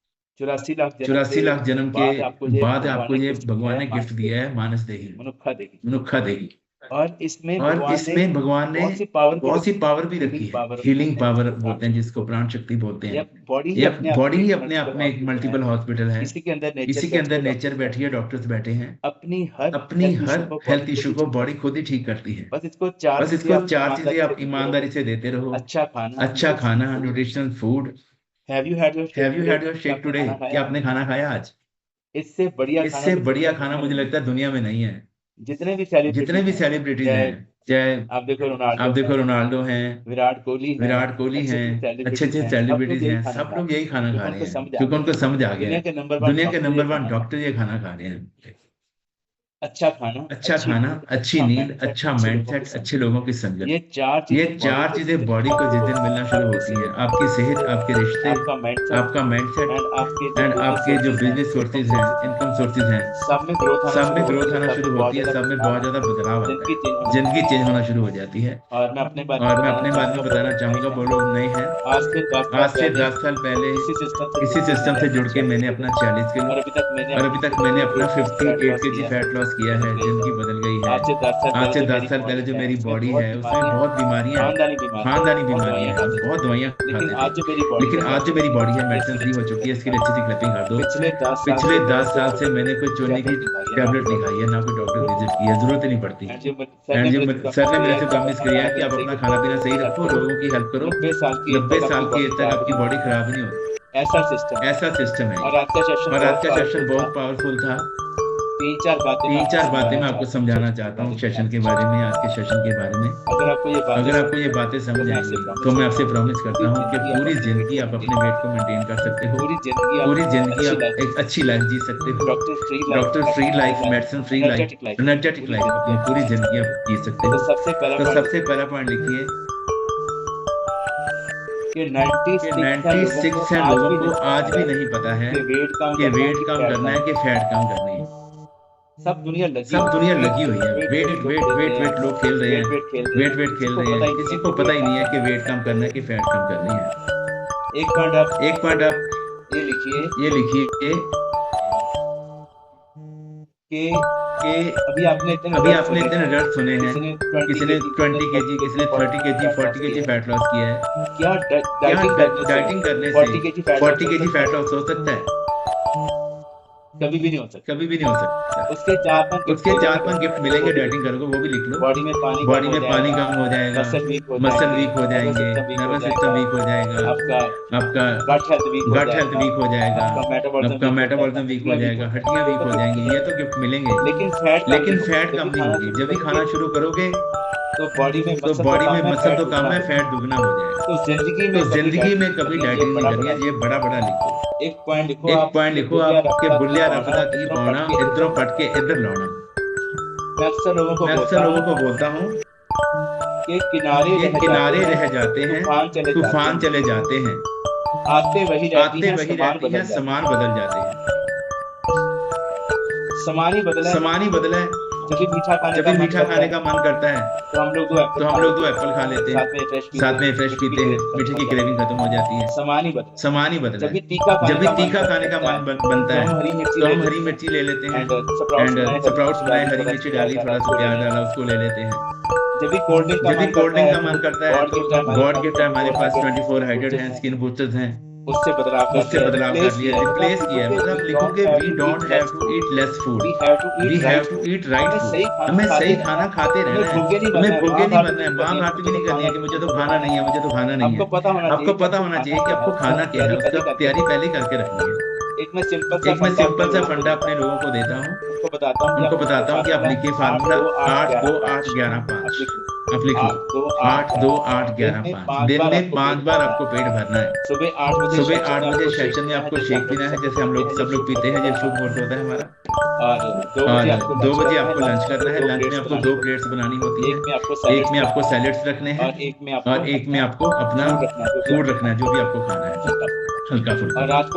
84 लाख जन्म के बाद आपको ये भगवान ने गिफ्ट दिया है, मानस देही, मनुखा देही। और इसमें भगवान ने बहुत सी पावर भी रखी है। हीलिंग पावर बोलते हैं जिसको, प्राण शक्ति बोलते हैं। बॉडी ही अपने आप में एक मल्टीपल हॉस्पिटल है। इसी के अंदर नेचर बैठी है, डॉक्टर्स बैठे हैं। अपनी हर हेल्थ इशू को बॉडी खुद ही ठीक करती है। बस इसको चार चीजें आप ईमानदारी से देते रहो। अच्छा खाना, nutritional food. Have you had your shake today? क्या आपने खाना खाया आज? इससे बढ़िया खाना मुझे लगता है दुनिया में नहीं है। जितने भी सेलिब्रिटीज हैं, चाहे आप देखो रोनाल्डो हैं, विराट कोहली हैं, अच्छे सेलिब्रिटीज हैं, सब लोग यही खाना खा रहे हैं क्योंकि उनको समझ आ गया है। दुनिया के नंबर 1 डॉक्टर ये खाना खा रहे हैं। अच्छा खाना, अच्छी नींद, अच्छा माइंडसेट, अच्छे लोगों की संगत, ये चार चीजें बॉडी को जिस दिन मिलना शुरू होती है, आपकी सेहत, आपके रिश्ते, आपका माइंडसेट एंड आपके जो बिजनेस सोर्सेज हैं, इनकम सोर्सेज हैं, सब में ग्रोथ आना शुरू होती है। सब में बहुत ज्यादा बदलाव आता है, जिंदगी चेंज होना शुरू हो जाती है। और मैं अपने बारे में बताना चाहूंगा, वो लोग नए हैं। आज से 10 साल पहले इसी सिस्टम से जुड़ के मैंने अपना 40 किलो और अभी तक मैंने अपना 58 kg फैट लॉस किया है। जिंदगी बदल गई है। आज से 10 साल पहले जो मेरी बॉडी है उसमें बहुत बीमारियां, खानदानी बीमारियां हैं, बहुत दवाइयां खाते थे। लेकिन आज जो मेरी बॉडी है मेडिसिन फ्री हो चुकी है। इसके लिए अच्छी सी क्लैपिंग कर दो। पिछले 10 साल से मैंने कोई चोने की टैबलेट नहीं खाई है, ना कोई डॉक्टर विजिट की है, जरूरत ही नहीं पड़ती। एंड सर ने मेरे से प्रॉमिस किया है कि आप अपना खाना पीना सही रखो, लोगों की हेल्प करो, 90 साल की एज तक आपकी बॉडी खराब नहीं होती। ऐसा सिस्टम है। और आज का सेशन बहुत पावरफुल था। 3-4 बातें मैं आपको समझाना चाहता हूँ सेशन के बारे में, आज के सेशन के बारे में। अगर आपको ये बातें समझ आएंगी तो मैं आपसे प्रॉमिस करता हूँ कि पूरी जिंदगी आप अपने वेट को मेंटेन कर सकते हो। पूरी जिंदगी आप एक अच्छी लाइफ जी सकते हो। Doctor free life, medicine free life, energetic life अपनी पूरी जिंदगी आप जी सकते हो। तो सबसे पहला पॉइंट लिखिए कि 96% लोगों को आज भी नहीं पता है कि वेट कम करना है कि फैट कम करनी है। सब दुनिया लगी हुई है। वेट लोग खेल रहे हैं, वेट खेल रहे हैं। किसी को पता ही नहीं है कि वेट कम करना है कि फैट कम करनी है। एक पॉइंट आप ये लिखिए कि अभी आपने इतने रिजल्ट सुने हैं, किसी ने 20 kg, किसी ने 30 kg 40 kg फैट लॉस किया है। क्या डाइटिंग करने से 40 kg फैट लॉस हो सकता है? कभी भी नहीं हो सकता, कभी भी नहीं हो सकता। उसके 4-5 गिफ्ट मिलेंगे डाइटिंग करोगे, वो भी लिख लो। बॉडी में पानी कम हो जाएगा, मसल वीक हो जाएंगे, नर्वस सिस्टम वीक हो जाएगा, आपका गट हेल्थ वीक हो जाएगा, आपका मेटाबॉलिज्म वीक हो जाएगा, हड्डियां वीक हो जाएंगी। ये तो गिफ्ट मिलेंगे, लेकिन फैट कम नहीं होगी। जब भी खाना शुरू करोगे तो बॉडी में मसल तो कम है, फैट दुगना हो जाएगा। तो जिंदगी में कभी डाइटिंग नहीं करनी है। ये बड़ा लिखो, एक पॉइंट लिखो आपके बुलिया रफदा की पौना इधरों पट के इधर लाना। मैं अक्सर लोगों को बोलता हूँ कि किनारे रह जाते हैं, तूफान चले जाते हैं, आते वही रहती हैं, समान बदल जाते हैं। समान ही बदला है। जब भी मीठा खाने का मन करता है तो हम लोग दो एप्पल खा लेते हैं, साथ में फ्रेश पीते हैं, मीठे की क्रेविंग खत्म हो जाती है। समान ही बदला। जब भी तीखा खाने का मन बनता है तो हम हरी मिर्ची ले लेते हैं, एंड स्प्राउट्स बनाए, हरी मिर्ची डाली, थोड़ा सा प्याज डाला, उसको ले लेते हैं। जब भी कोल्ड ड्रिंक का मन करता है तो गॉड गिफ्ट है, हमारे पास 24 हाइड्रेट हैं, स्किन बूस्टर्स हैं, उससे बदलाव कर लिया, रिप्लेस किया। मतलब लिखोगे we don't have to eat less food, we have to eat right food. हमें सही खाना खाते रहना है, हमें भूखे नहीं बनना है। महाभारत भी नहीं करनी है कि मुझे तो खाना नहीं है, मुझे तो खाना नहीं है। आपको पता होना चाहिए कि आपको खाना क्या है, उसका तैयारी पहले करके रखनी है। एक मैं सिंपल सा फंडा अपने लोगों को देता हूँ, उनको बताता हूँ कि आप लिखिए फार्मूला 8 2 8 11 5। आप लिख लो 8 2 8 11 5। दिन में 5 बार आपको पेट भरना है। सुबह 8 बजे सेशन में आपको शेक पीना है, जैसे हम लोग सब लोग पीते हैं, जो शुभ मुहूर्त होता है हमारा। और 2 बजे आपको लंच करना है। लंच में आपको 2 प्लेट्स बनानी होती है, एक में आपको सैलेड्स रखने हैं और एक में आपको अपना फूड रखना है, जो भी आपको खाना है हल्का फुल्का। और रात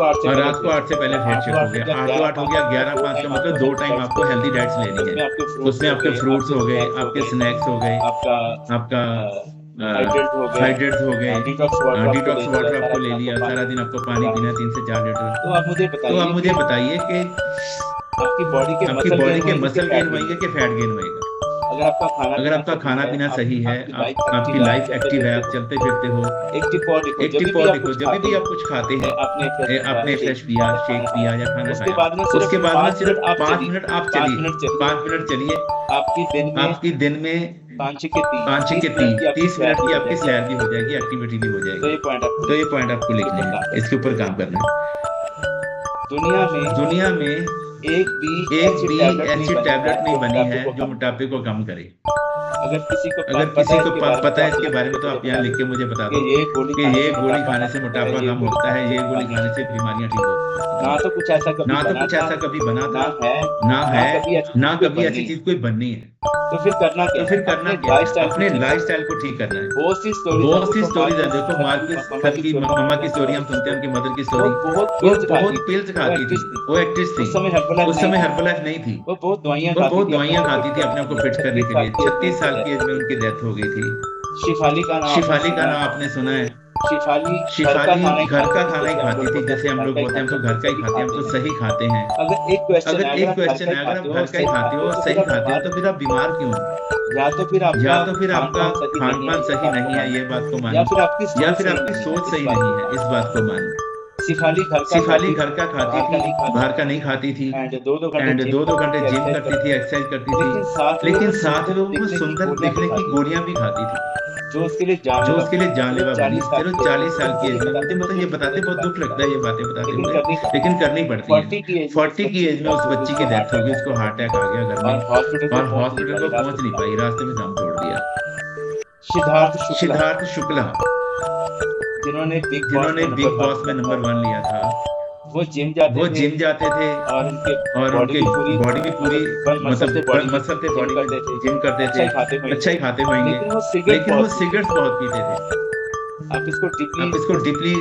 को 8 से पहले फेट चेक हो गया। 8 2 8 हो गया, 11 5 का मतलब 2 टाइम आपको हेल्दी डाइट्स लेनी है। उसमें आपके फ्रूट्स हो गए, आपके स्नैक्स हो गए, आपका हाइड्रेट्स हो गए, डिटॉक्स वाटर आपको ले लिया। सारा दिन आपको पानी पीना 3 से 4 लीटर। तो आप मुझे बताइए कि आपकी बॉडी के मसल गेन होंगे कि फैट गेन होएगा? अगर आपका खाना पीना सही है, आपकी लाइफ एक्टिव है, आप चलते फिरते हो, एक्टिव और देखो, जब भी आप कुछ खाते हैं, आपने फ्रेश पिया, शेक पिया या खाना खाया, उसके बाद में सिर्फ 5 मिनट आप चलिए, 5 मिनट चलिए। आपकी दिन में 5 के 30 मिनट की आपकी सैर भी हो जाएगी, एक्टिविटी भी हो जाएगी। तो ये पॉइंट आपको लिखने हैं, इसके ऊपर काम करना है। दुनिया में एक भी ऐसी टैबलेट नहीं बनी है जो मोटापे को कम करे। अगर किसी को पता है इसके बारे में तो आप यहाँ लिख के मुझे बता दो कि ये गोली खाने से मोटापा कम होता है, ये गोली खाने से बीमारियां ठीक होती हैं। ना तो कुछ ऐसा कभी बना था, ना कभी ऐसी चीज कोई बननी है। तो फिर करना क्या? अपने लाइफस्टाइल को ठीक करना है। बहुत सी स्टोरीज है। देखो मार्केट की मम्मा की स्टोरी हम सुनते हैं, उनकी मदर की स्टोरी। बहुत पिल्स खाती थी, वो एक्ट्रेस थी। उस समय हर्बलाइफ नहीं थी, वो बहुत दवाइयां खाती थी अपने आप को फिट करने के लिए। 36 साल की एज में उनकी डेथ हो गई थी। शिफाली का नाम आपने सुना है? शिफाली घर का खाना ही खाती थी। जैसे हम लोग बोलते हैं हम तो घर का ही खाते हैं, हम तो सही खाते हैं। अगर एक क्वेश्चन है, अगर आप घर का ही खाते हो, सही खाते हो, तो फिर आप बीमार क्यों हो? या तो फिर आपका खान पान सही नहीं है, ये बात को मानिए, या फिर आपकी सोच सही नहीं है, इस बात को मानिए। शिफाली घर का खाती थी, बाहर का नहीं खाती थी, एंड 2-2 घंटे जिम करती थी, एक्सरसाइज करती थी, लेकिन साथ में वो सुंदर दिखने की गोलियां भी खाती थी, जो उसके लिए जानलेवा बनी। चलो 40 साल की एज में मुझे मतलब ये बताते बहुत दुख लगता है ये बातें बताते हुए, लेकिन करनी पड़ती है। 40 की एज में उस बच्ची की डेथ हो गई, उसको हार्ट अटैक आ गया घर में, और हॉस्पिटल को पहुंच नहीं पाई, रास्ते में दम तोड़ दिया। सिद्धार्थ शुक्ला, जिन्होंने बिग बॉस में नंबर 1 लिया था, वो जिम जाते थे और उनकी बॉडी भी पूरी मसल थे, बॉडी करते थे, जिम करते थे, अच्छा ही खाते होंगे, लेकिन वो सिगरेट्स बहुत पीते थे। आप इसको डीपली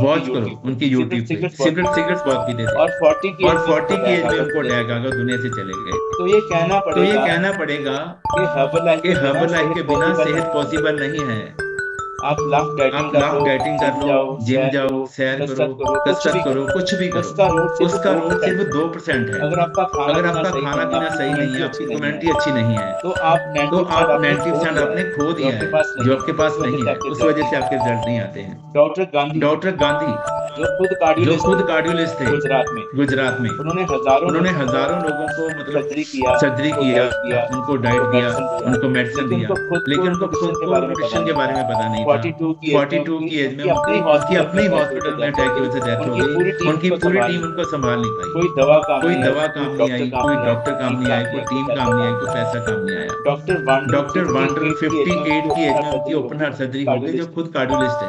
वॉच करो उनकी यूट्यूब पे। सिगरेट्स बहुत पीते थे और 40 की एज में उनको अटैक आ गया, दुनिया से चले गए। तो ये कहना पड़ेगा कि हर्बल लाइफ के बिना सेहत पॉसिबल नहीं है। आप लाख डाइटिंग कर लो, जिम जाओ, सैर करो, कसरत करो, कुछ भी करो, उसका रोल सिर्फ 2% है। अगर आपका खाना पीना सही नहीं है, आपकी कम्युनिटी अच्छी नहीं है, तो आप 90% आपने खो दिया है, जो आपके पास नहीं है, उस वजह से आपके रिजल्ट नहीं आते हैं। डॉक्टर गांधी जो खुद कार्डियोलिस्ट थे गुजरात में, उन्होंने हजारों लोगों को मतलब सर्जरी किया, उनको डाइट दिया, उनको मेडिसिन दिया, लेकिन उनको खुद को न्यूट्रिशन के बारे में पता नहीं था। 42 की एज में उनकी अपनी हॉस्पिटल में अटैक की वजह से डेथ हो गई। उनकी पूरी टीम उनको संभाल नहीं पाई, कोई दवा काम नहीं आई, कोई डॉक्टर काम नहीं आया, कोई टीम काम नहीं आई, कोई पैसा काम नहीं आया। डॉक्टर वांडर 58 की एज में उनकी ओपन हार्ट सर्जरी हो गई, जो खुद कार्डियोलिस्ट है,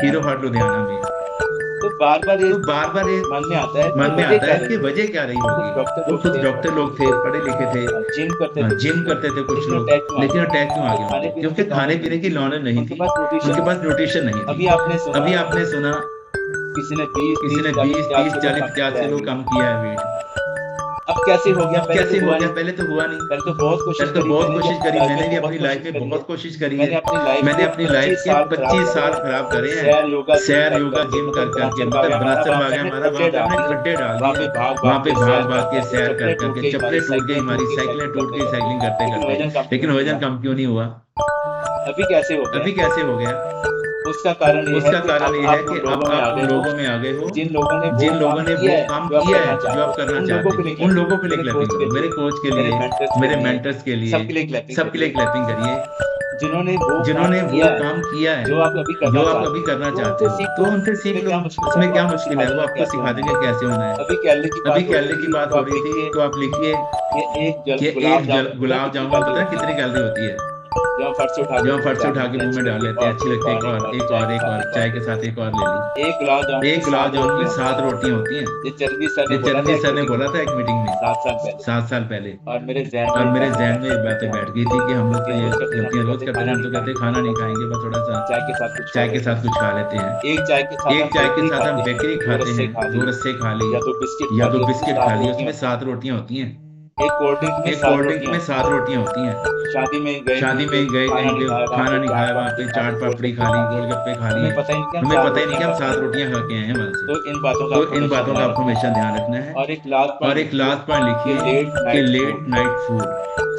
हीरो हार्ट लुधियाना में। तो बार बार ये मन में आता है कि वजह क्या रही होगी। वो खुद डॉक्टर लोग थे, पढ़े लिखे थे, जिम करते थे कुछ लोग, लेकिन अटैक क्यों आ गया? क्योंकि खाने पीने की नॉलेज नहीं थी, उनके पास न्यूट्रिशन नहीं थी। अभी आपने सुना किसी ने 20, 30, 40, 50 किलो कम किया है वेट। अब कैसे हो गया? पहले तो हुआ नहीं। पहले तो बहुत कोशिश करी। मैंने भी अपनी लाइफ में बहुत कोशिश करी है। मैंने अपनी लाइफ के 25 साल खराब करे हैं सैर योगा जिम कर करके। मतलब बनासर आ गया हमारा, वहाँ पे हमने गड्ढे डाल दिए, वहाँ पे भाग के सैर कर करके चप्पलें टूट गई, हमारी साइकिलें टूट गई साइकिलिंग करते करते, लेकिन वजन कम क्यों नहीं हुआ? अभी कैसे हो गया? उसका कारण ये है कि अब आप लोगों में आ गए हो, जिन लोगों ने वो काम किया है जो आप करना चाहते हैं, उन लोगों के लिए क्लैपिंग करो। मेरे कोच के लिए, मेरे मेंटर्स के लिए, सबके लिए क्लैपिंग करिए। जिन्होंने वो काम किया है जो आप अभी करना चाहते हो, तो उनसे सीख लो। उसमें क्या मुश्किल है? वो आपको सिखा देंगे कैसे होना है। अभी कैलोरी की बात हो रही थी, तो आप लिखिए कि एक गुलाब जामुन पता है कितनी कैलोरी होती है? जो फट से उठा के मुंह में डाल लेते हैं, अच्छी लगती है। एक और चाय के साथ एक और ले ली। एक गुलाब जामुन में 7 रोटियां होती हैं। ये चरबी सर ने बोला था एक मीटिंग में 7 साल पहले। और मेरे जहन में बातें बैठ गई थी कि हम लोग तो ये गलतियां रोज करते हैं। हम तो कहते हैं खाना नहीं खाएंगे, बस थोड़ा सा चाय के साथ कुछ खा लेते हैं। एक चाय के साथ हम बेकरी खाते हैं, 2 रस्से खा ली या 2 बिस्किट खा ली, उसमें 7 रोटियां होती हैं। एक कोल्ड ड्रिंक में 7 रोटियां होती हैं। शादी में गए कहीं खाना नहीं खाया, वहाँ पे चाट पापड़ी खा ली, गोलगप्पे खा लिए। हमें पता ही नहीं कि हम 7 रोटियां खा के आए हैं वहाँ से। तो इन बातों का आपको हमेशा ध्यान रखना है। और एक लास्ट पॉइंट लिखिए कि लेट नाइट फूड,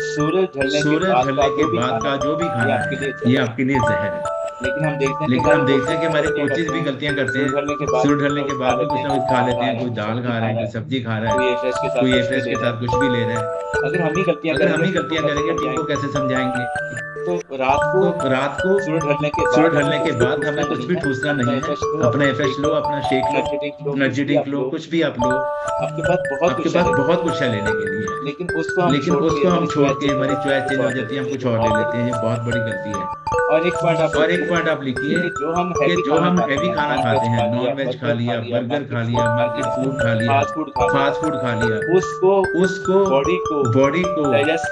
सूरज ढलने के बाद का जो भी खाना है, ये आपके लिए जहर है। लेकिन हम देखते हैं कि हमारे कोचेज भी गलतियां करते हैं। सूरज ढलने के बाद भी कुछ ना कुछ खा लेते हैं, कोई दाल खा रहा है, कोई सब्जी खा रहा है, कोई एफ्रेश के साथ कुछ भी ले रहा है। अगर हम ही गलतियां करेंगे, टीम को कैसे समझाएंगे? तो रात को सूरज ढलने के बाद हमें कुछ भी ठूसना नहीं है। अपना एफ्रेश लो, अपना शेक लो, एनर्जी ड्रिंक लो, कुछ भी आप लो। आपके पास बहुत कुछ है लेने के लिए, लेकिन उसको हम छोड़ के हमारी चॉइस चेंज हो जाती है, हम कुछ और ले लेते हैं। ये बहुत बड़ी गलती है। और एक पॉइंट आप लिखिए कि जो हम हैवी खाना खाते हैं, नॉन वेज खा लिया, बर्गर खा लिया, मार्केट फूड खा लिया, फास्ट फूड खा लिया, उसको बॉडी को डाइजेस्ट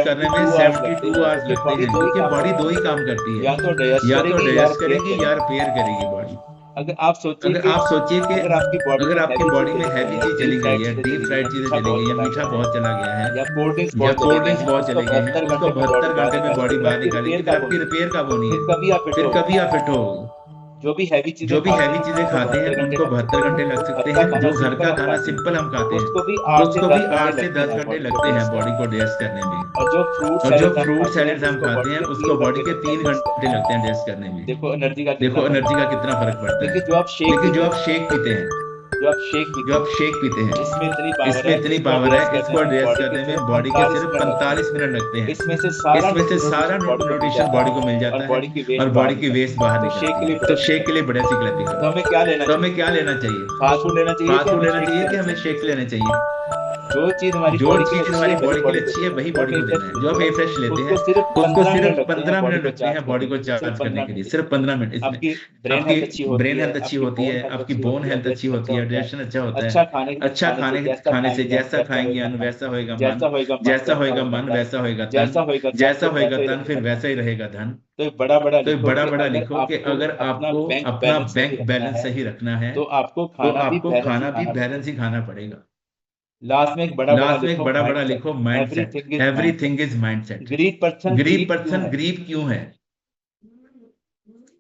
करने में 72 आवर्स लगते हैं, क्योंकि बॉडी 2 ही काम करती है, या तो डाइजेस्ट करेगी या रिपेयर करेगी बॉडी। अगर आप सोचिए कि अगर आपकी बॉडी में हैवी चीज चली गई है, डीप फ्राइड चीजें चली गई है, मीठा बहुत चला गया है, या कोल्ड ड्रिंक्स बहुत चले गए हैं, उसको 72 घंटे में बॉडी बाहर निकालेगी, फिर आपकी रिपेयर कब होनी है? फिर कभी आप फिट हो। जो भी हैवी चीजें खाते हैं उनको 72 घंटे लग सकते हैं। जो घर का खाना सिंपल हम खाते हैं, उसको भी 8 से 10 घंटे लगते हैं बॉडी को डाइजेस्ट करने में। और जो फ्रूट सैलेड हम खाते हैं, उसको बॉडी के 3 घंटे लगते हैं डाइजेस्ट करने में। देखो एनर्जी का कितना फर्क पड़ता है। लेकिन जो आप शेक पीते हैं, इसमें इतनी पावर है, इसको डाइजेस्ट करने में बॉडी के सिर्फ 45 मिनट लगते हैं। इसमें से सारा न्यूट्रिशन बॉडी को मिल जाता है और बॉडी की वेस्ट बाहर निकलती है। तो शेक के लिए बढ़िया सी क्लैपिंग तो हमें क्या लेना चाहिए? फास्ट फूड लेना चाहिए कि हमें शेक लेने चाहिए? जो चीज हमारी बॉडी के लिए अच्छी है वही बॉडी को देना है। जो आप फ्रेश लेते हैं, उसको सिर्फ 15 मिनट लगते हैं बॉडी को चार्ज करने के लिए, सिर्फ 15 मिनट। इसमें आपकी ब्रेन हेल्थ अच्छी होती है, आपकी बोन हेल्थ अच्छी होती है, डाइजेशन अच्छा होता है। अच्छा खाने से जैसा खाएंगे अन्न वैसा होएगा मन, जैसा होएगा मन वैसा होएगा तन, जैसा होएगा तन फिर वैसा ही रहेगा धन। तो बड़ा लिखो कि अगर आपको अपना बैंक बैलेंस सही रखना है, तो आपको खाना भी बैलेंस ही खाना पड़ेगा। लास्ट में एक बड़ा लिखो, mindset. Everything is mindset. Greed person ग्रीव क्यों है?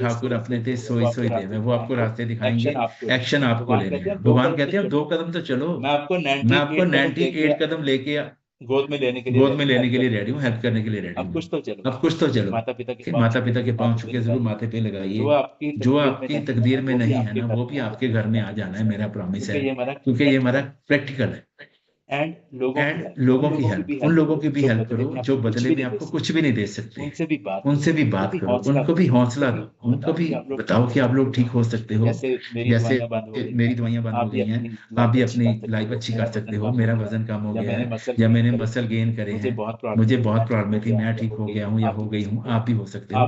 ठाकुर अपने थे सोई सोई देव, वो आपको रास्ते दिखाएंगे, एक्शन आपको लेने हैं। भगवान कहते हैं 2 कदम तो चलो, मैं आपको मैं आपको 98 कदम लेके गोद में लेने के लिए रेडी हूँ, हेल्प करने के लिए रेडी हूँ। अब कुछ तो चलो। माता पिता के पांव छू के जरूर माथे पे लगाइए। जो आपकी तकदीर में नहीं है ना, वो भी आपके घर में आ जाना है, मेरा प्रॉमिस है, क्योंकि ये हमारा प्रैक्टिकल है। एंड लोगों की हेल्प, उन लोगों की भी हेल्प करो जो बदले में आपको कुछ भी नहीं दे सकते, उनसे भी बात करो, उनको भी हौसला दो, उनको भी बताओ कि आप लोग ठीक हो सकते हो। जैसे मेरी दवाइयां बंद हो गई हैं, आप भी अपनी लाइफ अच्छी कर सकते हो। मेरा वजन कम हो गया है, या मैंने मसल गेन करे हैं, मुझे बहुत प्रॉब्लम थी, मैं ठीक हो गया हूँ या हो गई हूँ, आप भी हो सकते हो।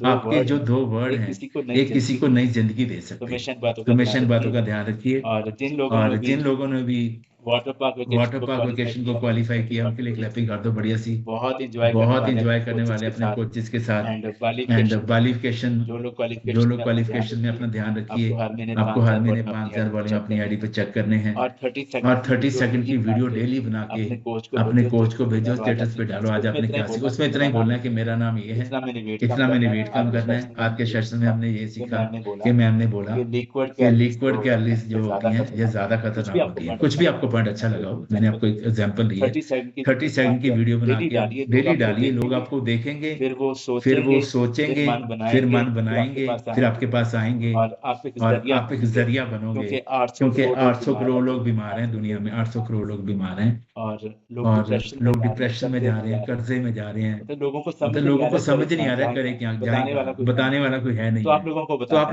आपके जो 2 वर्ड हैं, एक किसी को नई जिंदगी दे सकते हैं। तो मिशन बातों का ध्यान रखिए। और जिन लोगों ने भी वाटर पार्क वेकेशन को क्वालिफाई किया, उनके लिए क्लैपिंग कर दो बढ़िया सी। बहुत इंजॉय करने वाले अपने कोचेस के साथ। एंड क्वालिफिकेशन, जो लोग क्वालिफिकेशन में अपना ध्यान रखिए, आपको हर महीने 5000 वॉल्यूम अपनी आईडी पे चेक करने हैं। और 30 सेकंड की वीडियो डेली बना के अपने कोच को भेजो, स्टेटस पे डालो आज आपने क्या सीखा। उसमें इतना ही बोलना है कि मेरा नाम ये है, इतना मैंने वेट कम करना है। आज के सेशन में हमने ये सीखा कि मैम ने बोला कि लिक्विड कैलोरीज जो होती हैं ये ज्यादा खतरनाक होती है। कुछ भी आपको पॉइंट अच्छा लगा हो, मैंने आपको एक एग्जांपल दी है। 30 सेकंड की वीडियो बना के डेली डालिए, लोग आपको देखेंगे, फिर वो सोचेंगे, फिर मन बनाएंगे, फिर आपके पास आएंगे और आप एक जरिया बनोगे, क्योंकि 800 करोड़ लोग बीमार हैं दुनिया में, 800 करोड़ लोग बीमार हैं और लोग डिप्रेशन में जा रहे हैं, कर्जे में जा रहे हैं। मतलब लोगों को समझ नहीं आ रहा है करे क्या, बताने वाला कोई है नहीं, तो आप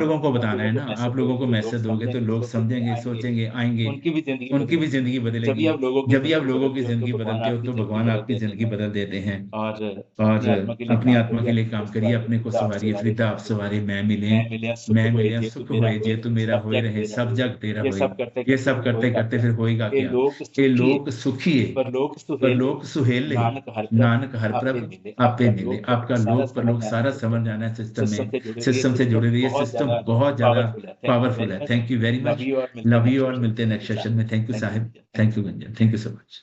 लोगों को बताना है ना। आप लोगों को मैसेज दोगे तो लोग समझेंगे, सोचेंगे, आएंगे, उनकी भी जिंदगी बदलेगी। जब भी आप लोगों की जिंदगी बदलते हो तो भगवान आपकी जिंदगी बदल देते हैं। और अपनी आत्मा के लिए काम करिए, अपने को संवारिए। फरीदा आप संवारे, मैं मिले सुख होए जे तू मेरा होए रहे, सब जग तेरा होए। ये सब करते करते फिर होएगा क्या? ये लोग सुखिए पर लोग सुहेले, नानक हर प्रभ आपे मिले। आपका लोक पर लोग सारा समझ जाना है सिस्टम से जुड़े रहिए। सिस्टम बहुत ज्यादा पावरफुल है। Thank you very much, love you और मिलते हैं नेक्स्ट सेशन में। Thank you Sahib, thank you Gunjan, thank you so much.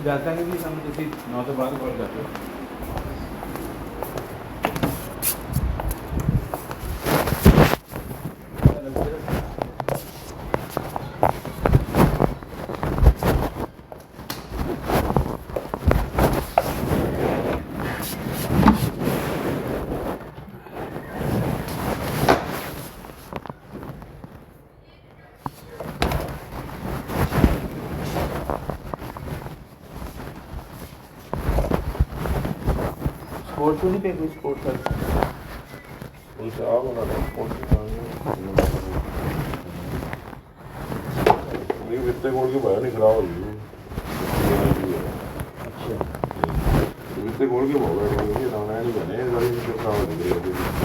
जाता है भी हम किसी 9 से 12 पहुंच जाते हैं। स्पोर्ट तो नहीं पे कोई स्पोर्ट कर उनसे आप बना दो स्पोर्ट ਨਹੀਂ ਵਿੱਤੇ ਕੋਲ ਕੇ ਬਾਹਰ ਨਹੀਂ ਖਰਾਬ ਹੋ ਗਈ ਵਿੱਤੇ ਕੋਲ ਕੇ ਬਾਹਰ ਨਹੀਂ ਨਾ ਨਹੀਂ ਬਣੇ ਗਾੜੀ ਵਿੱਚ ਖਰਾਬ ਹੋ ਗਈ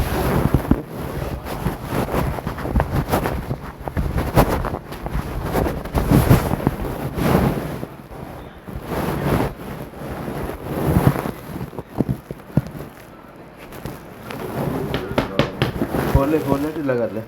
खोलने ढीला कर ले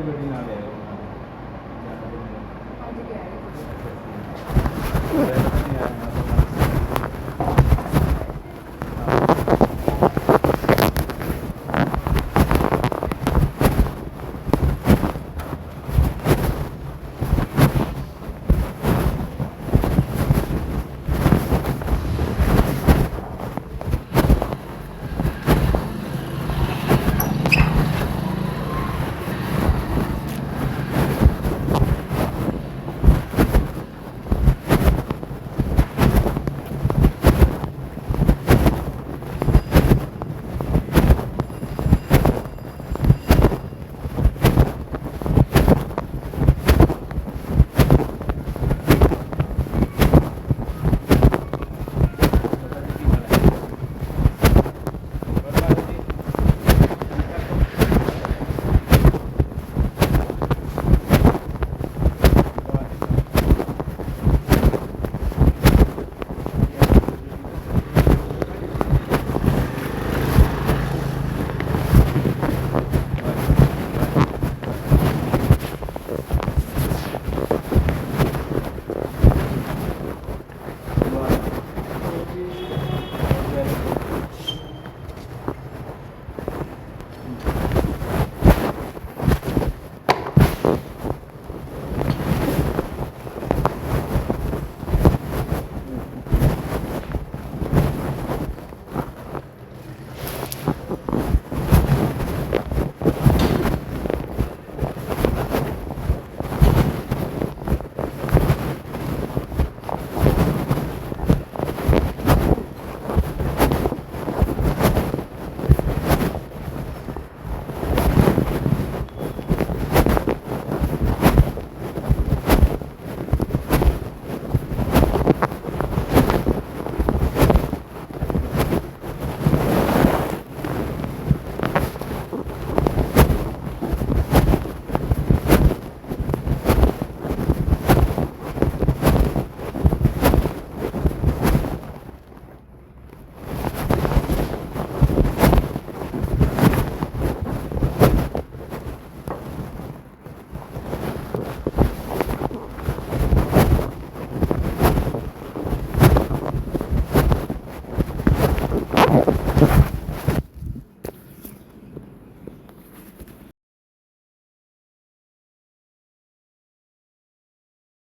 ਗੱਡੀ ਨਾਲ